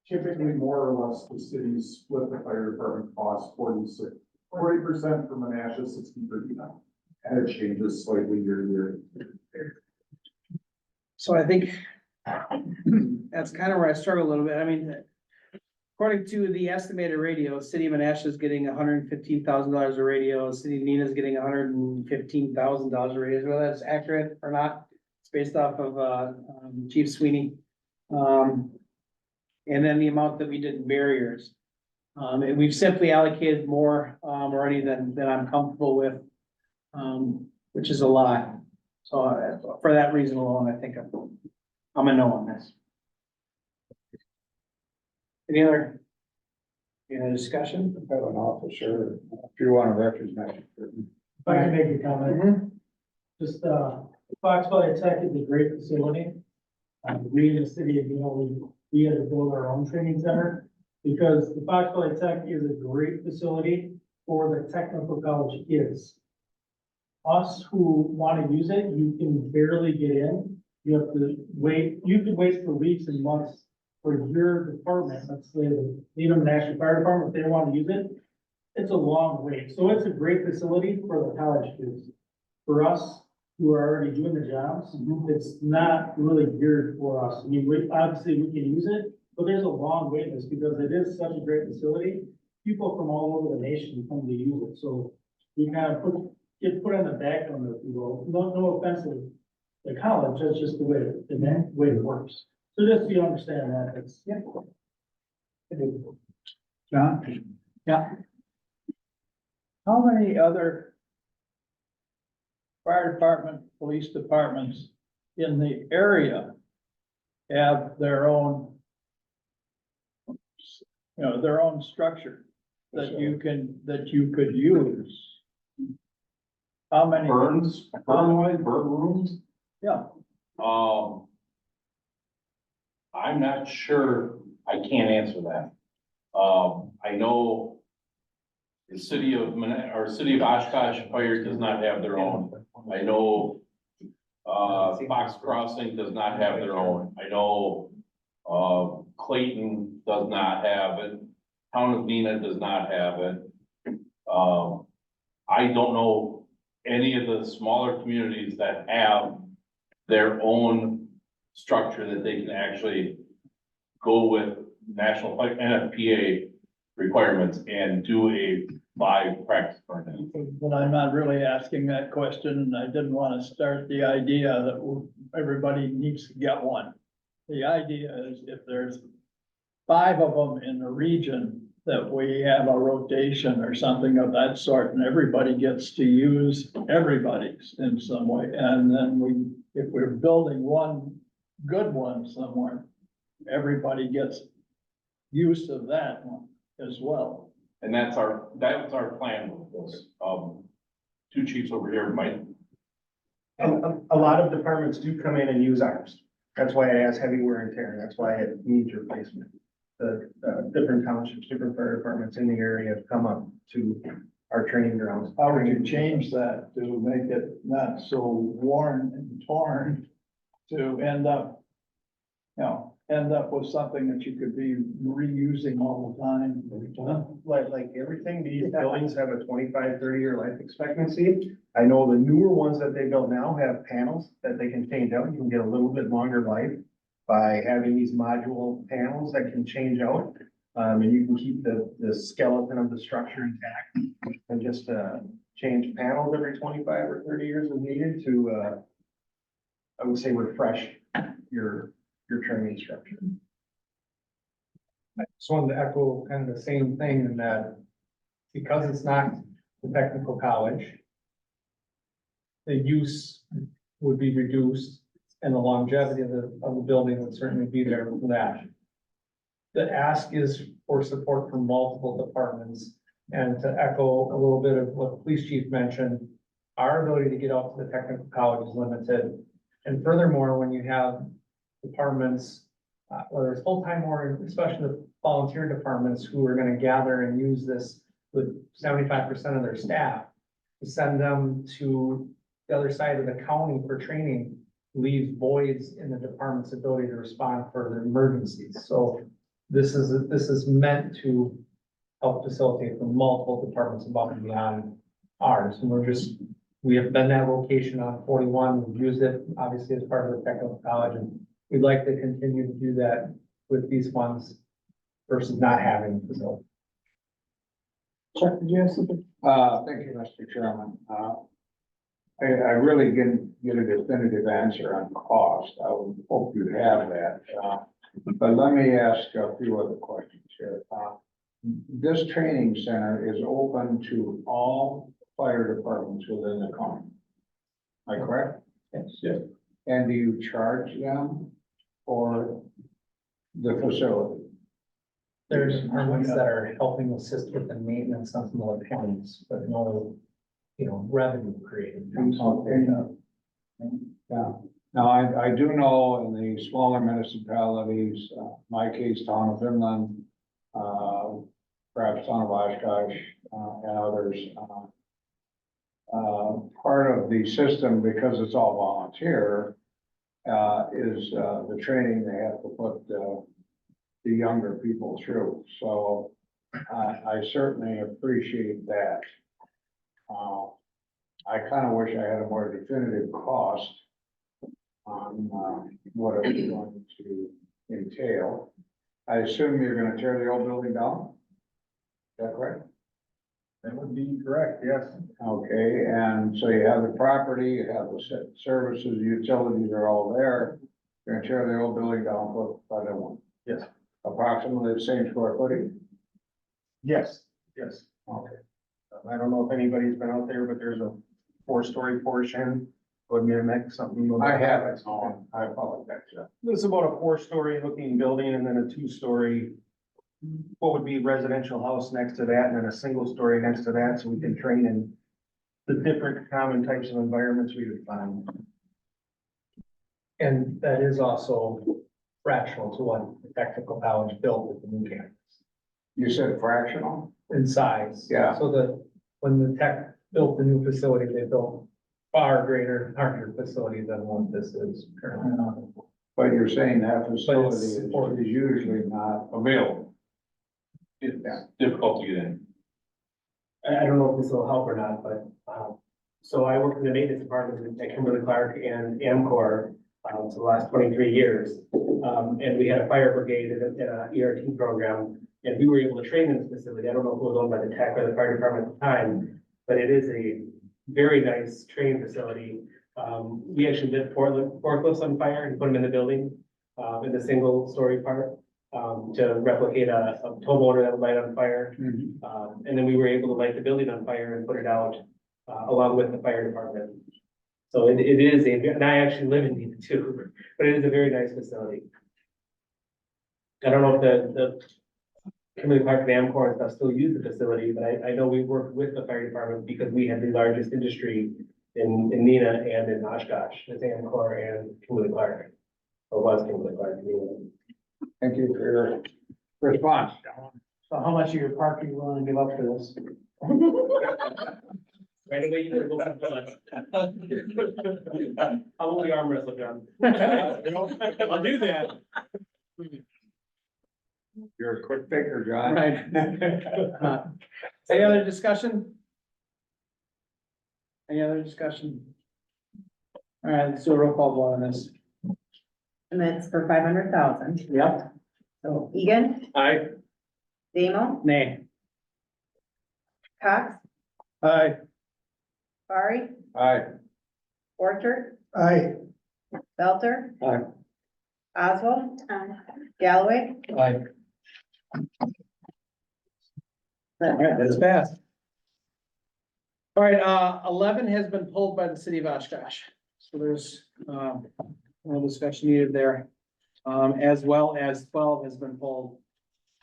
Typically, more or less, the cities split the fire department cost 40% for Menasha, 60%. And it changes slightly year to year. So I think that's kind of where I struggle a little bit. I mean, according to the estimated radio, City of Menasha is getting $115,000 a radio, City of Neenah is getting $115,000 a radio, whether that's accurate or not. It's based off of, Chief Sweeney. And then the amount that we did in barriers. And we've simply allocated more, already than I'm comfortable with, which is a lot. So for that reason alone, I think I'm a no on this. Any other discussion? I don't know for sure, if you want to recognize it. If I can make a comment, just, Fox Valley Tech is a great facility. We in the city of, we had to build our own training center because the Fox Valley Tech is a great facility for the technical college kids. Us who want to use it, you can barely get in. You have to wait, you can wait for weeks and months for your department, let's say the Neenah National Fire Department, if they want to use it. It's a long wait. So it's a great facility for the college kids. For us who are already doing the jobs, it's not really geared for us. I mean, obviously we can use it, but there's a long wait list because it is such a great facility. People from all over the nation come to use it. So we kind of get put on the back burner, if you will. No offense to the college, that's just the way it works. So just so you understand that, it's. John? Yeah. How many other fire department, police departments in the area have their own, their own structure that you could use? How many? Burn rooms? Yeah. I'm not sure, I can't answer that. I know the city of Oshkosh Fire does not have their own. I know, Fox Crossing does not have their own. I know, Clayton does not have it. Town of Neenah does not have it. I don't know any of the smaller communities that have their own structure that they can actually go with national NFPA requirements and do a live practice burn. But I'm not really asking that question. I didn't want to start the idea that everybody needs to get one. The idea is if there's 5 of them in the region, that we have a rotation or something of that sort, and everybody gets to use everybody's in some way. And then if we're building one good one somewhere, everybody gets use of that one as well. And that's our plan with this. 2 chiefs over here might. And a lot of departments do come in and use ours. That's why it has heavy wear and tear. That's why it needs replacement. The different townships, different fire departments in the area have come up to our training grounds. How would you change that to make it not so worn and torn to end up, end up with something that you could be reusing all the time? Like everything, these buildings have a 25, 30-year life expectancy. I know the newer ones that they build now have panels that they can change out. You can get a little bit longer life by having these module panels that can change out. And you can keep the skeleton of the structure intact and just, change panels every 25 or 30 years if needed to, I would say refresh your training structure. I just wanted to echo kind of the same thing in that because it's not the technical college, the use would be reduced and the longevity of the building would certainly be there for that. The ask is for support from multiple departments, and to echo a little bit of what the police chief mentioned, our ability to get out to the technical college is limited. And furthermore, when you have departments, whether it's full-time or especially the volunteer departments who are gonna gather and use this with 75% of their staff, to send them to the other side of the county for training leaves voids in the department's ability to respond for their emergencies. So this is meant to help facilitate for multiple departments above and beyond ours. And we have been that location on 41. We've used it obviously as part of the technical college, and we'd like to continue to do that with these funds versus not having the facility. Chuck, did you have something? Thank you, Mr. Chairman. I really didn't get a definitive answer on cost. I would hope you'd have that. But let me ask a few other questions here. This training center is open to all fire departments within the county. Am I correct? Yes. And do you charge them for the facility? There's departments that are helping assist with the maintenance on some of the counties, but no, revenue created. Okay. Yeah. Now, I do know in the smaller municipalities, my case, town of Inland, perhaps town of Oshkosh, and others, part of the system, because it's all volunteer, is the training they have to put the younger people through. So I certainly appreciate that. I kind of wish I had a more definitive cost on what it was going to entail. I assume you're going to tear the old building down? Is that correct? That would be correct, yes. Okay, and so you have the property, you have the services, utilities are all there. You're gonna tear the old building down, put by the one. Yes. Approximately the same square footage? Yes. Okay. I don't know if anybody's been out there, but there's a 4-story portion. Would mimic something. I haven't, no, I apologize. It's about a 4-story looking building and then a 2-story, what would be residential house next to that, and then a single story next to that, so we can train in the different common types of environments we would find. And that is also fractional to what the technical college built with the new campus You said fractional? in size. Yeah. So that when the tech built the new facility, they built far greater, larger facility than what this is currently. But you're saying that facility is supported. usually not available. It's difficult to get in. I don't know if this will help or not, but, so I work in the maintenance department at Kimberly-Clark and Amcor, for the last 23 years. And we had a fire brigade and a ERT program, and we were able to train in this facility. I don't know if it was owned by the tech or the fire department at the time, but it is a very nice training facility. We actually lit forklifts on fire and put them in the building, in the single story part. To replicate a tow motor that would light on fire. And then we were able to light the building on fire and put it out, along with the fire department. So it is and I actually live in Neenah too, but it is a very nice facility. I don't know if the Kimberly-Clark and Amcor and stuff still use the facility, but I know we work with the fire department because we have the largest industry in Neenah and in Oshkosh, it's Amcor and Kimberly-Clark. Or was Kimberly-Clark. Thank you for your response. So how much of your park are you willing to give up for this? Right away, you gotta go for lunch. I will be arm wrestle, John. I'll do that. You're a quick thinker, John. Right. Any other discussion? Any other discussion? All right, let's do a roll call vote on this. And that's for 500,000. Yep. So Egan, Aye. Demo, Nay. Cox, Aye. Barry, Aye. Orchard, Aye. Belter. Aye. Oswald. Galloway. Aye. All right, that is passed. All right, 11 has been pulled by the city of Oshkosh. So there's, no discussion needed there. As well as 12 has been pulled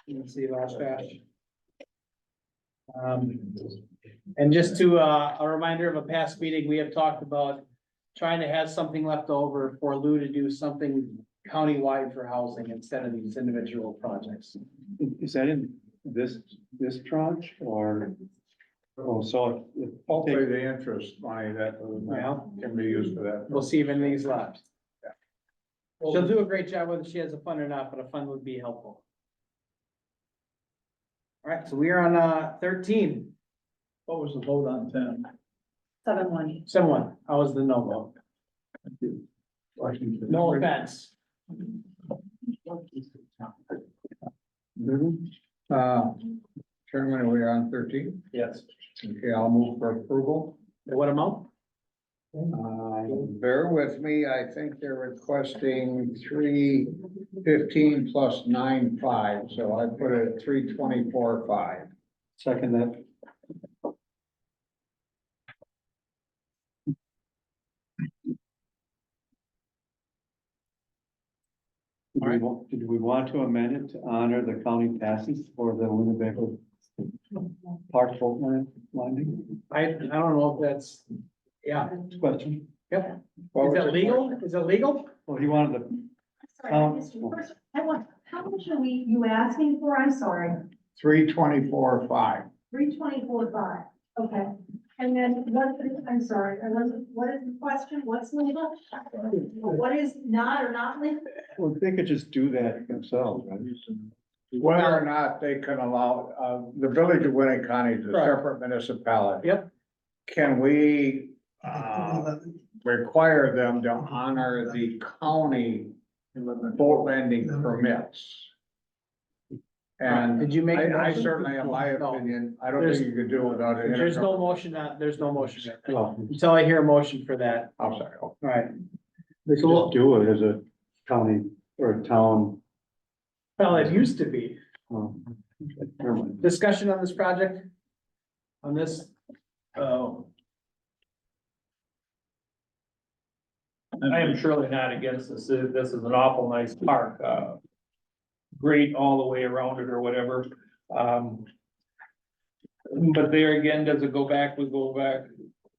in the city of Oshkosh. And just to, a reminder of a past meeting, we have talked about trying to have something left over for Lou to do something countywide for housing instead of these individual projects. Is that in this tranche or? Oh, so. Hopefully the interest money that Well, can be used for that. we'll see if anything's left. She'll do a great job whether she has a fund or not, but a fund would be helpful. All right, so we are on 13. What was the vote on 10? 7-1. Someone, how was the no vote? No offense. Chairman, are we on 13? Yes. Okay, I'll move for approval. What amount? Bear with me, I think they're requesting 315 plus 9.5, so I put it at 324.5. Second that. Did we want to amend it to honor the county passes for the Winnebago Park boat landing? I don't know if that's, yeah, Question. yep. What Is was it the legal? Is it legal? Well, he wanted the, Sorry, I missed you. First, I want, how much are you asking for? I'm sorry. 324.5. 324.5. Okay. And then I'm sorry, what is the question? What's legal? What is not or not legal? well, they could just do that themselves, right? Whether or not they can allow, the village of Winnebago County is a Correct. separate municipality. Yep. Can we, require them to honor the county boat landing permits? And Did you make a I motion? certainly, in my No. opinion, I don't think you could do it without an. There's no motion there's no motion Well, until I hear a motion for that. I'm sorry. All right. they could just do it as a county or a town. Well, it used to be. Okay, never mind. Discussion on this project? On this? Oh. I am surely not against this. This is an awful nice park. Great all the way around it or whatever. But there again, does it go back? We go back,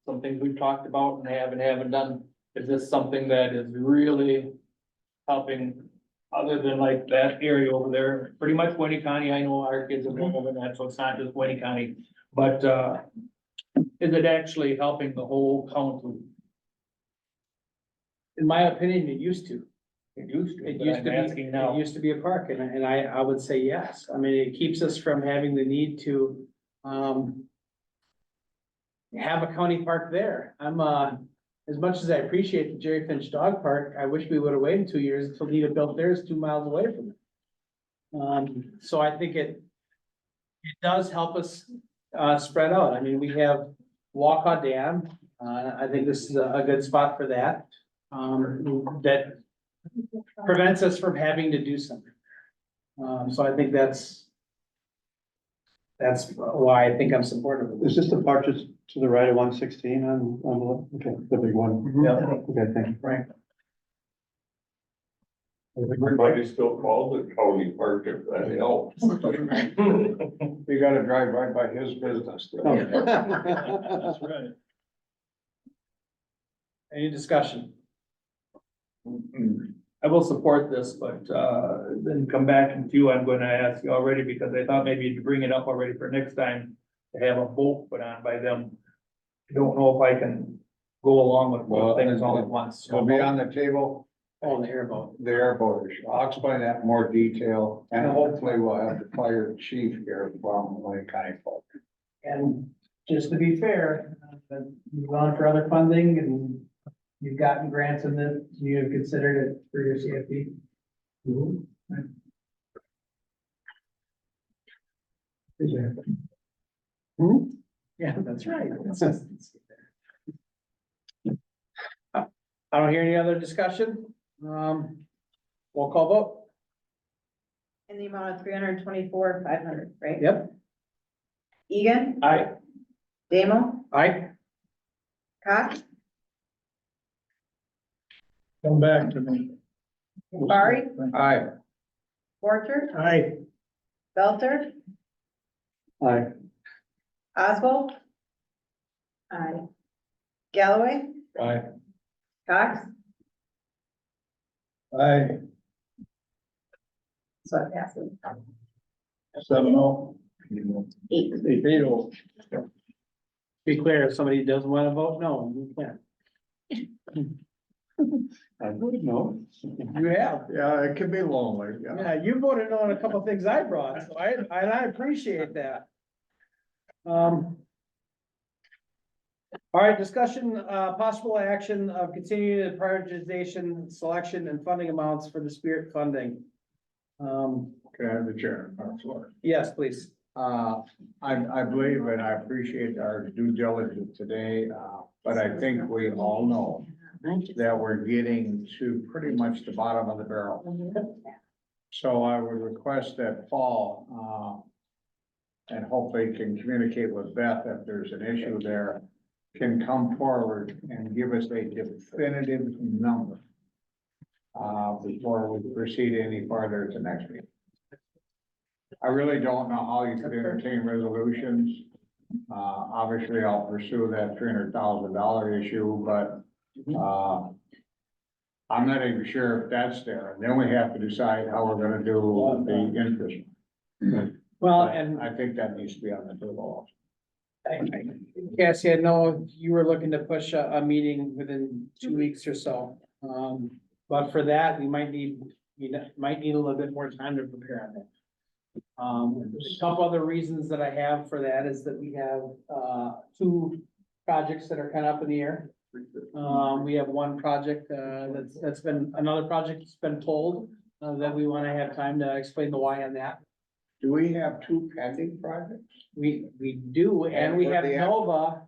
some things we've talked about and haven't done. Is this something that is really helping? Other than like that area over there, pretty much Winnebago County, I know our kids are going over that, so it's not just Winnebago County. But, is it actually helping the whole county? In my opinion, it used to. It used to, It but used I'm to asking be, now. it used to be a park and I would say yes. I mean, it keeps us from having the need to, have a county park there. As much as I appreciate the Jerry Finch Dog Park, I wish we would have waited 2 years until Nita built theirs 2 miles away from it. So I think it does help us, spread out. I mean, we have Waukah Dam. I think this is a good spot for that. That prevents us from having to do something. So I think that's why I think I'm supportive of Is this. this the part just to the right of 116 on the, okay, the big one? Yeah. Okay, thank you. Right. Everybody still calls it county park if that helps. You gotta drive right by his business. That's right. Any discussion? I will support this, but, then come back and you, I'm gonna ask you already because I thought maybe you'd bring it up already for next time. to have a boat put on by them. I don't know if I can go along with both things all at once. Will be on the table, Oh, the airboat. the airboat issue. I'll explain that in more detail, and hopefully we'll have the fire chief here from Lake County Folk. And just to be fair, you've gone for other funding and you've gotten grants in this, you have considered it for your CFP. Yeah, that's right. I don't hear any other discussion. Roll call vote. In the amount of $324,500, right? Yep. Egan, Aye. Damo, Aye. Cox, Come back to me. Barry, Aye. Porter, Aye. Belter, Aye. Oswald. Aye. Galloway, Aye. Cox, Aye, so it passes. 7-0. Eight. 8-0. Be clear, if somebody doesn't want to vote, no, you can't. I would know. You have. Yeah, it can be lonely, yeah. Yeah, you voted on a couple of things I brought, so I appreciate that. All right, discussion, possible action of continuing the prioritization, selection and funding amounts for the Spirit funding. Can I have the chair on the floor? Yes, please. I believe and I appreciate our due diligence today, but I think we all know that we're getting to pretty much the bottom of the barrel. So I would request that Paul, and hopefully can communicate with Beth if there's an issue there, can come forward and give us a definitive number before we proceed any further to next meeting. I really don't know how you could entertain resolutions. Obviously, I'll pursue that $300,000 issue, but I'm not even sure if that's there. And then we have to decide how we're gonna do the interest. Well, But and I think that needs to be on the table. Cassie, I know you were looking to push a meeting within 2 weeks or so. But for that, you might need a little bit more time to prepare on that. A couple other reasons that I have for that is that we have, 2 projects that are kind of up in the air. We have one project, that's been, another project that's been pulled, that we want to have time to explain the why on that. Do we have 2 pending projects? We do, and we have Nova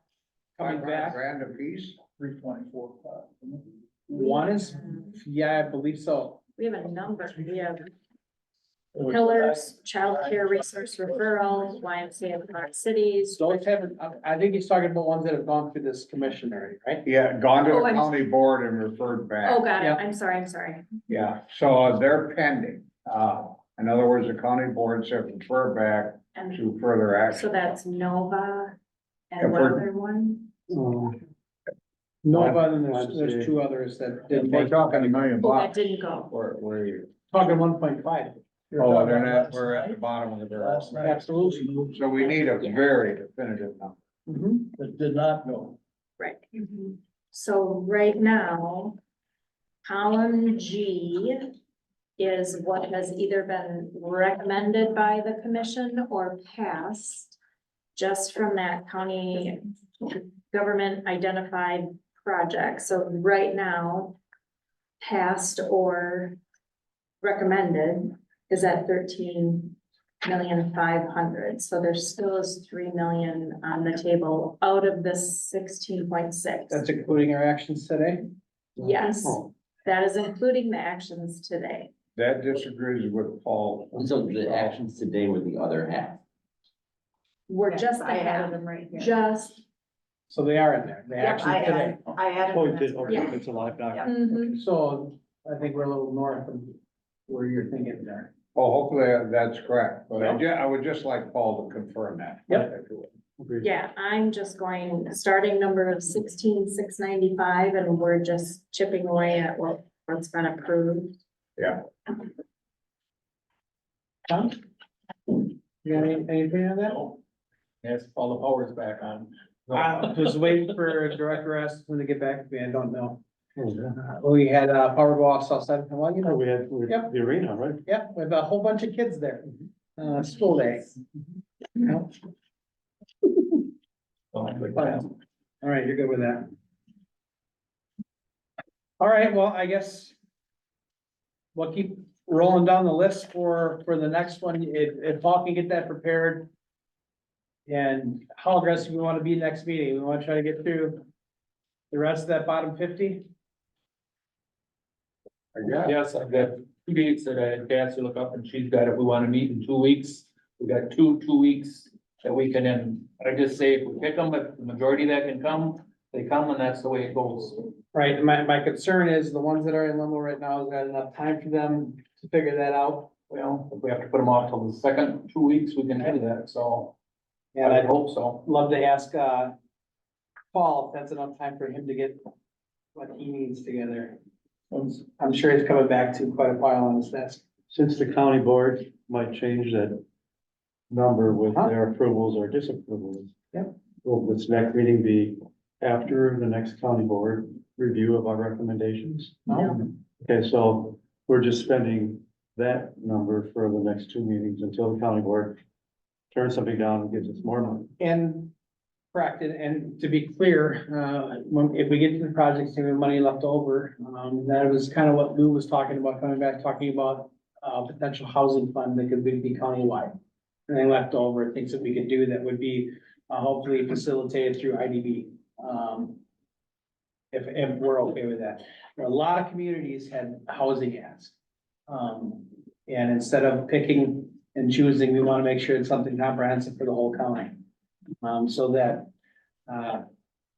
coming back. $500,000 a piece? 324. One is, yeah, I believe so. We have a number, we have pillars, childcare resource referral, YMCA in Park Cities. Those haven't, I think he's talking about ones that have gone through this commission area, right? Yeah, gone to Oh, the I'm- county board and referred back. Oh, got it, Yeah. I'm sorry. Yeah, so they're pending. In other words, the county boards have referred back And to further so action. that's Nova If and what we're- other one? Nova, and there's 2 others that didn't We're make, talking $1 million Oh, that bucks. didn't go. We're, talking 1.5. oh, they're not, we're at the bottom of the barrel. Absolutely. So we need a very definitive number. Mhm. That did not go. Right. So right now, column G is what has either been recommended by the commission or passed just from that county government identified project. So right now, passed or recommended is at 13,500,000. So there still is 3 million on the table out of this 16.6. That's including our actions today? Yes, Oh. that is including the actions today. That disagrees with Paul. So the actions today were the other half. We're just the I added half, them right here. just. So they are in there, the Yep, actions today. I added. Oh, them it did, as okay, well. it's a live document. Mhm. So I think we're a little north of where you're thinking there. Well, hopefully that's correct, but I would just like Paul to confirm that. Yep. Yeah, I'm just going, starting number of 16,695, and we're just chipping away at what's been approved. Yeah. Tom? You got anything on that? Yes, all the power's back on. I was waiting for Director Aston to get back to me, I don't know. Oh, yeah. We had power go off outside, well, you know, We had Yep. the arena, right? yeah, with a whole bunch of kids there, school day. Yeah. All right, you're good with that. All right, well, I guess we'll keep rolling down the list for the next one, if Paul can get that prepared. And how aggressive we want to be next meeting, we want to try to get through the rest of that bottom 50. Yes, I've got 2 dates that I had asked to look up and she's got, if we want to meet in 2 weeks, we got two weeks that we can then, I just say if we pick them, if the majority that can come, they come and that's the way it goes. Right, my concern is the ones that are in limbo right now, is that enough time for them to figure that out? Well, if we have to put them off till the second 2 weeks, we can do that, so. And I I'd hope so. love to ask, Paul, if that's enough time for him to get what he needs together. I'm sure he's coming back to quite a pile on his desk. Since the county board might change that number with their approvals or disapprovals. Yep. Will this next meeting be after the next county board review of our recommendations? No. Okay, so we're just spending that number for the next 2 meetings until the county board turns something down and gives us more money. And correct, and to be clear, if we get to the projects and we have money left over, that was kind of what Lou was talking about, coming back, talking about potential housing fund that could be countywide. And then left over, things that we could do that would be hopefully facilitated through IDB. If we're okay with that. A lot of communities had housing ads. And instead of picking and choosing, we want to make sure it's something comprehensive for the whole county. So that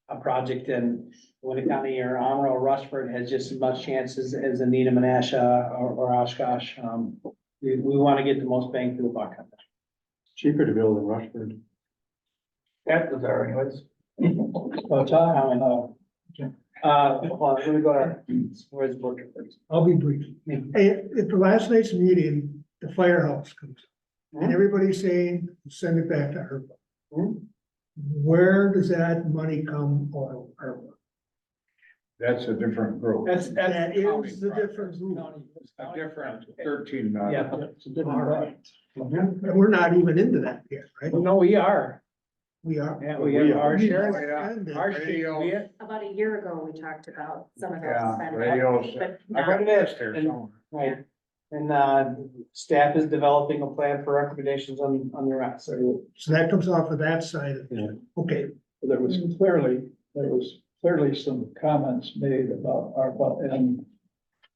a project in Winnebago County or Amro or Rushford has just as much chances as Anita, Menasha or Oshkosh. We want to get the most bang for the buck on that. Cheaper to build in Rushford. That was our anyways. Hold on, let me go to, where's the book? I'll be brief. Hey, at the last night's meeting, the firehouse comes up. And everybody's saying, send it back to ARPA. Where does that money come out of ARPA? That's a different group. That is the different group. A different 13 million. Yeah. It's a different, all right. And we're not even into that yet, right? No, we are. We are. Yeah, we have our share. Our Radio. share. About a year ago, we talked about some of those. Yeah, spending, radios. but I not- got it is there And- somewhere. Right. And staff is developing a plan for recommendations on the rest. So that comes off of that side of it. Okay. There was clearly some comments made about ARPA and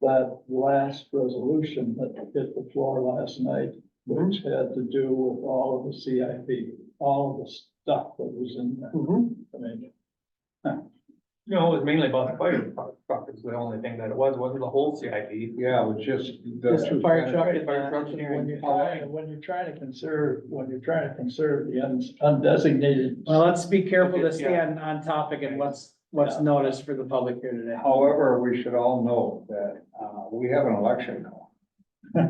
that last resolution that hit the floor last night, which had to do with all of the CIP, all of the stuff that was in there. I mean, No, it was mainly about the fire truck is the only thing that it wasn't the whole CIP. Yeah, it was just. Just the fire truck and Fire truck engineering. when you're trying to conserve the undesignated. Well, let's be careful to stay on topic and what's noticed for the public here today. However, we should all know that, we have an election now.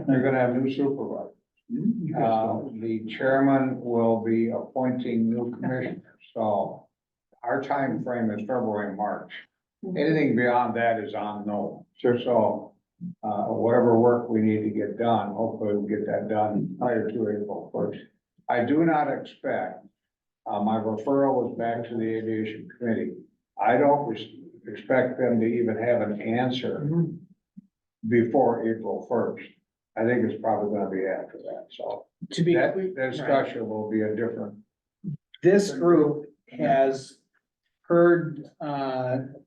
You're gonna have new supervisors. The chairman will be appointing new commissioners, so our time frame is February, March. Anything beyond that is unknown. Sure. So, whatever work we need to get done, hopefully we'll get that done prior to April 1st. I do not expect, my referral was back to the aviation committee. I don't expect them to even have an answer before April 1st. I think it's probably gonna be after that, so. To be That clear, discussion will be a different. this group has heard,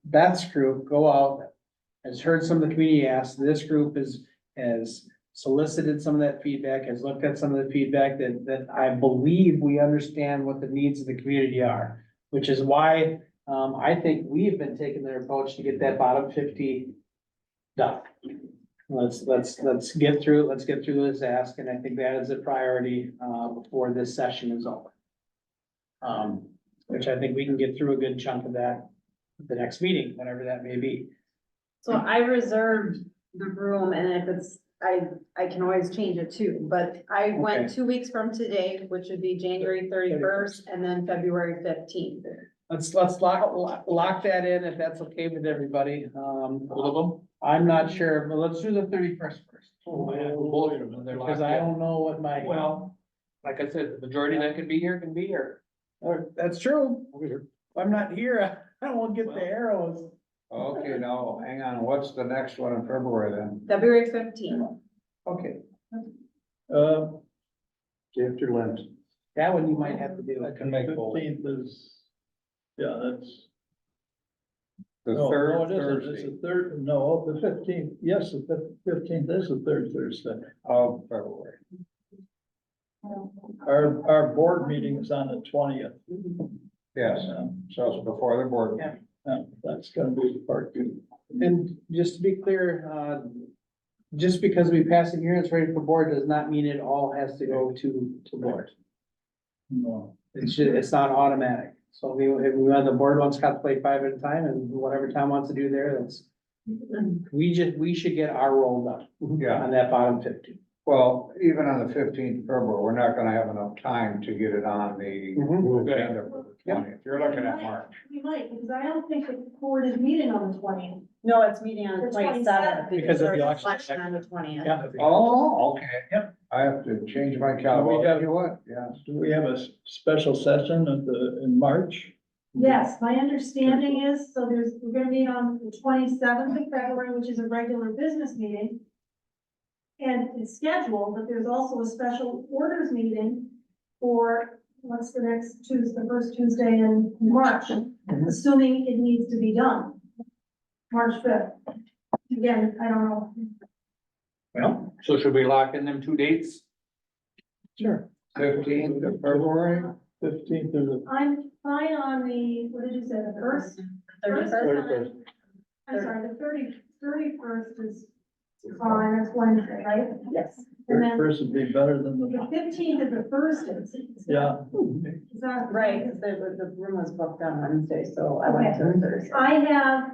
Beth's group go out, has heard some of the community asks. This group has solicited some of that feedback, has looked at some of the feedback that I believe we understand what the needs of the community are, which is why, I think we've been taking their approach to get that bottom 50 done. Let's get through this ask, and I think that is a priority, before this session is over. Which I think we can get through a good chunk of that at the next meeting, whatever that may be. So I reserved the room, and if it's I can always change it too, but I went Okay. 2 weeks from today, which would be January 31st and then February 15th. Let's lock that in if that's okay with everybody. All of them? I'm not sure, but let's do the 31st first. Both of them, they're Because locked I in. don't know what my. Well, like I said, the majority that can be here can be here. That's true. If I'm not here, I don't want to get the arrows. Okay, now, hang on, what's the next one in February then? February 15th. Okay, After Lent. that one you might have to do. I can make both. 15th is, yeah, that's. The No, third no, it isn't. It's Thursday the third, no, the 15th, yes, the 15th is the third Thursday. of February. Our board meeting is on the 20th. Yes, so it's before the board. meeting. That's gonna be part two. And just to be clear, just because we pass it here and it's ready for board does not mean it all has to go to board. No. It's not automatic. So if the board wants to play 5 at a time and whatever Tom wants to do there, that's. We should get our roll done. Yeah. On that bottom 50. Well, even on the 15th of February, we're not gonna have enough time to get it on the agenda for the 20th. You're looking at March. We might, because I don't think the board is meeting on the 20th. No, it's meeting on the The 27th. 27th. Because of the there's election. election on the 20th. Yeah. Oh, okay. Yep. I have to change my calendar. We have- You know what? Yes. Do we have a special session in March? Yes, my understanding is, so we're gonna meet on the 27th of February, which is a regular business meeting. And it's scheduled, but there's also a special orders meeting for, what's the next Tuesday, the first Tuesday in March, assuming it needs to be done. March 5th. Again, I don't know. Well, so should we lock in them 2 dates? Sure. 15th of February. 15th or the, I'm fine on the, what did you say, the first? 31st. I'm sorry, the 31st is fine, that's Wednesday, right? Yes. And then 31st would be better than the the, 15th is the Thursday. yeah. Is that Right, because the room was booked on Wednesday, so I went to Thursday. I have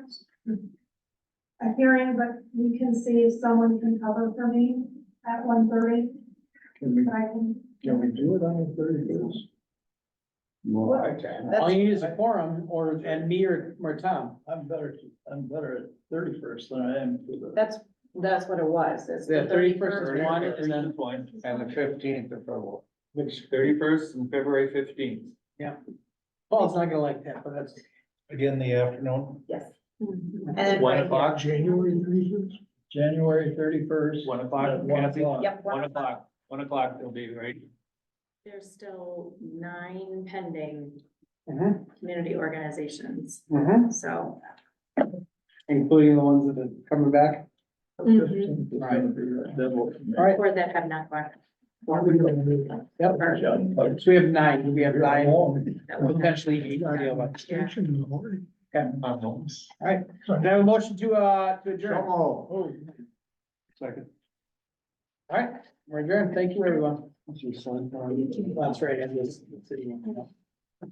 a hearing, but we can see if someone can cover for me at 1:30. Can we, I can, do it on the 31st? Well, I can. All you need is a quorum and me or Tom. I'm better at 31st than I am to the. That's what it was. It's Yeah, the 31st is one and then. And the 15th of February. Which 31st and February 15th. Paul's not gonna like that, but that's. Again, the afternoon. Yes. And then 1 right o'clock, January 31st. January 31st. 1 o'clock, at 1 Kathy? o'clock. Yep. 1 o'clock, 1 o'clock will be, right? There's still 9 pending Mhm. community organizations, Mhm. so. Including the ones that are coming back. 15th is gonna be a deadline. All right. Or that have not gone. Yep. Yeah. So we have 9, we have 9, That will- potentially 8. deal with. Station in the morning. Okay. All right, can I have a motion to adjourn? All Second. right, we're adjourned. Thank you, everyone. That's right, and this, the city.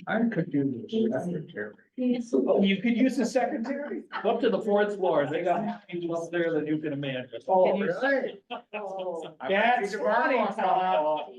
I could do this secretary. You could use the secretary. Up to the 4th floor, they got angels there that you can imagine. Oh, really? That's funny, Tom.